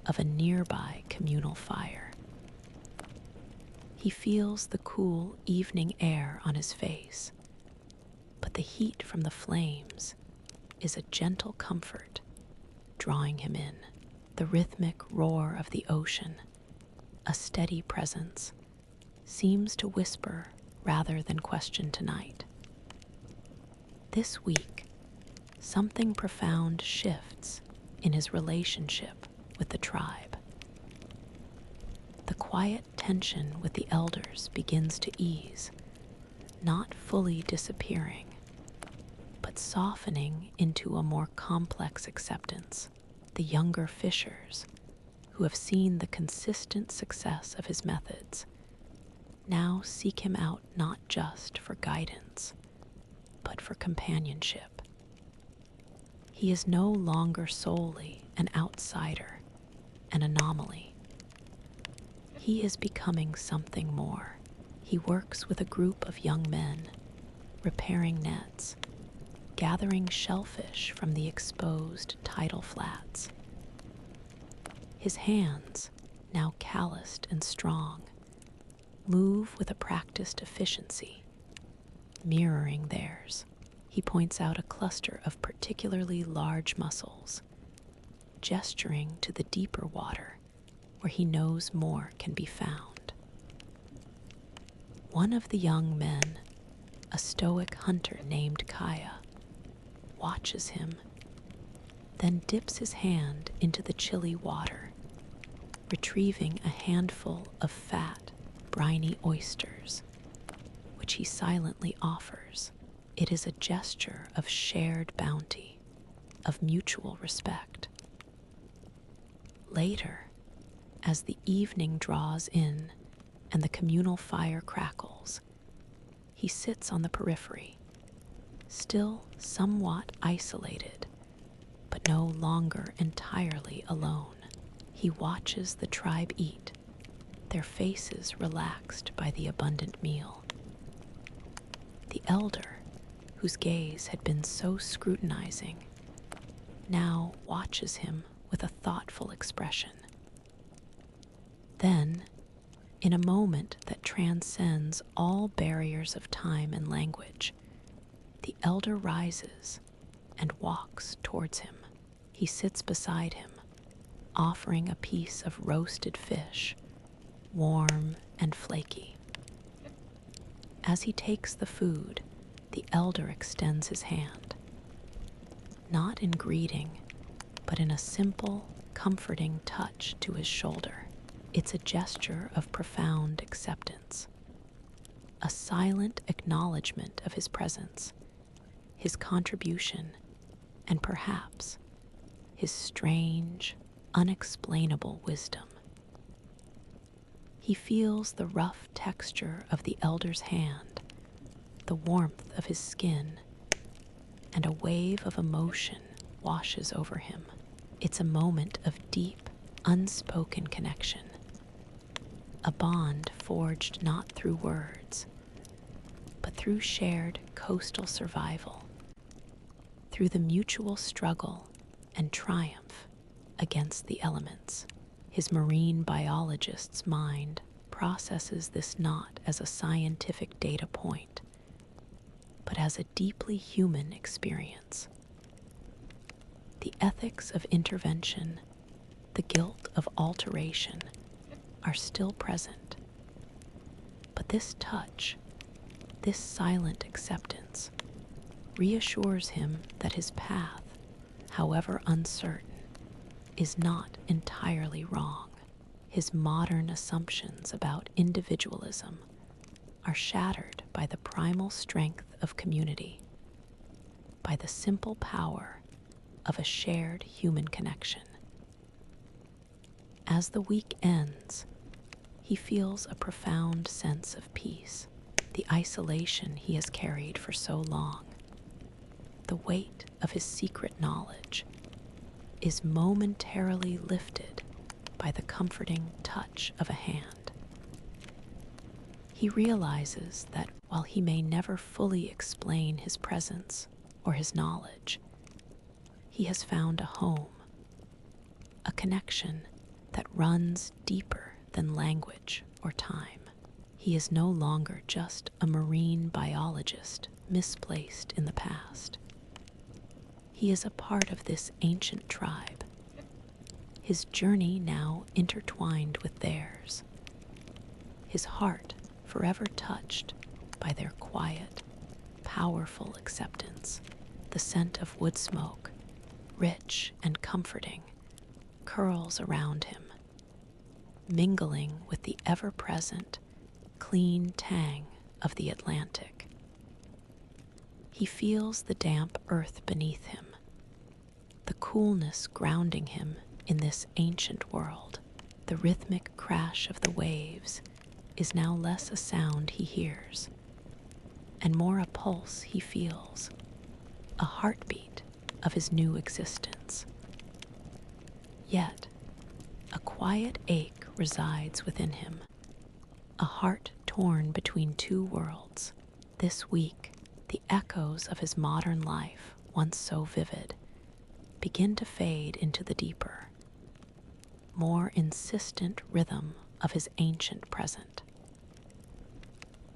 of a nearby communal fire. He feels the cool evening air on his face, but the heat from the flames is a gentle comfort, drawing him in. The rhythmic roar of the ocean, a steady presence, seems to whisper rather than question tonight. This week, something profound shifts in his relationship with the tribe. The quiet tension with the elders begins to ease, not fully disappearing, but softening into a more complex acceptance. The younger fishers, who have seen the consistent success of his methods, now seek him out not just for guidance, but for companionship. He is no longer solely an outsider, an anomaly. He is becoming something more. He works with a group of young men, repairing nets, gathering shellfish from the exposed tidal flats. His hands, now calloused and strong, move with a practiced efficiency, mirroring theirs. He points out a cluster of particularly large mussels, gesturing to the deeper water where he knows more can be found. One of the young men, a stoic hunter named Kaya, watches him, then dips his hand into the chilly water, retrieving a handful of fat, briny oysters, which he silently offers. It is a gesture of shared bounty, of mutual respect. Later, as the evening draws in and the communal fire crackles, he sits on the periphery, still somewhat isolated, but no longer entirely alone. He watches the tribe eat, their faces relaxed by the abundant meal. The elder, whose gaze had been so scrutinizing, now watches him with a thoughtful expression. Then, in a moment that transcends all barriers of time and language, the elder rises and walks towards him. He sits beside him, offering a piece of roasted fish, warm and flaky. As he takes the food, the elder extends his hand, not in greeting, but in a simple, comforting touch to his shoulder. It's a gesture of profound acceptance, a silent acknowledgement of his presence, his contribution, and perhaps his strange, unexplainable wisdom. He feels the rough texture of the elder's hand, the warmth of his skin, and a wave of emotion washes over him. It's a moment of deep, unspoken connection, a bond forged not through words, but through shared coastal survival, through the mutual struggle and triumph against the elements. His marine biologist's mind processes this not as a scientific data point, but as a deeply human experience. The ethics of intervention, the guilt of alteration, are still present. But this touch, this silent acceptance, reassures him that his path, however uncertain, is not entirely wrong. His modern assumptions about individualism are shattered by the primal strength of community, by the simple power of a shared human connection. As the week ends, he feels a profound sense of peace. The isolation he has carried for so long, the weight of his secret knowledge, is momentarily lifted by the comforting touch of a hand. He realizes that while he may never fully explain his presence or his knowledge, he has found a home, a connection that runs deeper than language or time. He is no longer just a marine biologist misplaced in the past. He is a part of this ancient tribe, his journey now intertwined with theirs, his heart forever touched by their quiet, powerful acceptance. The scent of wood smoke, rich and comforting, curls around him, mingling with the ever-present, clean tang of the Atlantic. He feels the damp earth beneath him, the coolness grounding him in this ancient world. The rhythmic crash of the waves is now less a sound he hears, and more a pulse he feels, a heartbeat of his new existence. Yet, a quiet ache resides within him, a heart torn between two worlds. This week, the echoes of his modern life, once so vivid, begin to fade into the deeper, more insistent rhythm of his ancient present.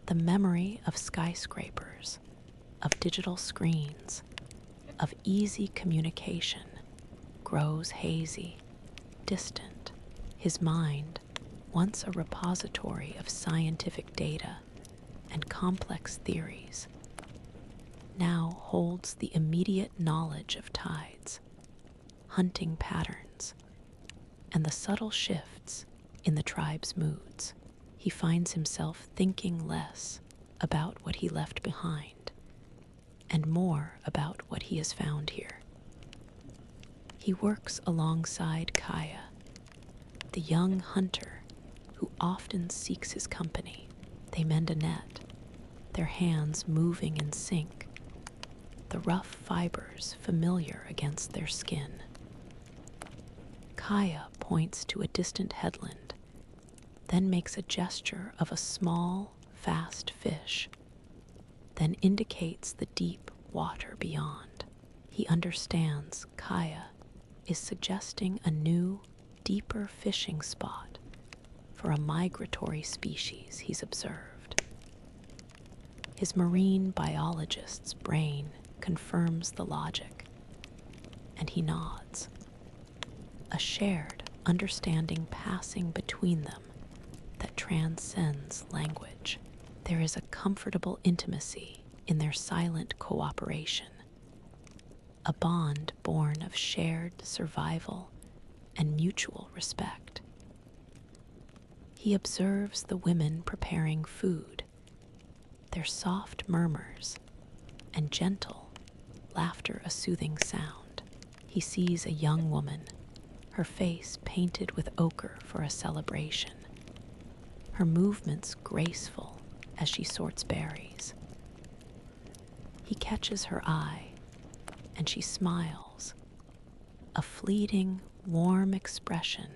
The memory of skyscrapers, of digital screens, of easy communication grows hazy, distant. His mind, once a repository of scientific data and complex theories, now holds the immediate knowledge of tides, hunting patterns, and the subtle shifts in the tribe's moods. He finds himself thinking less about what he left behind and more about what he has found here. He works alongside Kaya, the young hunter who often seeks his company. They mend a net, their hands moving in sync, the rough fibers familiar against their skin. Kaya points to a distant headland, then makes a gesture of a small, fast fish, then indicates the deep water beyond. He understands Kaya is suggesting a new, deeper fishing spot for a migratory species he's observed. His marine biologist's brain confirms the logic, and he nods, a shared understanding passing between them that transcends language. There is a comfortable intimacy in their silent cooperation, a bond born of shared survival and mutual respect. He observes the women preparing food, their soft murmurs and gentle laughter a soothing sound. He sees a young woman, her face painted with ochre for a celebration, her movements graceful as she sorts berries. He catches her eye, and she smiles, a fleeting, warm expression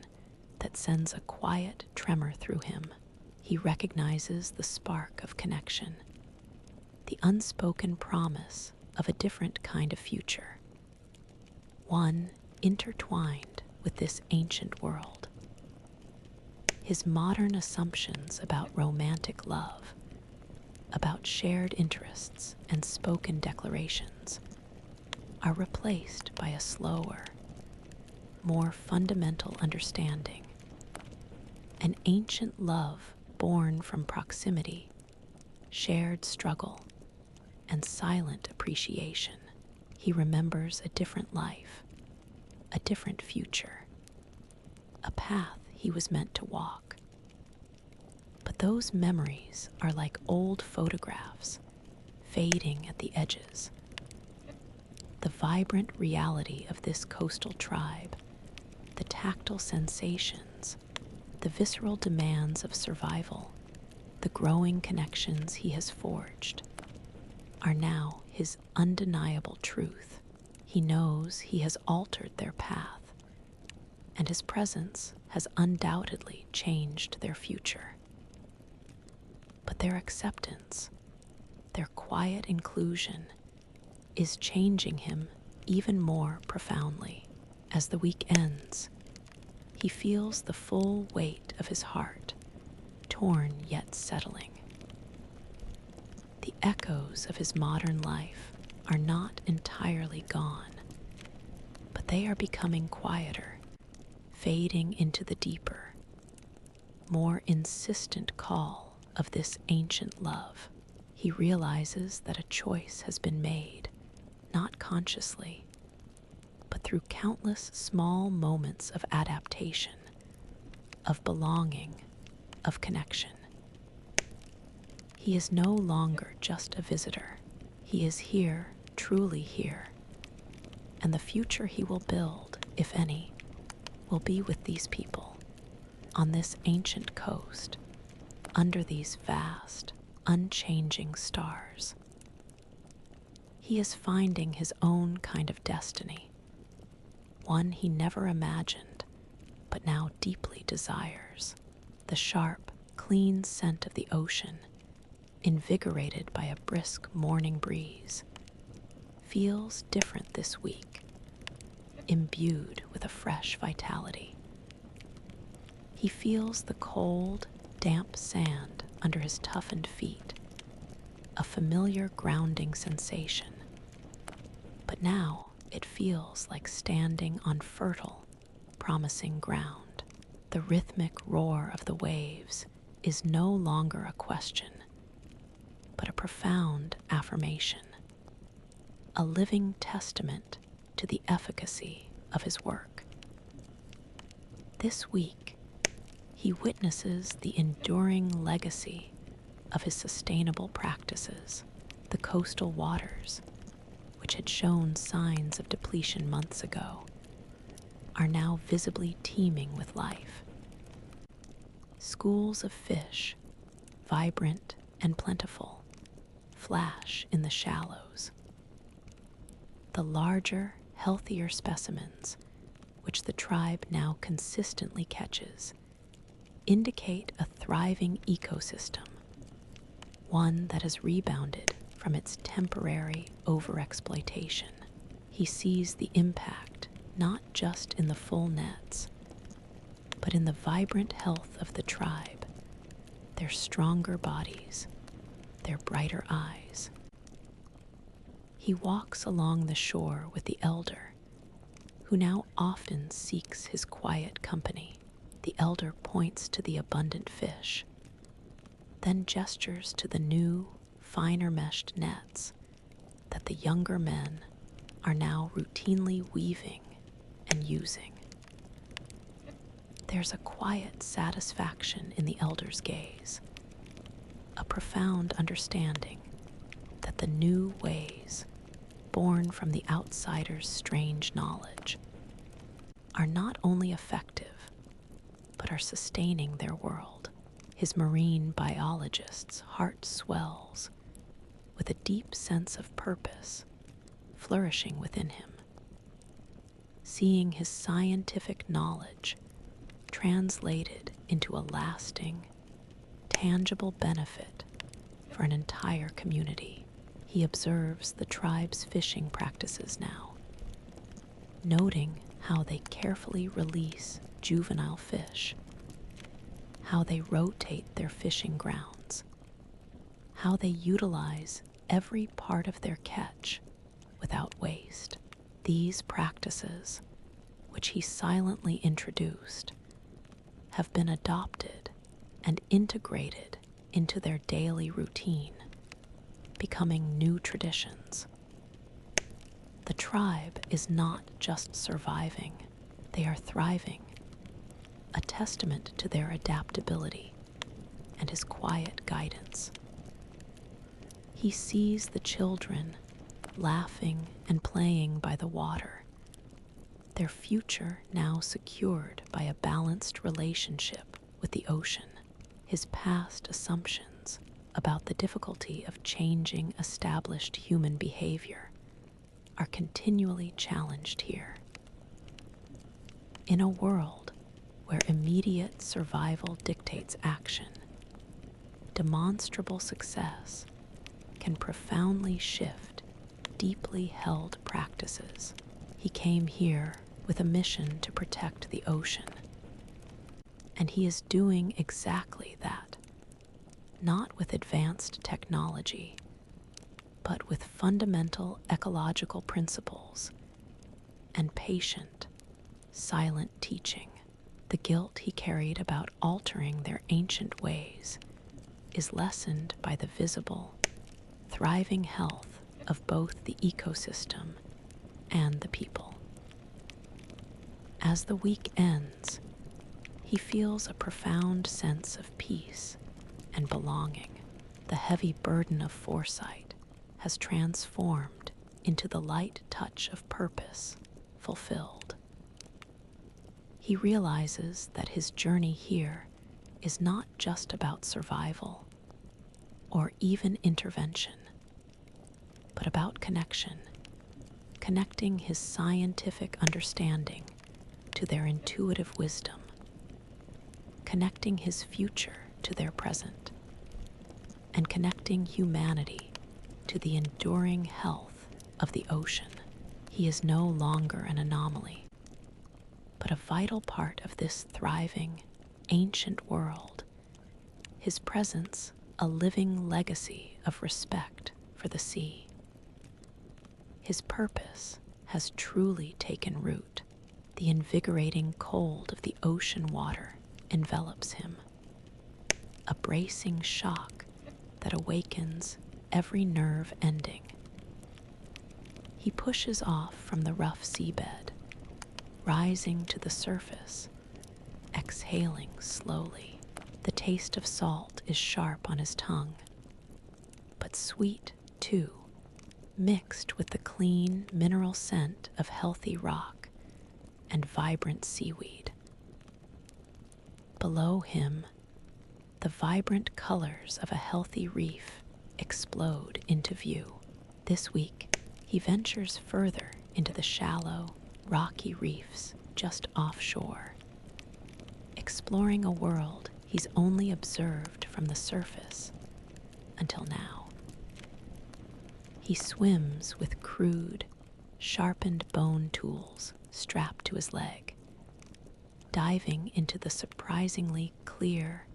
that sends a quiet tremor through him. He recognizes the spark of connection, the unspoken promise of a different kind of future, one intertwined with this ancient world. His modern assumptions about romantic love, about shared interests and spoken declarations, are replaced by a slower, more fundamental understanding, an ancient love born from proximity, shared struggle, and silent appreciation. He remembers a different life, a different future, a path he was meant to walk. But those memories are like old photographs, fading at the edges. The vibrant reality of this coastal tribe, the tactile sensations, the visceral demands of survival, the growing connections he has forged, are now his undeniable truth. He knows he has altered their path, and his presence has undoubtedly changed their future. But their acceptance, their quiet inclusion, is changing him even more profoundly. As the week ends, he feels the full weight of his heart, torn yet settling. The echoes of his modern life are not entirely gone, but they are becoming quieter, fading into the deeper, more insistent call of this ancient love. He realizes that a choice has been made, not consciously, but through countless small moments of adaptation, of belonging, of connection. He is no longer just a visitor. He is here, truly here, and the future he will build, if any, will be with these people, on this ancient coast, under these vast, unchanging stars. He is finding his own kind of destiny, one he never imagined, but now deeply desires. The sharp, clean scent of the ocean, invigorated by a brisk morning breeze, feels different this week, imbued with a fresh vitality. He feels the cold, damp sand under his toughened feet, a familiar grounding sensation. But now it feels like standing on fertile, promising ground. The rhythmic roar of the waves is no longer a question, but a profound affirmation, a living testament to the efficacy of his work. This week, he witnesses the enduring legacy of his sustainable practices. The coastal waters, which had shown signs of depletion months ago, are now visibly teeming with life. Schools of fish, vibrant and plentiful, flash in the shallows. The larger, healthier specimens, which the tribe now consistently catches, indicate a thriving ecosystem, one that has rebounded from its temporary overexploitation. He sees the impact not just in the full nets, but in the vibrant health of the tribe, their stronger bodies, their brighter eyes. He walks along the shore with the elder, who now often seeks his quiet company. The elder points to the abundant fish, then gestures to the new, finer meshed nets that the younger men are now routinely weaving and using. There's a quiet satisfaction in the elder's gaze, a profound understanding that the new ways, born from the outsider's strange knowledge, are not only effective, but are sustaining their world. His marine biologist's heart swells with a deep sense of purpose flourishing within him, seeing his scientific knowledge translated into a lasting, tangible benefit for an entire community. He observes the tribe's fishing practices now, noting how they carefully release juvenile fish, how they rotate their fishing grounds, how they utilize every part of their catch without waste. These practices, which he silently introduced, have been adopted and integrated into their daily routine, becoming new traditions. The tribe is not just surviving, they are thriving, a testament to their adaptability and his quiet guidance. He sees the children laughing and playing by the water, their future now secured by a balanced relationship with the ocean. His past assumptions about the difficulty of changing established human behavior are continually challenged here. In a world where immediate survival dictates action, demonstrable success can profoundly shift deeply held practices. He came here with a mission to protect the ocean, and he is doing exactly that, not with advanced technology, but with fundamental ecological principles and patient, silent teaching. The guilt he carried about altering their ancient ways is lessened by the visible, thriving health of both the ecosystem and the people. As the week ends, he feels a profound sense of peace and belonging. The heavy burden of foresight has transformed into the light touch of purpose fulfilled. He realizes that his journey here is not just about survival or even intervention, but about connection, connecting his scientific understanding to their intuitive wisdom, connecting his future to their present, and connecting humanity to the enduring health of the ocean. He is no longer an anomaly, but a vital part of this thriving, ancient world, his presence a living legacy of respect for the sea. His purpose has truly taken root. The invigorating cold of the ocean water envelops him, a bracing shock that awakens every nerve ending. He pushes off from the rough seabed, rising to the surface, exhaling slowly. The taste of salt is sharp on his tongue, but sweet too, mixed with the clean mineral scent of healthy rock and vibrant seaweed. Below him, the vibrant colors of a healthy reef explode into view. This week, he ventures further into the shallow, rocky reefs just offshore, exploring a world he's only observed from the surface until now. He swims with crude, sharpened bone tools strapped to his leg, diving into the surprisingly clear,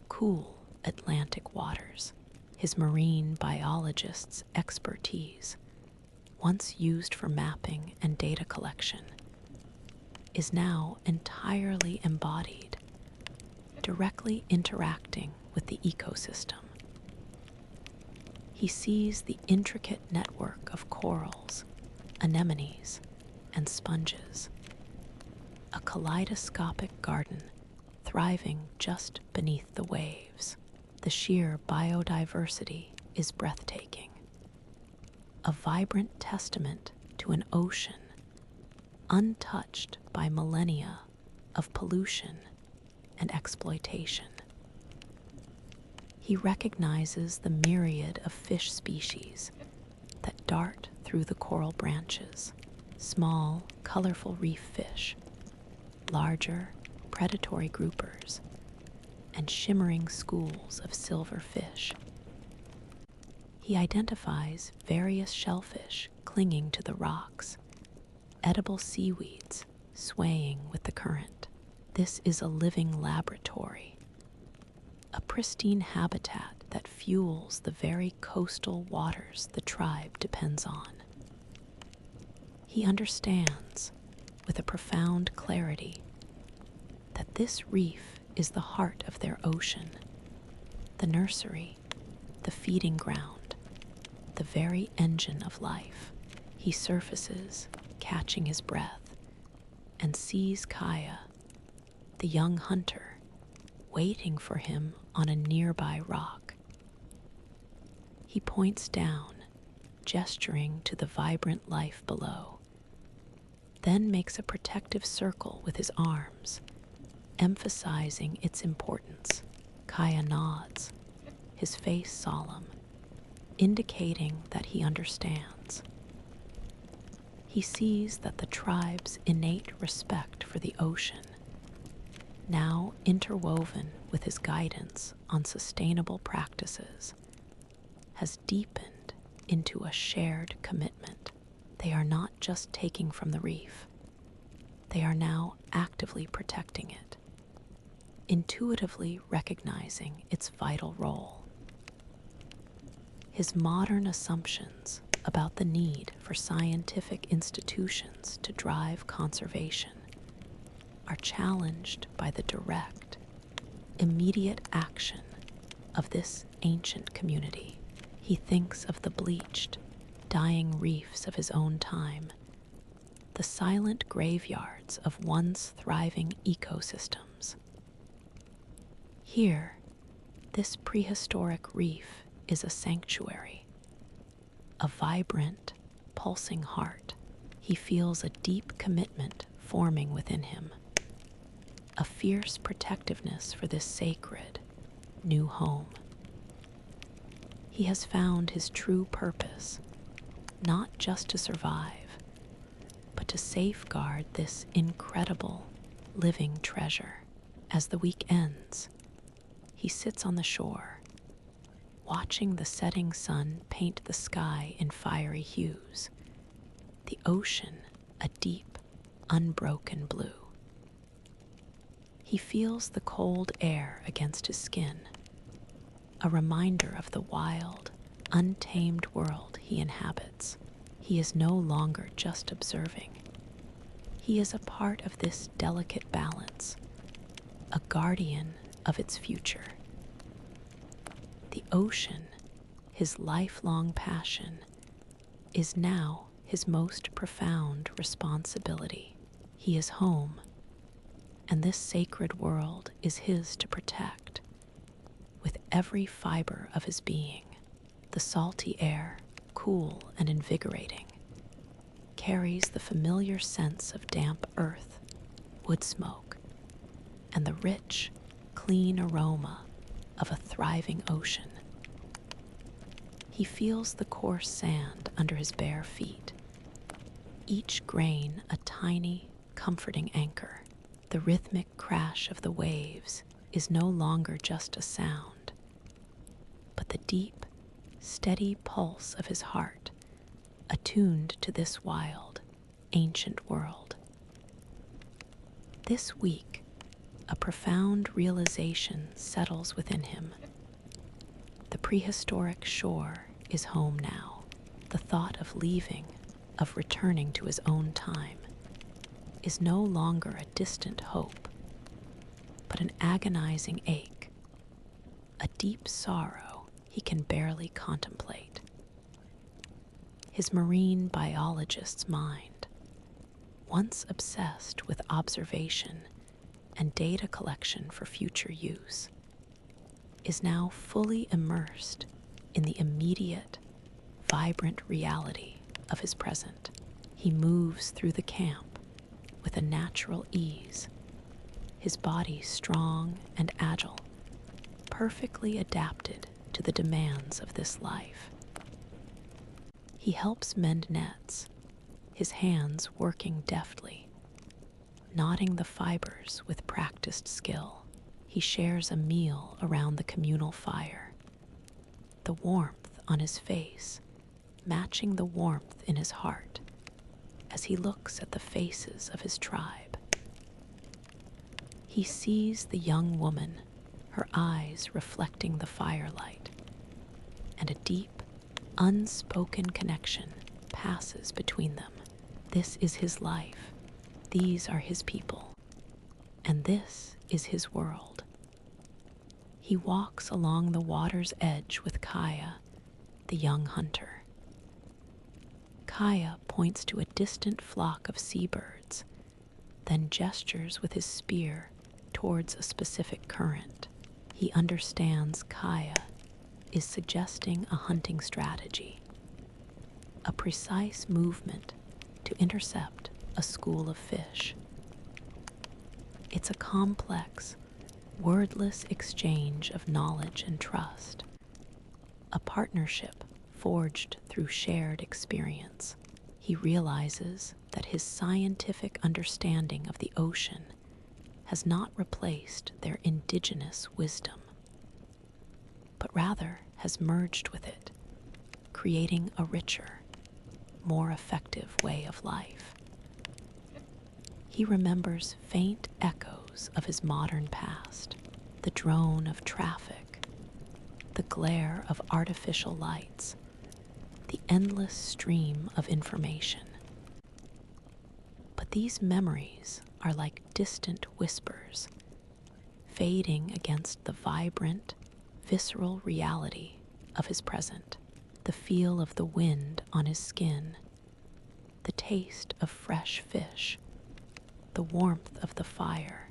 cool Atlantic waters. His marine biologist's expertise, once used for mapping and data collection, is now entirely embodied, directly interacting with the ecosystem. He sees the intricate network of corals, anemones, and sponges, a kaleidoscopic garden thriving just beneath the waves. The sheer biodiversity is breathtaking, a vibrant testament to an ocean untouched by millennia of pollution and exploitation. He recognizes the myriad of fish species that dart through the coral branches, small, colorful reef fish, larger, predatory groupers, and shimmering schools of silver fish. He identifies various shellfish clinging to the rocks, edible seaweeds swaying with the current. This is a living laboratory, a pristine habitat that fuels the very coastal waters the tribe depends on. He understands, with a profound clarity, that this reef is the heart of their ocean, the nursery, the feeding ground, the very engine of life. He surfaces, catching his breath, and sees Kaya, the young hunter, waiting for him on a nearby rock. He points down, gesturing to the vibrant life below, then makes a protective circle with his arms, emphasizing its importance. Kaya nods, his face solemn, indicating that he understands. He sees that the tribe's innate respect for the ocean, now interwoven with his guidance on sustainable practices, has deepened into a shared commitment. They are not just taking from the reef, they are now actively protecting it, intuitively recognizing its vital role. His modern assumptions about the need for scientific institutions to drive conservation are challenged by the direct, immediate action of this ancient community. He thinks of the bleached, dying reefs of his own time, the silent graveyards of once thriving ecosystems. Here, this prehistoric reef is a sanctuary, a vibrant, pulsing heart. He feels a deep commitment forming within him, a fierce protectiveness for this sacred, new home. He has found his true purpose, not just to survive, but to safeguard this incredible, living treasure. As the week ends, he sits on the shore, watching the setting sun paint the sky in fiery hues, the ocean a deep, unbroken blue. He feels the cold air against his skin, a reminder of the wild, untamed world he inhabits. He is no longer just observing. He is a part of this delicate balance, a guardian of its future. The ocean, his lifelong passion, is now his most profound responsibility. He is home, and this sacred world is his to protect with every fiber of his being. The salty air, cool and invigorating, carries the familiar sense of damp earth, wood smoke, and the rich, clean aroma of a thriving ocean. He feels the coarse sand under his bare feet, each grain a tiny, comforting anchor. The rhythmic crash of the waves is no longer just a sound, but the deep, steady pulse of his heart, attuned to this wild, ancient world. This week, a profound realization settles within him. The prehistoric shore is home now. The thought of leaving, of returning to his own time, is no longer a distant hope, but an agonizing ache, a deep sorrow he can barely contemplate. His marine biologist's mind, once obsessed with observation and data collection for future use, is now fully immersed in the immediate, vibrant reality of his present. He moves through the camp with a natural ease, his body strong and agile, perfectly adapted to the demands of this life. He helps mend nets, his hands working deftly, knotting the fibers with practiced skill. He shares a meal around the communal fire, the warmth on his face matching the warmth in his heart as he looks at the faces of his tribe. He sees the young woman, her eyes reflecting the firelight, and a deep, unspoken connection passes between them. This is his life, these are his people, and this is his world. He walks along the water's edge with Kaya, the young hunter, Kaya points to a distant flock of seabirds, then gestures with his spear towards a specific current. He understands Kaya is suggesting a hunting strategy, a precise movement to intercept a school of fish. It's a complex, wordless exchange of knowledge and trust, a partnership forged through shared experience. He realizes that his scientific understanding of the ocean has not replaced their indigenous wisdom, but rather has merged with it, creating a richer, more effective way of life. He remembers faint echoes of his modern past, the drone of traffic, the glare of artificial lights, the endless stream of information. But these memories are like distant whispers, fading against the vibrant, visceral reality of his present. The feel of the wind on his skin, the taste of fresh fish, the warmth of the fire,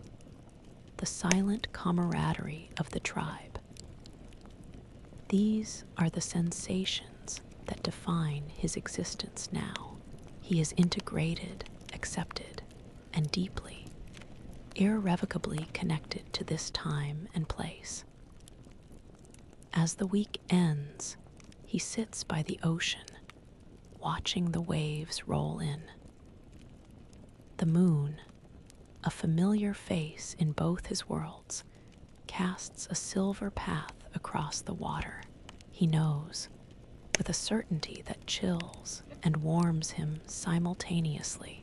the silent camaraderie of the tribe. These are the sensations that define his existence now. He is integrated, accepted, and deeply, irrevocably connected to this time and place. As the week ends, he sits by the ocean, watching the waves roll in. The moon, a familiar face in both his worlds, casts a silver path across the water. He knows, with a certainty that chills and warms him simultaneously,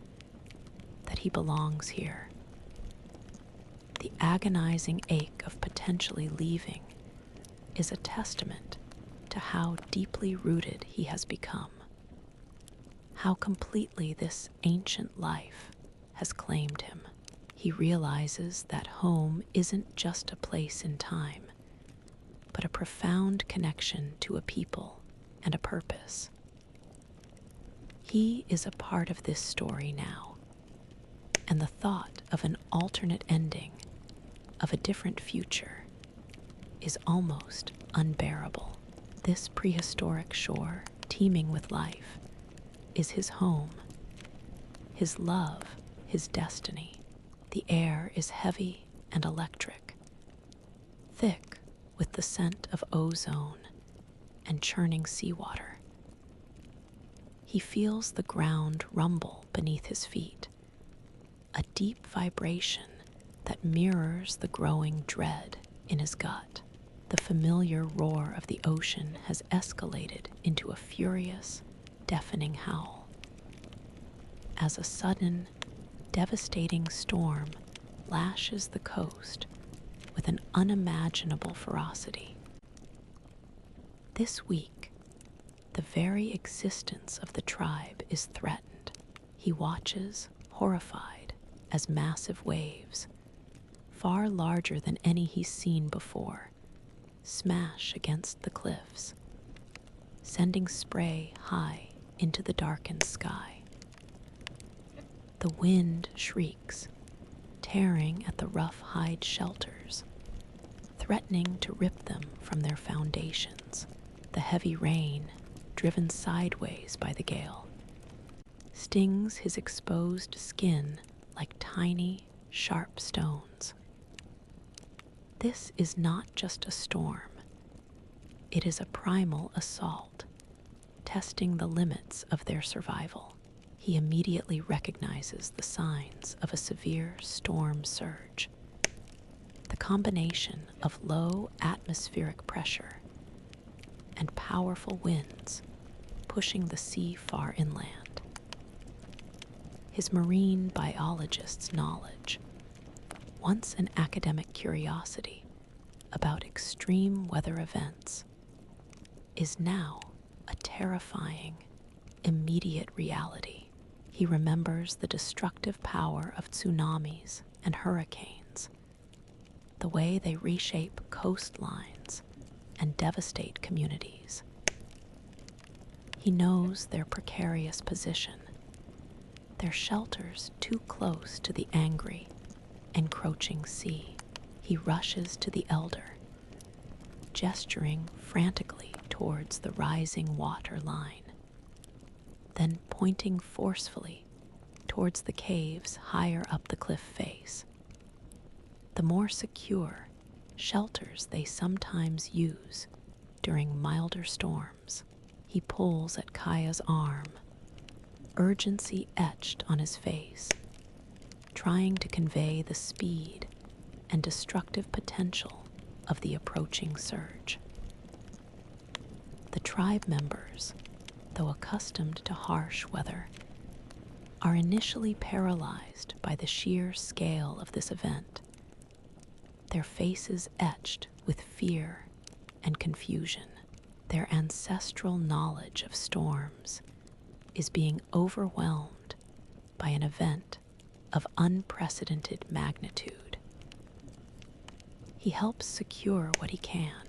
that he belongs here. The agonizing ache of potentially leaving is a testament to how deeply rooted he has become, how completely this ancient life has claimed him. He realizes that home isn't just a place in time, but a profound connection to a people and a purpose. He is a part of this story now, and the thought of an alternate ending, of a different future, is almost unbearable. This prehistoric shore, teeming with life, is his home, his love, his destiny. The air is heavy and electric, thick with the scent of ozone and churning seawater. He feels the ground rumble beneath his feet, a deep vibration that mirrors the growing dread in his gut. The familiar roar of the ocean has escalated into a furious, deafening howl, as a sudden, devastating storm lashes the coast with an unimaginable ferocity. This week, the very existence of the tribe is threatened. He watches, horrified, as massive waves, far larger than any he's seen before, smash against the cliffs, sending spray high into the darkened sky. The wind shrieks, tearing at the rough hide shelters, threatening to rip them from their foundations. The heavy rain, driven sideways by the gale, stings his exposed skin like tiny, sharp stones. This is not just a storm. It is a primal assault, testing the limits of their survival. He immediately recognizes the signs of a severe storm surge. The combination of low atmospheric pressure and powerful winds pushing the sea far inland. His marine biologist's knowledge, once an academic curiosity about extreme weather events, is now a terrifying, immediate reality. He remembers the destructive power of tsunamis and hurricanes, the way they reshape coastlines and devastate communities. He knows their precarious position, their shelters too close to the angry, encroaching sea. He rushes to the elder, gesturing frantically towards the rising water line, then pointing forcefully towards the caves higher up the cliff face, the more secure shelters they sometimes use during milder storms. He pulls at Kaya's arm, urgency etched on his face, trying to convey the speed and destructive potential of the approaching surge. The tribe members, though accustomed to harsh weather, are initially paralyzed by the sheer scale of this event, their faces etched with fear and confusion. Their ancestral knowledge of storms is being overwhelmed by an event of unprecedented magnitude. He helps secure what he can,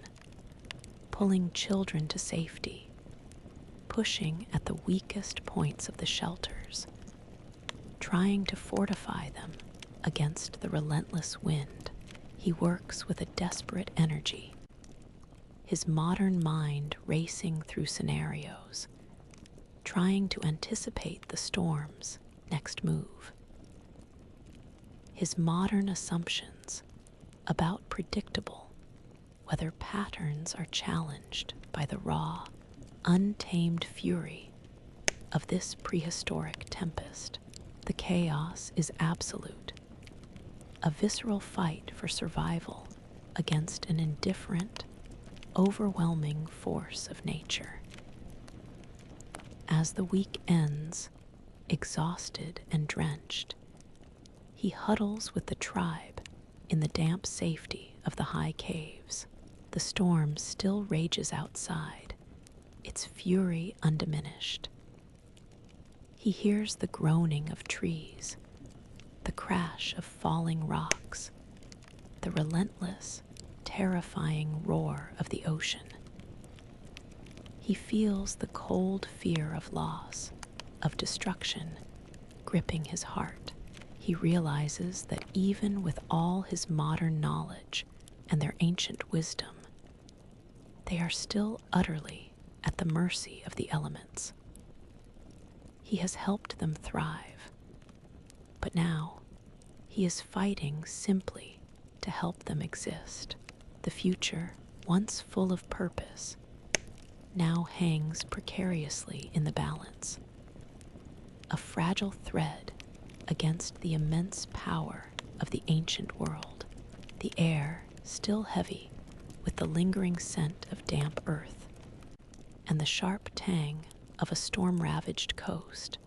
pulling children to safety, pushing at the weakest points of the shelters, trying to fortify them against the relentless wind. He works with a desperate energy, his modern mind racing through scenarios, trying to anticipate the storm's next move. His modern assumptions about predictable weather patterns are challenged by the raw, untamed fury of this prehistoric tempest. The chaos is absolute, a visceral fight for survival against an indifferent, overwhelming force of nature. As the week ends, exhausted and drenched, he huddles with the tribe in the damp safety of the high caves. The storm still rages outside, its fury undiminished. He hears the groaning of trees, the crash of falling rocks, the relentless, terrifying roar of the ocean. He feels the cold fear of loss, of destruction, gripping his heart. He realizes that even with all his modern knowledge and their ancient wisdom, they are still utterly at the mercy of the elements. He has helped them thrive, but now he is fighting simply to help them exist. The future, once full of purpose, now hangs precariously in the balance, a fragile thread against the immense power of the ancient world. The air, still heavy with the lingering scent of damp earth and the sharp tang of a storm-ravaged coast,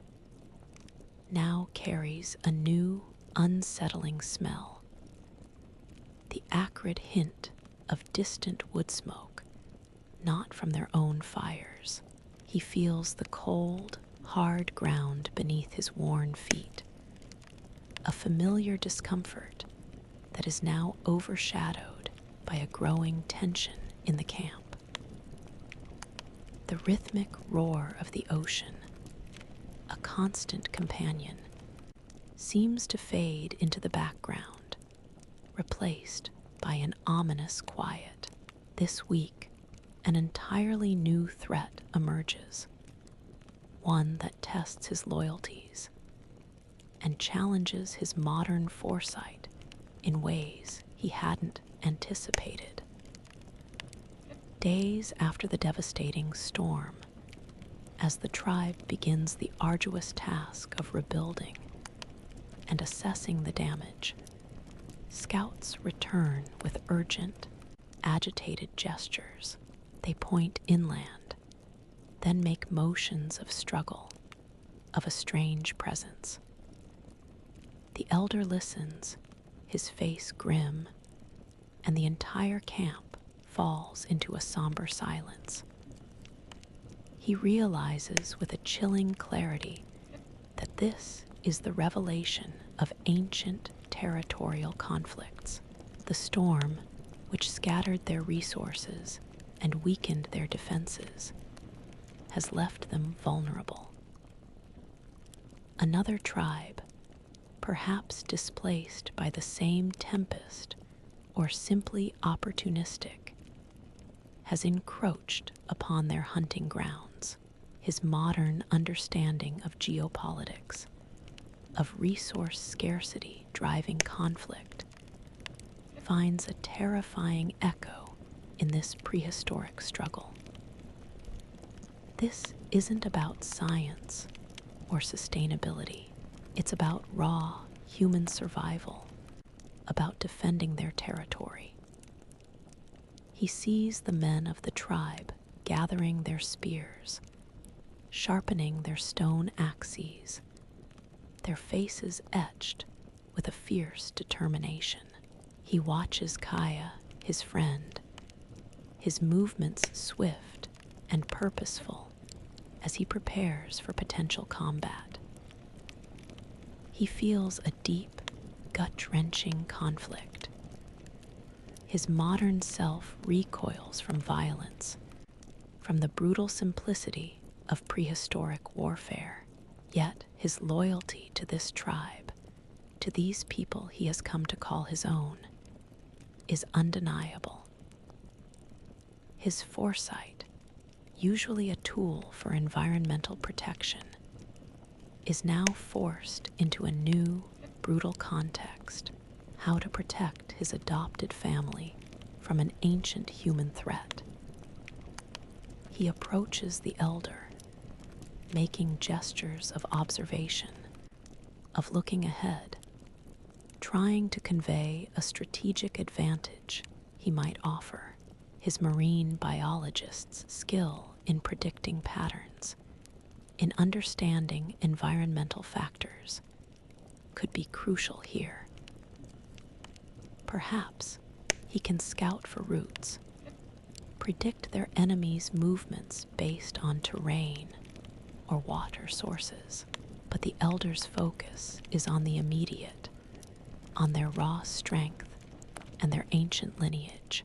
now carries a new, unsettling smell, the acrid hint of distant wood smoke, not from their own fires. He feels the cold, hard ground beneath his worn feet, a familiar discomfort that is now overshadowed by a growing tension in the camp. The rhythmic roar of the ocean, a constant companion, seems to fade into the background, replaced by an ominous quiet. This week, an entirely new threat emerges, one that tests his loyalties and challenges his modern foresight in ways he hadn't anticipated. Days after the devastating storm, as the tribe begins the arduous task of rebuilding and assessing the damage, scouts return with urgent, agitated gestures. They point inland, then make motions of struggle, of a strange presence. The elder listens, his face grim, and the entire camp falls into a somber silence. He realizes with a chilling clarity that this is the revelation of ancient territorial conflicts. The storm, which scattered their resources and weakened their defenses, has left them vulnerable. Another tribe, perhaps displaced by the same tempest or simply opportunistic, has encroached upon their hunting grounds. His modern understanding of geopolitics, of resource scarcity driving conflict, finds a terrifying echo in this prehistoric struggle. This isn't about science or sustainability. It's about raw human survival, about defending their territory. He sees the men of the tribe gathering their spears, sharpening their stone axes, their faces etched with a fierce determination. He watches Kaya, his friend, his movements swift and purposeful as he prepares for potential combat. He feels a deep, gut-wrenching conflict. His modern self recoils from violence, from the brutal simplicity of prehistoric warfare. Yet his loyalty to this tribe, to these people he has come to call his own, is undeniable. His foresight, usually a tool for environmental protection, is now forced into a new, brutal context: how to protect his adopted family from an ancient human threat. He approaches the elder, making gestures of observation, of looking ahead, trying to convey a strategic advantage he might offer. His marine biologist's skill in predicting patterns, in understanding environmental factors, could be crucial here. Perhaps he can scout for routes, predict their enemies' movements based on terrain or water sources. But the elder's focus is on the immediate, on their raw strength and their ancient lineage.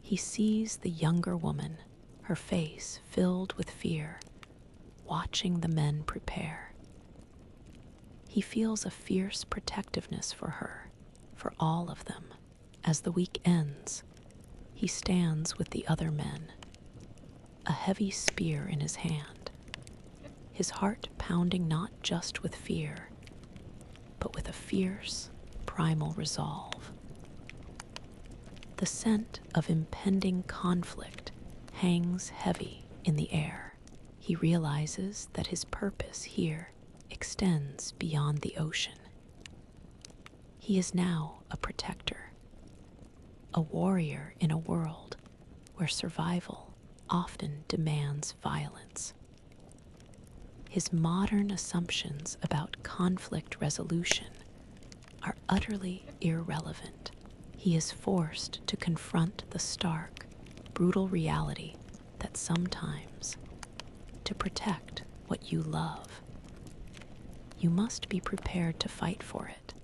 He sees the younger woman, her face filled with fear, watching the men prepare. He feels a fierce protectiveness for her, for all of them. As the week ends, he stands with the other men, a heavy spear in his hand, his heart pounding not just with fear, but with a fierce, primal resolve. The scent of impending conflict hangs heavy in the air. He realizes that his purpose here extends beyond the ocean. He is now a protector, a warrior in a world where survival often demands violence. His modern assumptions about conflict resolution are utterly irrelevant. He is forced to confront the stark, brutal reality that sometimes, to protect what you love, you must be prepared to fight for it,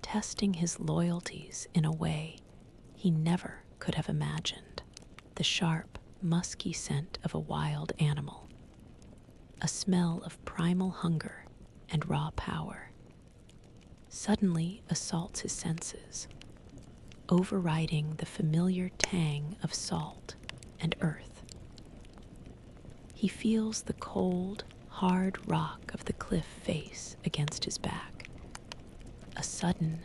testing his loyalties in a way he never could have imagined. The sharp, musky scent of a wild animal, a smell of primal hunger and raw power, suddenly assaults his senses, overriding the familiar tang of salt and earth. He feels the cold, hard rock of the cliff face against his back, a sudden,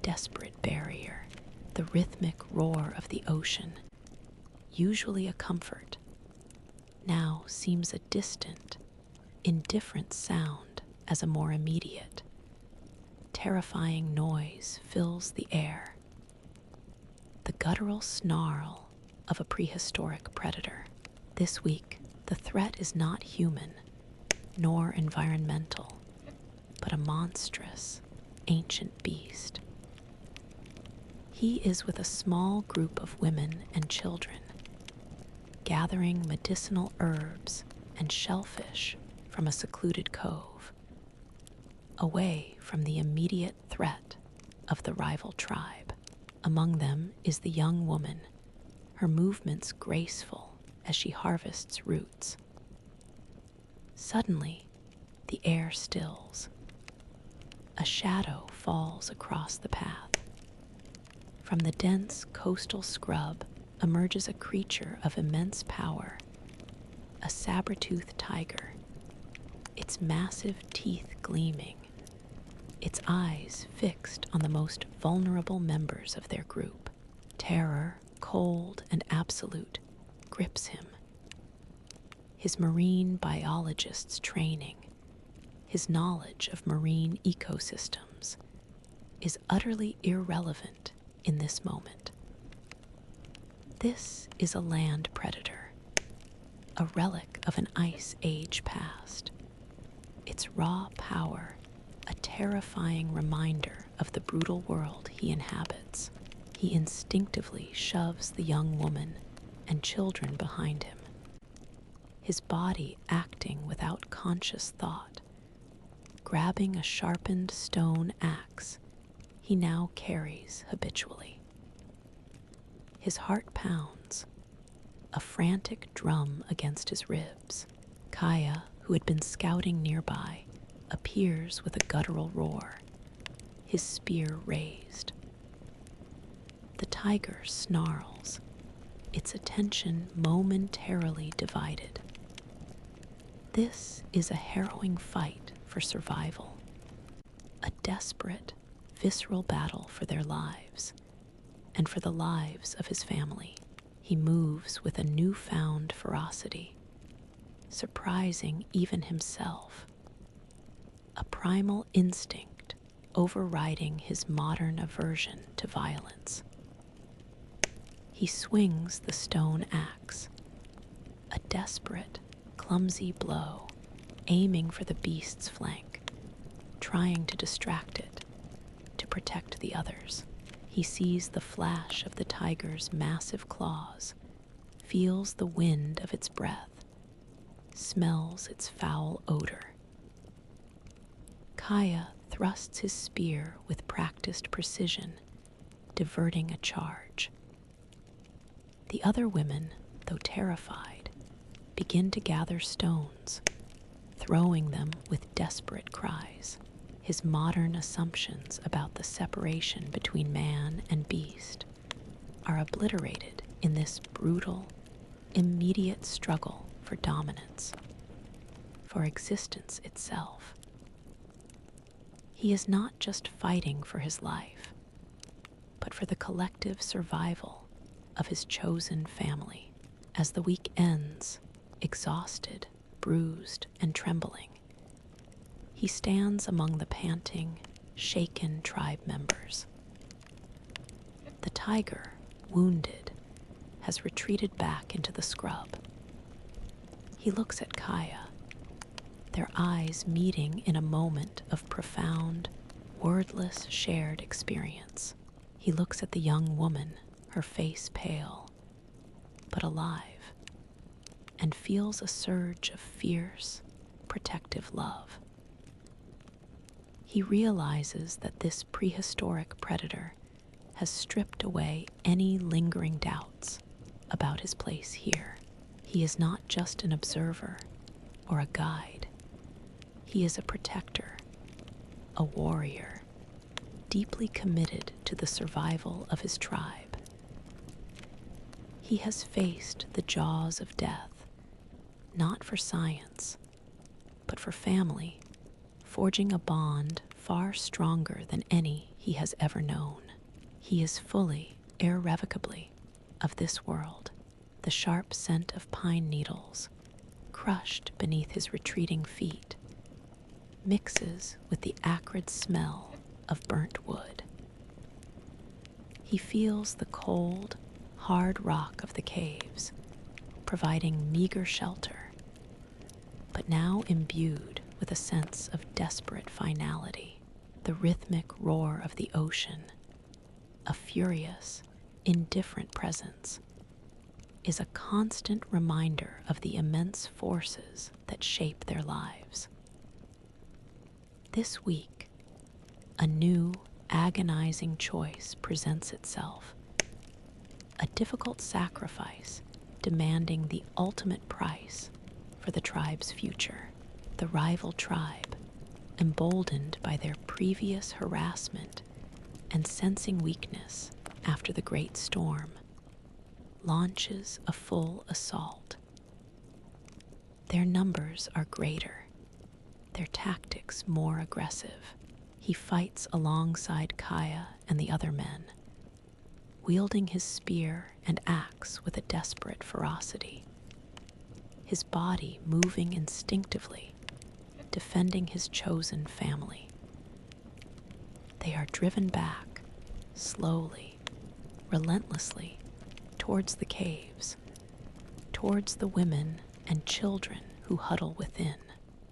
desperate barrier. The rhythmic roar of the ocean, usually a comfort, now seems a distant, indifferent sound as a more immediate, terrifying noise fills the air. The guttural snarl of a prehistoric predator. This week, the threat is not human, nor environmental, but a monstrous, ancient beast. He is with a small group of women and children, gathering medicinal herbs and shellfish from a secluded cove, away from the immediate threat of the rival tribe. Among them is the young woman, her movements graceful as she harvests roots. Suddenly, the air stills. A shadow falls across the path. From the dense coastal scrub emerges a creature of immense power, a saber-toothed tiger, its massive teeth gleaming, its eyes fixed on the most vulnerable members of their group. Terror, cold and absolute, grips him. His marine biologist's training, his knowledge of marine ecosystems, is utterly irrelevant in this moment. This is a land predator, a relic of an ice age past. Its raw power, a terrifying reminder of the brutal world he inhabits. He instinctively shoves the young woman and children behind him, his body acting without conscious thought. Grabbing a sharpened stone axe he now carries habitually. His heart pounds, a frantic drum against his ribs. Kaya, who had been scouting nearby, appears with a guttural roar, his spear raised. The tiger snarls, its attention momentarily divided. This is a harrowing fight for survival, a desperate, visceral battle for their lives and for the lives of his family. He moves with a newfound ferocity, surprising even himself, a primal instinct overriding his modern aversion to violence. He swings the stone axe, a desperate, clumsy blow, aiming for the beast's flank, trying to distract it, to protect the others. He sees the flash of the tiger's massive claws, feels the wind of its breath, smells its foul odor. Kaya thrusts his spear with practiced precision, diverting a charge. The other women, though terrified, begin to gather stones, throwing them with desperate cries. His modern assumptions about the separation between man and beast are obliterated in this brutal, immediate struggle for dominance, for existence itself. He is not just fighting for his life, but for the collective survival of his chosen family. As the week ends, exhausted, bruised, and trembling, he stands among the panting, shaken tribe members. The tiger, wounded, has retreated back into the scrub. He looks at Kaya, their eyes meeting in a moment of profound, wordless shared experience. He looks at the young woman, her face pale, but alive, and feels a surge of fierce, protective love. He realizes that this prehistoric predator has stripped away any lingering doubts about his place here. He is not just an observer or a guide. He is a protector, a warrior, deeply committed to the survival of his tribe. He has faced the jaws of death, not for science, but for family, forging a bond far stronger than any he has ever known. He is fully, irrevocably, of this world. The sharp scent of pine needles, crushed beneath his retreating feet, mixes with the acrid smell of burnt wood. He feels the cold, hard rock of the caves, providing meager shelter, but now imbued with a sense of desperate finality. The rhythmic roar of the ocean, a furious, indifferent presence, is a constant reminder of the immense forces that shape their lives. This week, a new, agonizing choice presents itself, a difficult sacrifice demanding the ultimate price for the tribe's future. The rival tribe, emboldened by their previous harassment and sensing weakness after the great storm, launches a full assault. Their numbers are greater, their tactics more aggressive. He fights alongside Kaya and the other men, wielding his spear and axe with a desperate ferocity, his body moving instinctively, defending his chosen family. They are driven back, slowly, relentlessly, towards the caves, towards the women and children who huddle within.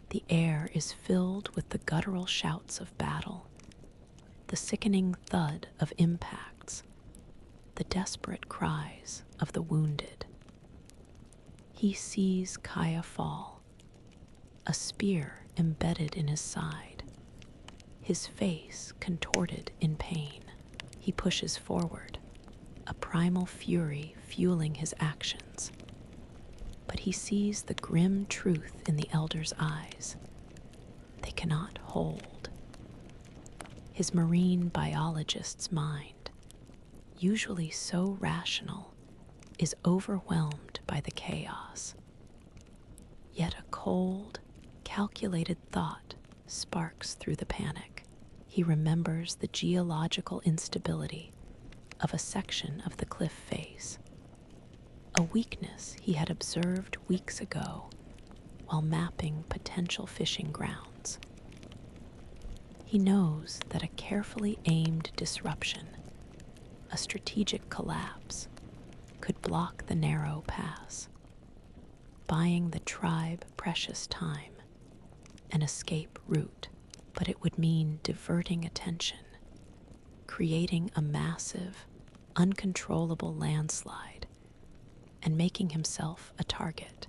The air is filled with the guttural shouts of battle, the sickening thud of impacts, the desperate cries of the wounded. He sees Kaya fall, a spear embedded in his side, his face contorted in pain. He pushes forward, a primal fury fueling his actions. But he sees the grim truth in the elder's eyes. They cannot hold. His marine biologist's mind, usually so rational, is overwhelmed by the chaos. Yet a cold, calculated thought sparks through the panic. He remembers the geological instability of a section of the cliff face, a weakness he had observed weeks ago while mapping potential fishing grounds. He knows that a carefully aimed disruption, a strategic collapse, could block the narrow pass, buying the tribe precious time, an escape route. But it would mean diverting attention, creating a massive, uncontrollable landslide, and making himself a target.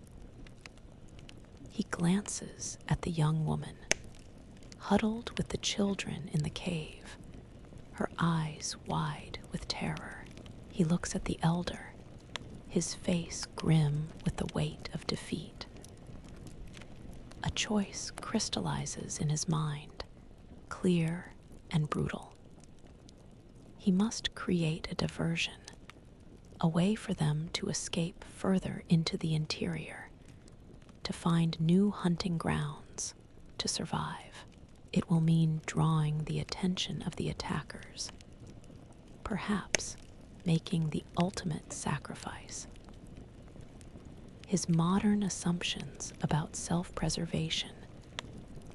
He glances at the young woman, huddled with the children in the cave, her eyes wide with terror. He looks at the elder, his face grim with the weight of defeat. A choice crystallizes in his mind, clear and brutal. He must create a diversion, a way for them to escape further into the interior, to find new hunting grounds, to survive. It will mean drawing the attention of the attackers, perhaps making the ultimate sacrifice. His modern assumptions about self-preservation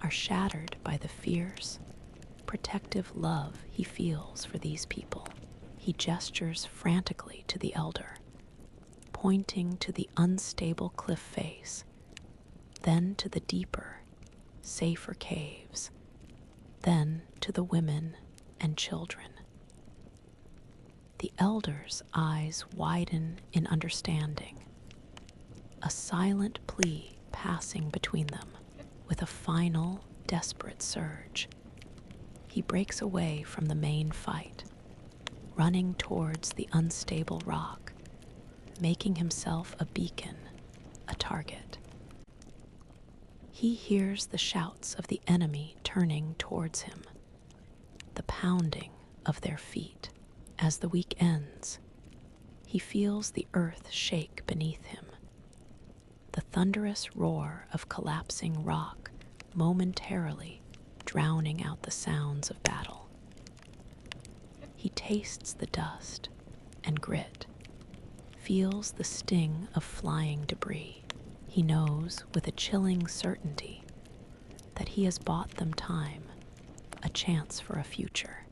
are shattered by the fierce, protective love he feels for these people. He gestures frantically to the elder, pointing to the unstable cliff face, then to the deeper, safer caves, then to the women and children. The elder's eyes widen in understanding, a silent plea passing between them. With a final, desperate surge, he breaks away from the main fight, running towards the unstable rock, making himself a beacon, a target. He hears the shouts of the enemy turning towards him, the pounding of their feet. As the week ends, he feels the earth shake beneath him, the thunderous roar of collapsing rock momentarily drowning out the sounds of battle. He tastes the dust and grit, feels the sting of flying debris. He knows with a chilling certainty that he has bought them time, a chance for a future.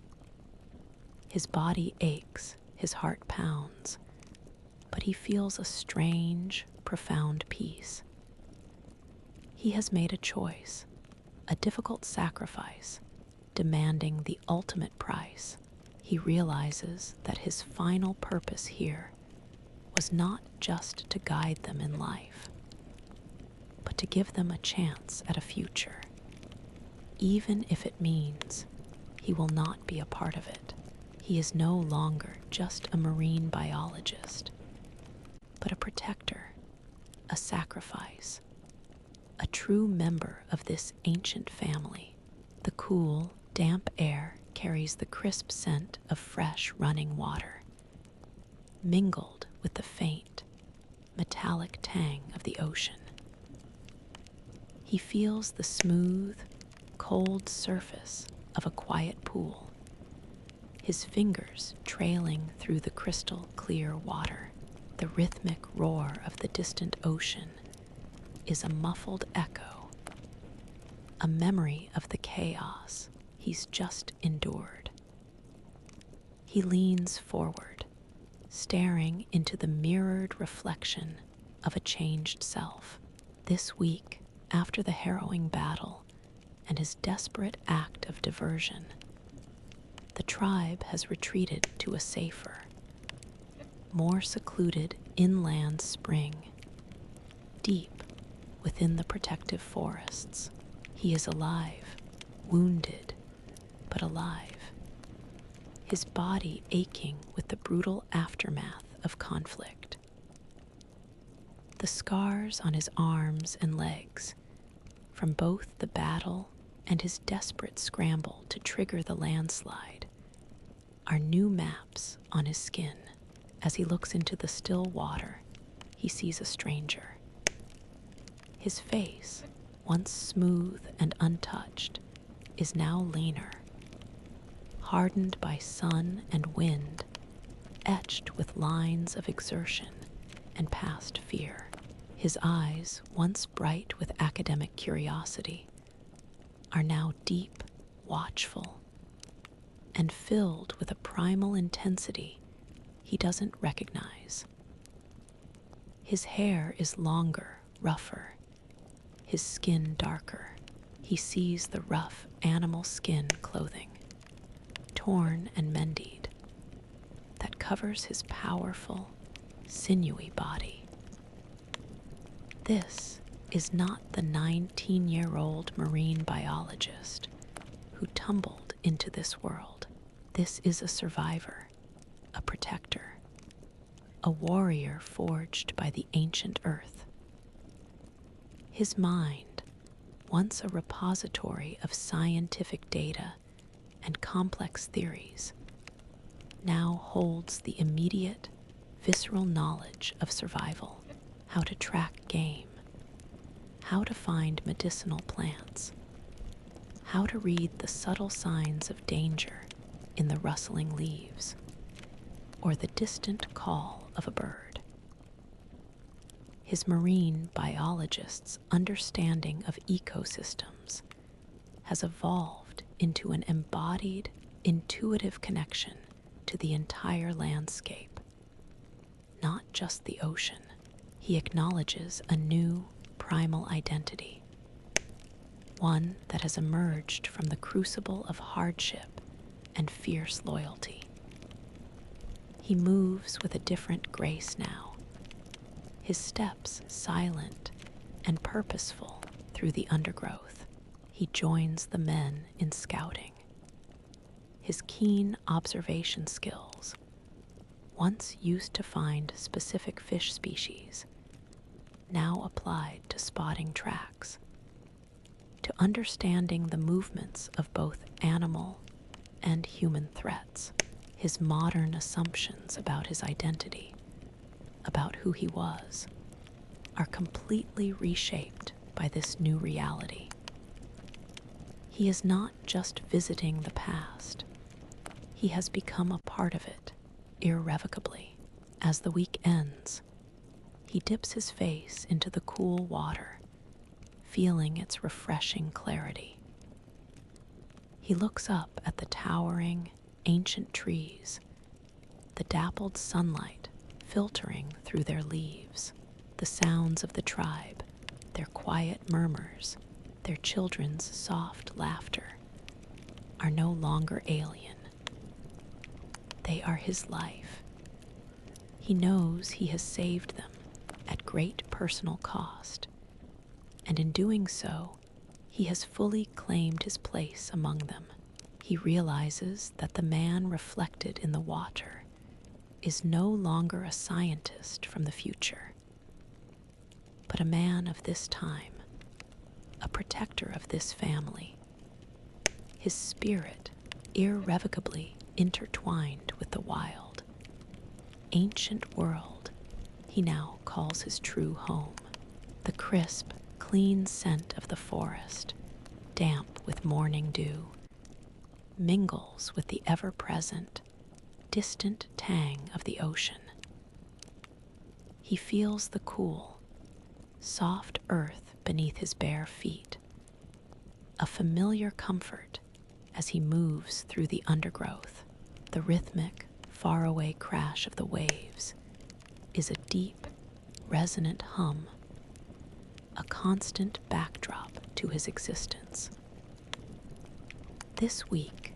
His body aches, his heart pounds, but he feels a strange, profound peace. He has made a choice, a difficult sacrifice, demanding the ultimate price. He realizes that his final purpose here was not just to guide them in life, but to give them a chance at a future, even if it means he will not be a part of it. He is no longer just a marine biologist. but a protector, a sacrifice, a true member of this ancient family. The cool, damp air carries the crisp scent of fresh running water, mingled with the faint, metallic tang of the ocean. He feels the smooth, cold surface of a quiet pool, his fingers trailing through the crystal clear water. The rhythmic roar of the distant ocean is a muffled echo, a memory of the chaos he's just endured. He leans forward, staring into the mirrored reflection of a changed self. This week, after the harrowing battle and his desperate act of diversion, the tribe has retreated to a safer, more secluded inland spring, deep within the protective forests. He is alive, wounded, but alive, his body aching with the brutal aftermath of conflict. The scars on his arms and legs, from both the battle and his desperate scramble to trigger the landslide, are new maps on his skin. As he looks into the still water, he sees a stranger. His face, once smooth and untouched, is now leaner, hardened by sun and wind, etched with lines of exertion and past fear. His eyes, once bright with academic curiosity, are now deep, watchful, and filled with a primal intensity he doesn't recognize. His hair is longer, rougher, his skin darker. He sees the rough animal skin clothing, torn and mended, that covers his powerful, sinewy body. This is not the 19-year-old marine biologist who tumbled into this world. This is a survivor, a protector, a warrior forged by the ancient earth. His mind, once a repository of scientific data and complex theories, now holds the immediate, visceral knowledge of survival, how to track game, how to find medicinal plants, how to read the subtle signs of danger in the rustling leaves, or the distant call of a bird. His marine biologist's understanding of ecosystems has evolved into an embodied, intuitive connection to the entire landscape, not just the ocean. He acknowledges a new, primal identity, one that has emerged from the crucible of hardship and fierce loyalty. He moves with a different grace now, his steps silent and purposeful through the undergrowth. He joins the men in scouting. His keen observation skills, once used to find specific fish species, now applied to spotting tracks, to understanding the movements of both animal and human threats. His modern assumptions about his identity, about who he was, are completely reshaped by this new reality. He is not just visiting the past, he has become a part of it, irrevocably. As the week ends, he dips his face into the cool water, feeling its refreshing clarity. He looks up at the towering, ancient trees, the dappled sunlight filtering through their leaves, the sounds of the tribe, their quiet murmurs, their children's soft laughter, are no longer alien. They are his life. He knows he has saved them at great personal cost, and in doing so, he has fully claimed his place among them. He realizes that the man reflected in the water is no longer a scientist from the future, but a man of this time, a protector of this family, his spirit irrevocably intertwined with the wild, ancient world he now calls his true home. The crisp, clean scent of the forest, damp with morning dew, mingles with the ever-present, distant tang of the ocean. He feels the cool, soft earth beneath his bare feet, a familiar comfort as he moves through the undergrowth. The rhythmic, faraway crash of the waves is a deep, resonant hum, a constant backdrop to his existence. This week,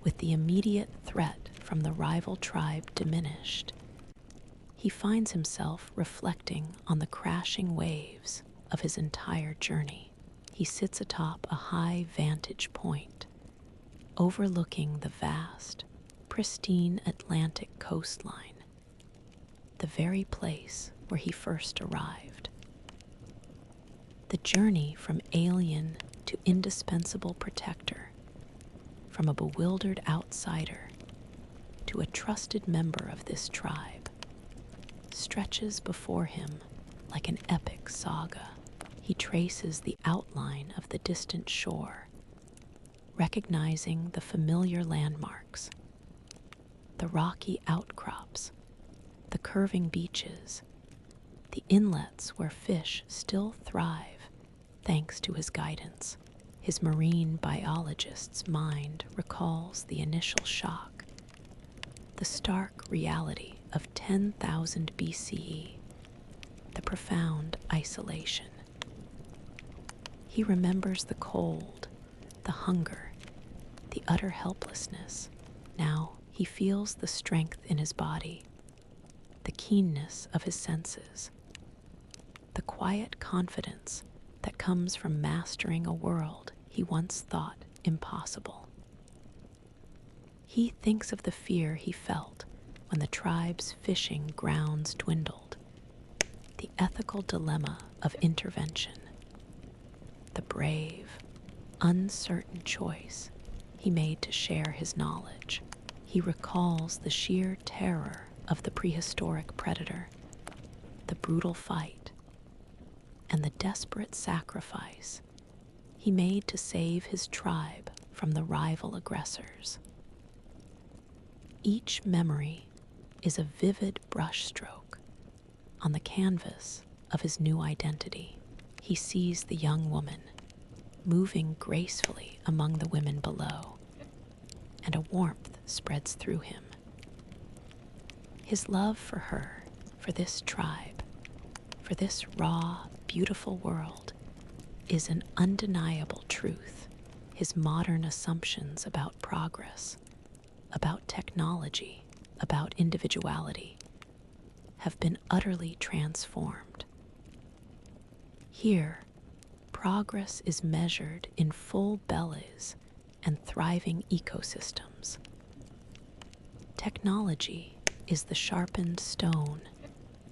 with the immediate threat from the rival tribe diminished, he finds himself reflecting on the crashing waves of his entire journey. He sits atop a high vantage point, overlooking the vast, pristine Atlantic coastline, the very place where he first arrived. The journey from alien to indispensable protector, from a bewildered outsider to a trusted member of this tribe, stretches before him like an epic saga. He traces the outline of the distant shore, recognizing the familiar landmarks, the rocky outcrops, the curving beaches, the inlets where fish still thrive thanks to his guidance. His marine biologist's mind recalls the initial shock, the stark reality of 10,000 BCE, the profound isolation. He remembers the cold, the hunger, the utter helplessness. Now he feels the strength in his body, the keenness of his senses, the quiet confidence that comes from mastering a world he once thought impossible. He thinks of the fear he felt when the tribe's fishing grounds dwindled, the ethical dilemma of intervention, the brave, uncertain choice he made to share his knowledge. He recalls the sheer terror of the prehistoric predator, the brutal fight, and the desperate sacrifice he made to save his tribe from the rival aggressors. Each memory is a vivid brushstroke on the canvas of his new identity. He sees the young woman moving gracefully among the women below, and a warmth spreads through him. His love for her, for this tribe, for this raw, beautiful world, is an undeniable truth. His modern assumptions about progress, about technology, about individuality, have been utterly transformed. Here, progress is measured in full bellies and thriving ecosystems. Technology is the sharpened stone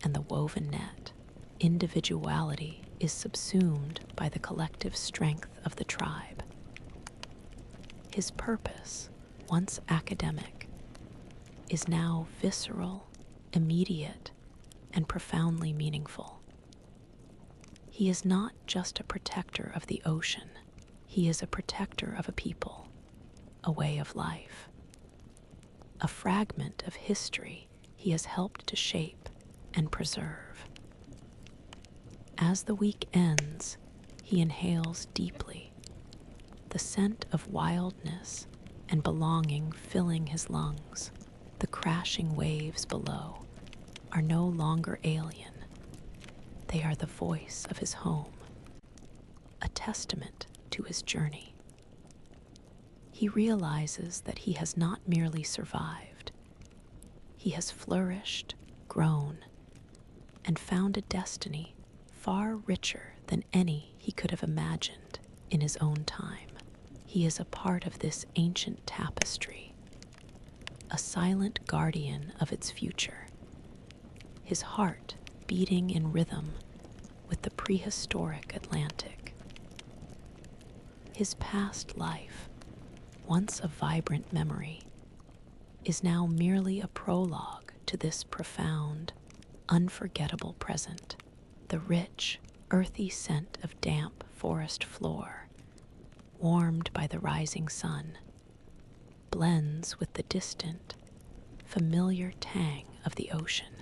and the woven net. Individuality is subsumed by the collective strength of the tribe. His purpose, once academic, is now visceral, immediate, and profoundly meaningful. He is not just a protector of the ocean, he is a protector of a people, a way of life, a fragment of history he has helped to shape and preserve. As the week ends, he inhales deeply, the scent of wildness and belonging filling his lungs. The crashing waves below are no longer alien. They are the voice of his home, a testament to his journey. He realizes that he has not merely survived. He has flourished, grown, and found a destiny far richer than any he could have imagined in his own time. He is a part of this ancient tapestry, a silent guardian of its future, his heart beating in rhythm with the prehistoric Atlantic. His past life, once a vibrant memory, is now merely a prologue to this profound, unforgettable present. The rich, earthy scent of damp forest floor, warmed by the rising sun, blends with the distant, familiar tang of the ocean.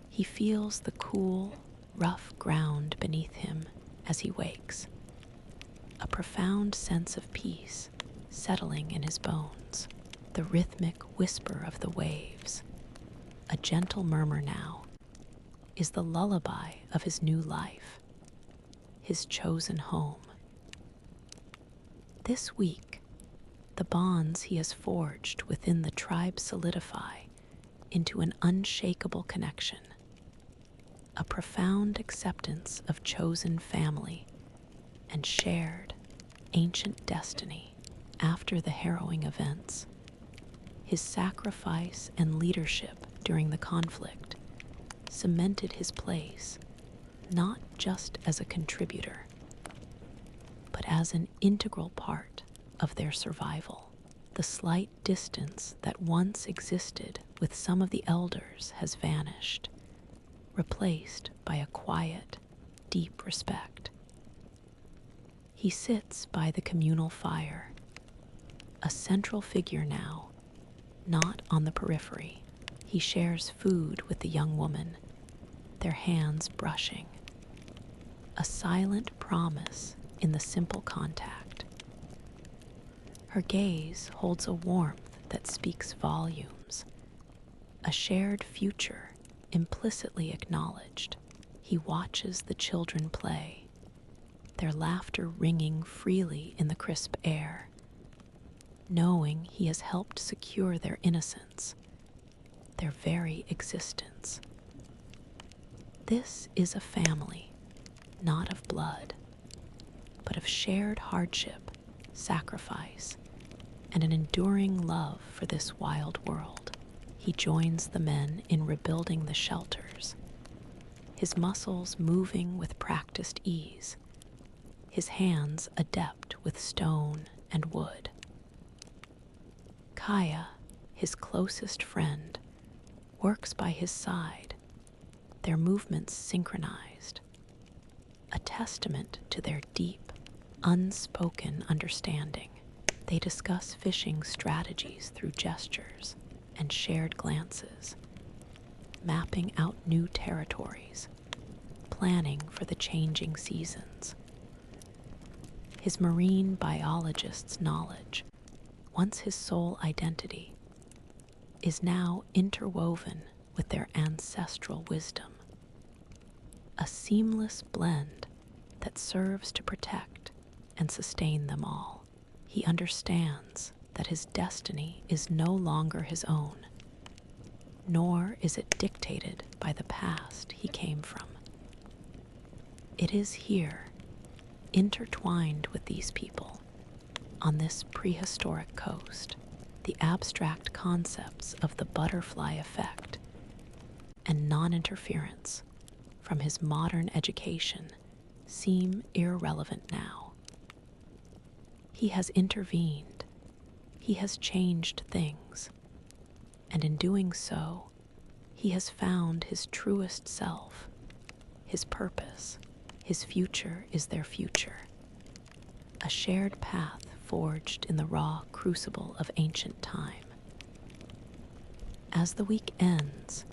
He feels the cool, rough ground beneath him as he wakes, a profound sense of peace settling in his bones. The rhythmic whisper of the waves, a gentle murmur now, is the lullaby of his new life, his chosen home. This week, the bonds he has forged within the tribe solidify into an unshakable connection, a profound acceptance of chosen family and shared ancient destiny. After the harrowing events, his sacrifice and leadership during the conflict cemented his place not just as a contributor, but as an integral part of their survival. The slight distance that once existed with some of the elders has vanished, replaced by a quiet, deep respect. He sits by the communal fire, a central figure now, not on the periphery. He shares food with the young woman, their hands brushing, a silent promise in the simple contact. Her gaze holds a warmth that speaks volumes, a shared future implicitly acknowledged. He watches the children play, their laughter ringing freely in the crisp air, knowing he has helped secure their innocence, their very existence. This is a family, not of blood, but of shared hardship, sacrifice, and an enduring love for this wild world. He joins the men in rebuilding the shelters, his muscles moving with practiced ease, his hands adept with stone and wood. Kaya, his closest friend, works by his side, their movements synchronized, a testament to their deep, unspoken understanding. They discuss fishing strategies through gestures and shared glances, mapping out new territories, planning for the changing seasons. His marine biologist's knowledge, once his sole identity, is now interwoven with their ancestral wisdom, a seamless blend that serves to protect and sustain them all. He understands that his destiny is no longer his own, nor is it dictated by the past he came from. It is here, intertwined with these people, on this prehistoric coast, the abstract concepts of the butterfly effect and non-interference from his modern education seem irrelevant now. He has intervened, he has changed things, and in doing so, he has found his truest self, his purpose. His future is their future, a shared path forged in the raw crucible of ancient time. As the week ends,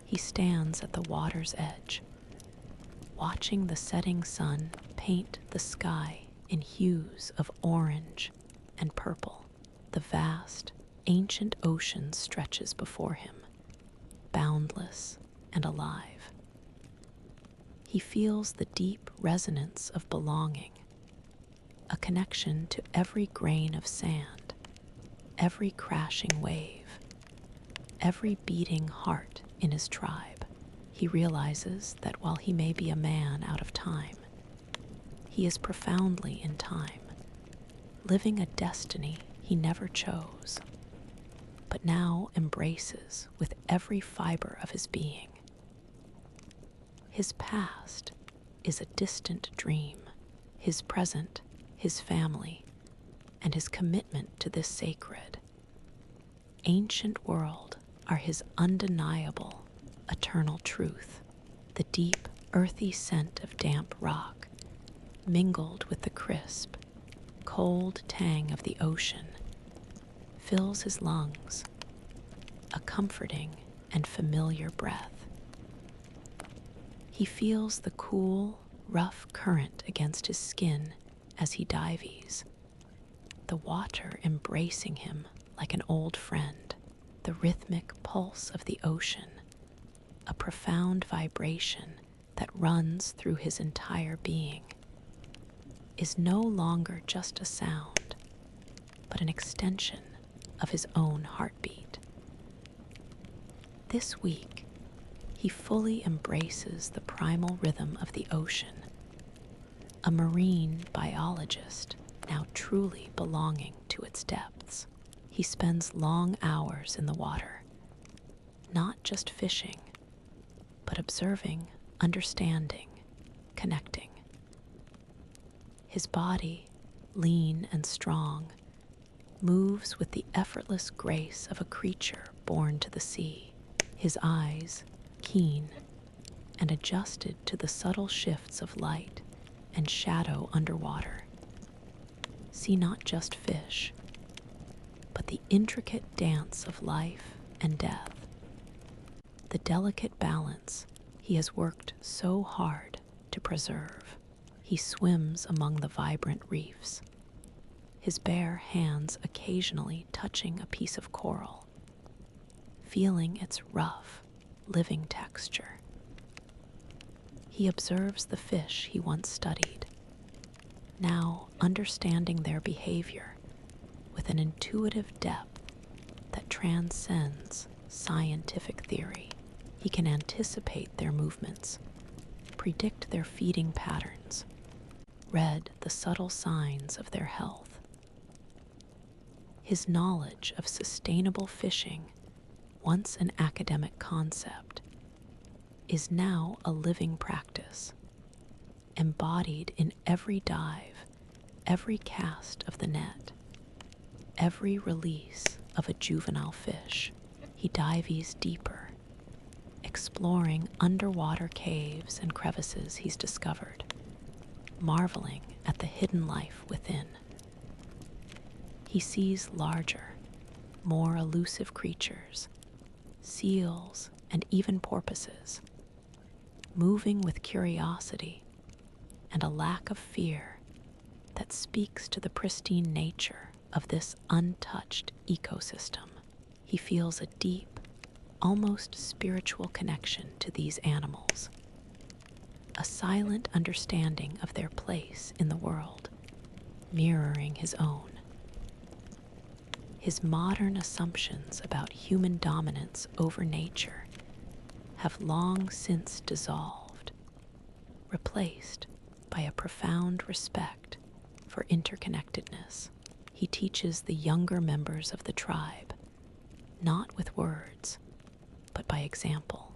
he stands at the water's edge, watching the setting sun paint the sky in hues of orange and purple. The vast, ancient ocean stretches before him, boundless and alive. He feels the deep resonance of belonging, a connection to every grain of sand, every crashing wave, every beating heart in his tribe. He realizes that while he may be a man out of time, he is profoundly in time, living a destiny he never chose. but now embraces with every fiber of his being. His past is a distant dream, his present, his family, and his commitment to this sacred, ancient world are his undeniable, eternal truth. The deep, earthy scent of damp rock, mingled with the crisp, cold tang of the ocean, fills his lungs, a comforting and familiar breath. He feels the cool, rough current against his skin as he dives, the water embracing him like an old friend, the rhythmic pulse of the ocean, a profound vibration that runs through his entire being, is no longer just a sound, but an extension of his own heartbeat. This week, he fully embraces the primal rhythm of the ocean, a marine biologist now truly belonging to its depths. He spends long hours in the water, not just fishing, but observing, understanding, connecting. His body, lean and strong, moves with the effortless grace of a creature born to the sea. His eyes, keen and adjusted to the subtle shifts of light and shadow underwater, see not just fish, but the intricate dance of life and death, the delicate balance he has worked so hard to preserve. He swims among the vibrant reefs, his bare hands occasionally touching a piece of coral, feeling its rough, living texture. He observes the fish he once studied, now understanding their behavior with an intuitive depth that transcends scientific theory. He can anticipate their movements, predict their feeding patterns, read the subtle signs of their health. His knowledge of sustainable fishing, once an academic concept, is now a living practice, embodied in every dive, every cast of the net, every release of a juvenile fish. He dives deeper, exploring underwater caves and crevices he's discovered, marveling at the hidden life within. He sees larger, more elusive creatures, seals and even porpoises, moving with curiosity and a lack of fear that speaks to the pristine nature of this untouched ecosystem. He feels a deep, almost spiritual connection to these animals, a silent understanding of their place in the world, mirroring his own. His modern assumptions about human dominance over nature have long since dissolved, replaced by a profound respect for interconnectedness. He teaches the younger members of the tribe, not with words, but by example.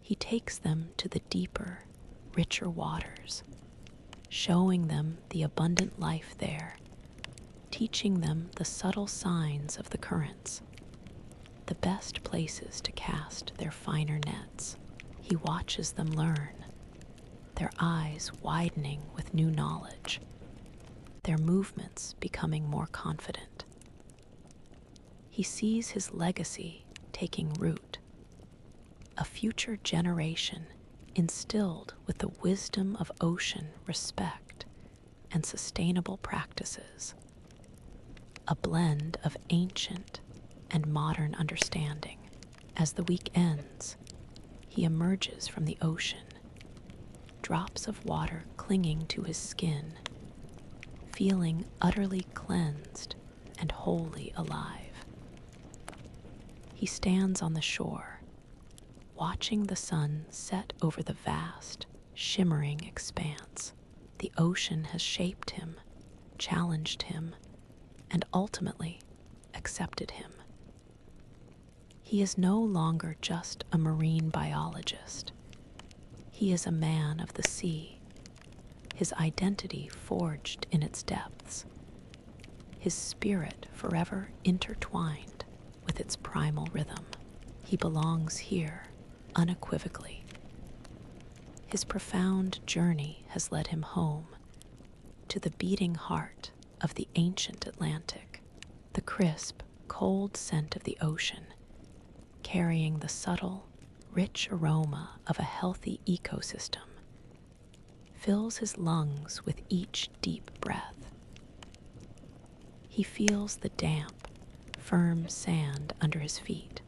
He takes them to the deeper, richer waters, showing them the abundant life there, teaching them the subtle signs of the currents, the best places to cast their finer nets. He watches them learn, their eyes widening with new knowledge, their movements becoming more confident. He sees his legacy taking root, a future generation instilled with the wisdom of ocean respect and sustainable practices, a blend of ancient and modern understanding. As the week ends, he emerges from the ocean, drops of water clinging to his skin, feeling utterly cleansed and wholly alive. He stands on the shore, watching the sun set over the vast, shimmering expanse. The ocean has shaped him, challenged him, and ultimately accepted him. He is no longer just a marine biologist. He is a man of the sea, his identity forged in its depths, his spirit forever intertwined with its primal rhythm. He belongs here unequivocally. His profound journey has led him home to the beating heart of the ancient Atlantic, the crisp, cold scent of the ocean, carrying the subtle, rich aroma of a healthy ecosystem, fills his lungs with each deep breath. He feels the damp, firm sand under his feet,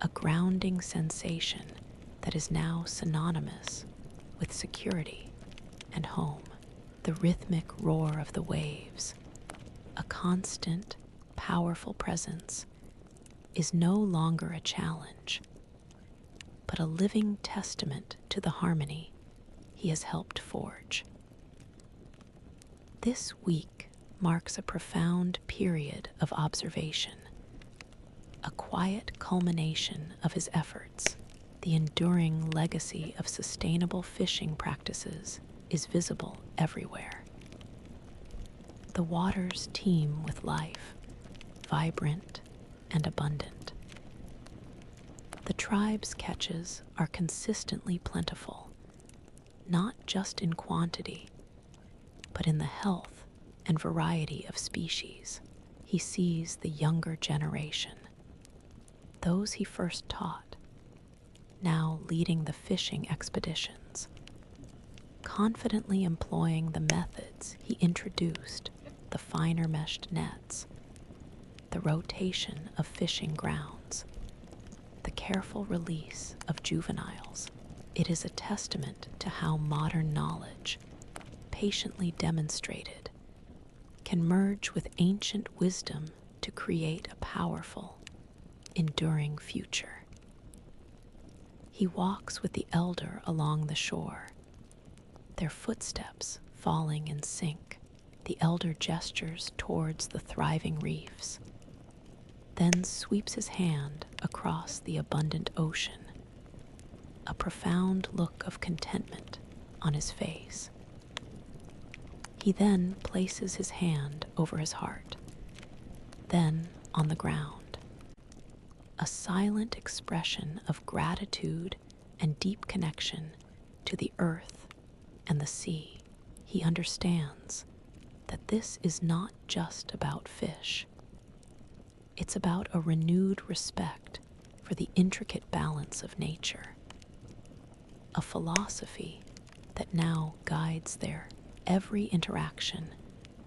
a grounding sensation that is now synonymous with security and home. The rhythmic roar of the waves, a constant, powerful presence, is no longer a challenge, but a living testament to the harmony he has helped forge. This week marks a profound period of observation, a quiet culmination of his efforts. The enduring legacy of sustainable fishing practices is visible everywhere. The waters teem with life, vibrant and abundant. The tribe's catches are consistently plentiful, not just in quantity, but in the health and variety of species. He sees the younger generation, those he first taught, now leading the fishing expeditions, confidently employing the methods he introduced, the finer meshed nets, the rotation of fishing grounds, the careful release of juveniles. It is a testament to how modern knowledge, patiently demonstrated, can merge with ancient wisdom to create a powerful, enduring future. He walks with the elder along the shore, their footsteps falling in sync. The elder gestures towards the thriving reefs, then sweeps his hand across the abundant ocean, a profound look of contentment on his face. He then places his hand over his heart, then on the ground, a silent expression of gratitude and deep connection to the earth and the sea. He understands that this is not just about fish. It's about a renewed respect for the intricate balance of nature, a philosophy that now guides their every interaction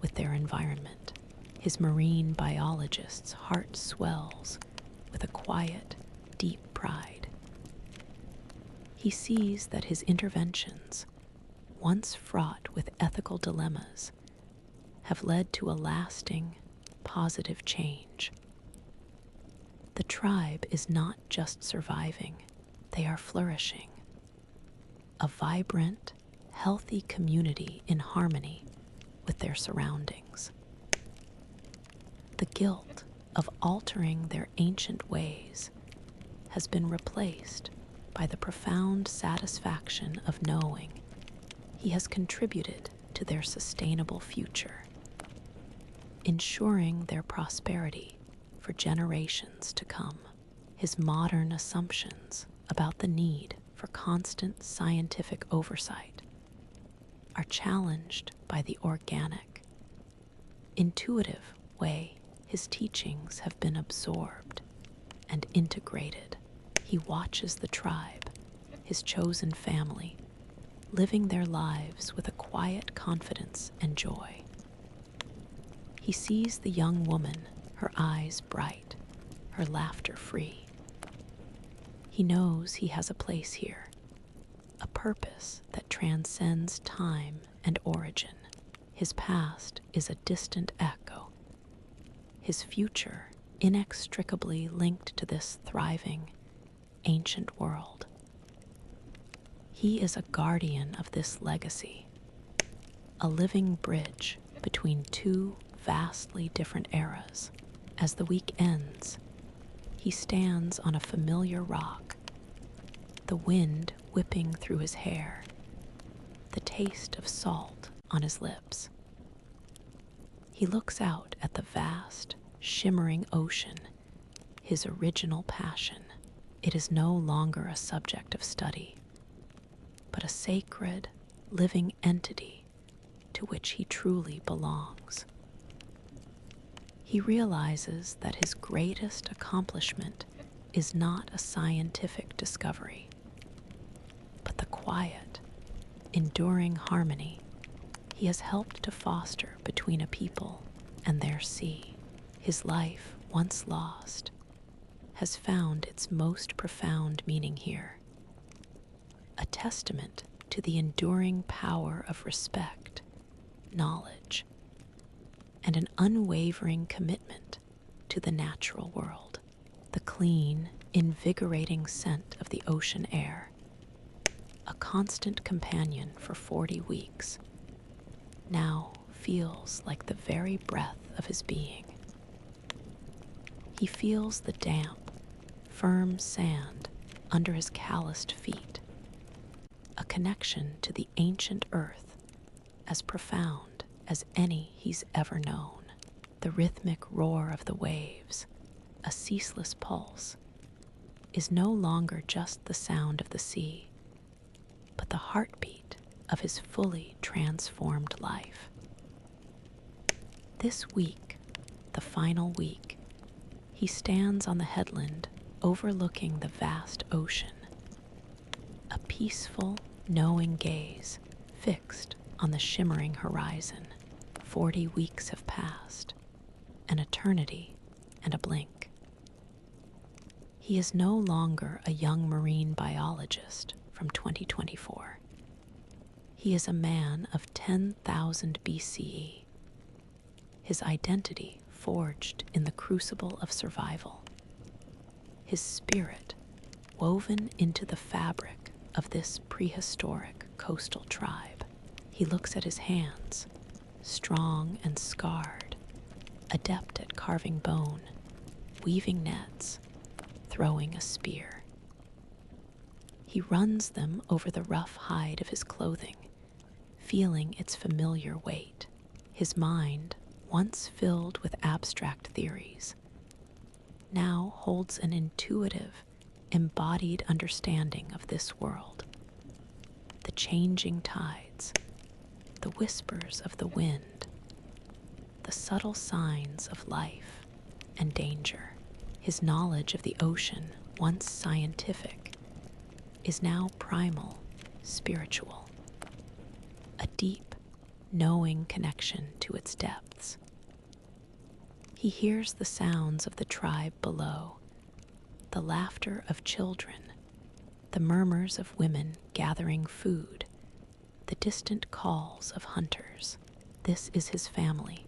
with their environment. His marine biologist's heart swells with a quiet, deep pride. He sees that his interventions, once fraught with ethical dilemmas, have led to a lasting, positive change. The tribe is not just surviving, they are flourishing. A vibrant, healthy community in harmony with their surroundings. The guilt of altering their ancient ways has been replaced by the profound satisfaction of knowing he has contributed to their sustainable future, ensuring their prosperity for generations to come. His modern assumptions about the need for constant scientific oversight are challenged by the organic, intuitive way his teachings have been absorbed and integrated. He watches the tribe, his chosen family, living their lives with a quiet confidence and joy. He sees the young woman, her eyes bright, her laughter free. He knows he has a place here, a purpose that transcends time and origin. His past is a distant echo, his future inextricably linked to this thriving, ancient world. He is a guardian of this legacy, a living bridge between two vastly different eras. As the week ends, he stands on a familiar rock, the wind whipping through his hair, the taste of salt on his lips. He looks out at the vast, shimmering ocean, his original passion. It is no longer a subject of study, but a sacred, living entity to which he truly belongs. He realizes that his greatest accomplishment is not a scientific discovery, but the quiet, enduring harmony he has helped to foster between a people and their sea. His life, once lost, has found its most profound meaning here, a testament to the enduring power of respect, knowledge, and an unwavering commitment to the natural world. The clean, invigorating scent of the ocean air, a constant companion for 40 weeks, now feels like the very breath of his being. He feels the damp, firm sand under his calloused feet, a connection to the ancient earth as profound as any he's ever known. The rhythmic roar of the waves, a ceaseless pulse, is no longer just the sound of the sea, but the heartbeat of his fully transformed life. This week, the final week, he stands on the headland overlooking the vast ocean, a peaceful, knowing gaze fixed on the shimmering horizon. 40 weeks have passed, an eternity and a blink. He is no longer a young marine biologist from 2024. He is a man of 10,000 BCE, his identity forged in the crucible of survival, his spirit woven into the fabric of this prehistoric coastal tribe. He looks at his hands, strong and scarred, adept at carving bone, weaving nets, throwing a spear. He runs them over the rough hide of his clothing, feeling its familiar weight. His mind, once filled with abstract theories, now holds an intuitive, embodied understanding of this world. The changing tides, the whispers of the wind, the subtle signs of life and danger. His knowledge of the ocean, once scientific, is now primal, spiritual, a deep, knowing connection to its depths. He hears the sounds of the tribe below, the laughter of children, the murmurs of women gathering food, the distant calls of hunters. This is his family,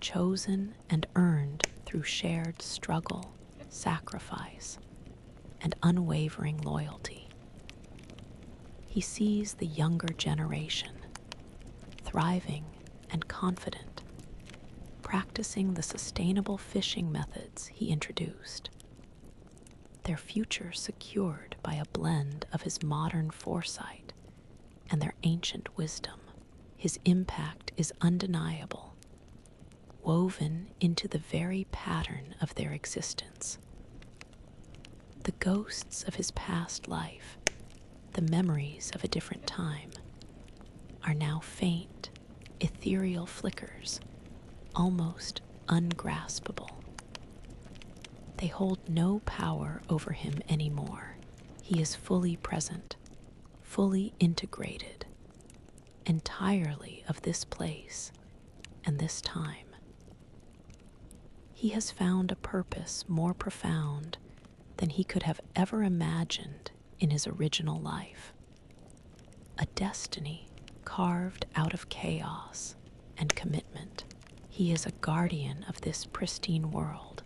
chosen and earned through shared struggle, sacrifice, and unwavering loyalty. He sees the younger generation, thriving and confident, practicing the sustainable fishing methods he introduced, their future secured by a blend of his modern foresight and their ancient wisdom. His impact is undeniable, woven into the very pattern of their existence. The ghosts of his past life, the memories of a different time, are now faint, ethereal flickers, almost ungraspable. They hold no power over him anymore. He is fully present, fully integrated, entirely of this place and this time. He has found a purpose more profound than he could have ever imagined in his original life, a destiny carved out of chaos and commitment. He is a guardian of this pristine world,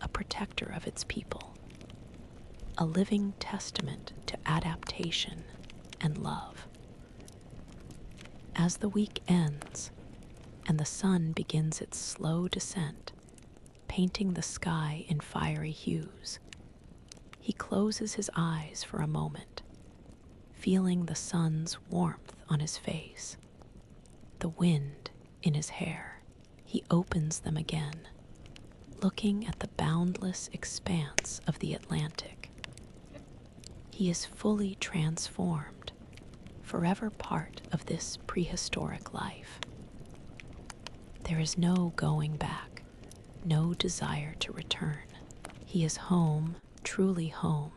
a protector of its people, a living testament to adaptation and love. As the week ends and the sun begins its slow descent, painting the sky in fiery hues. He closes his eyes for a moment, feeling the sun's warmth on his face, the wind in his hair. He opens them again, looking at the boundless expanse of the Atlantic. He is fully transformed, forever part of this prehistoric life. There is no going back, no desire to return. He is home, truly home,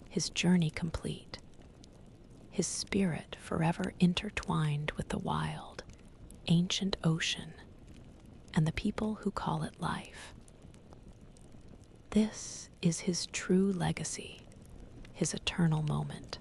his journey complete, his spirit forever intertwined with the wild, ancient ocean and the people who call it life. This is his true legacy, his eternal moment.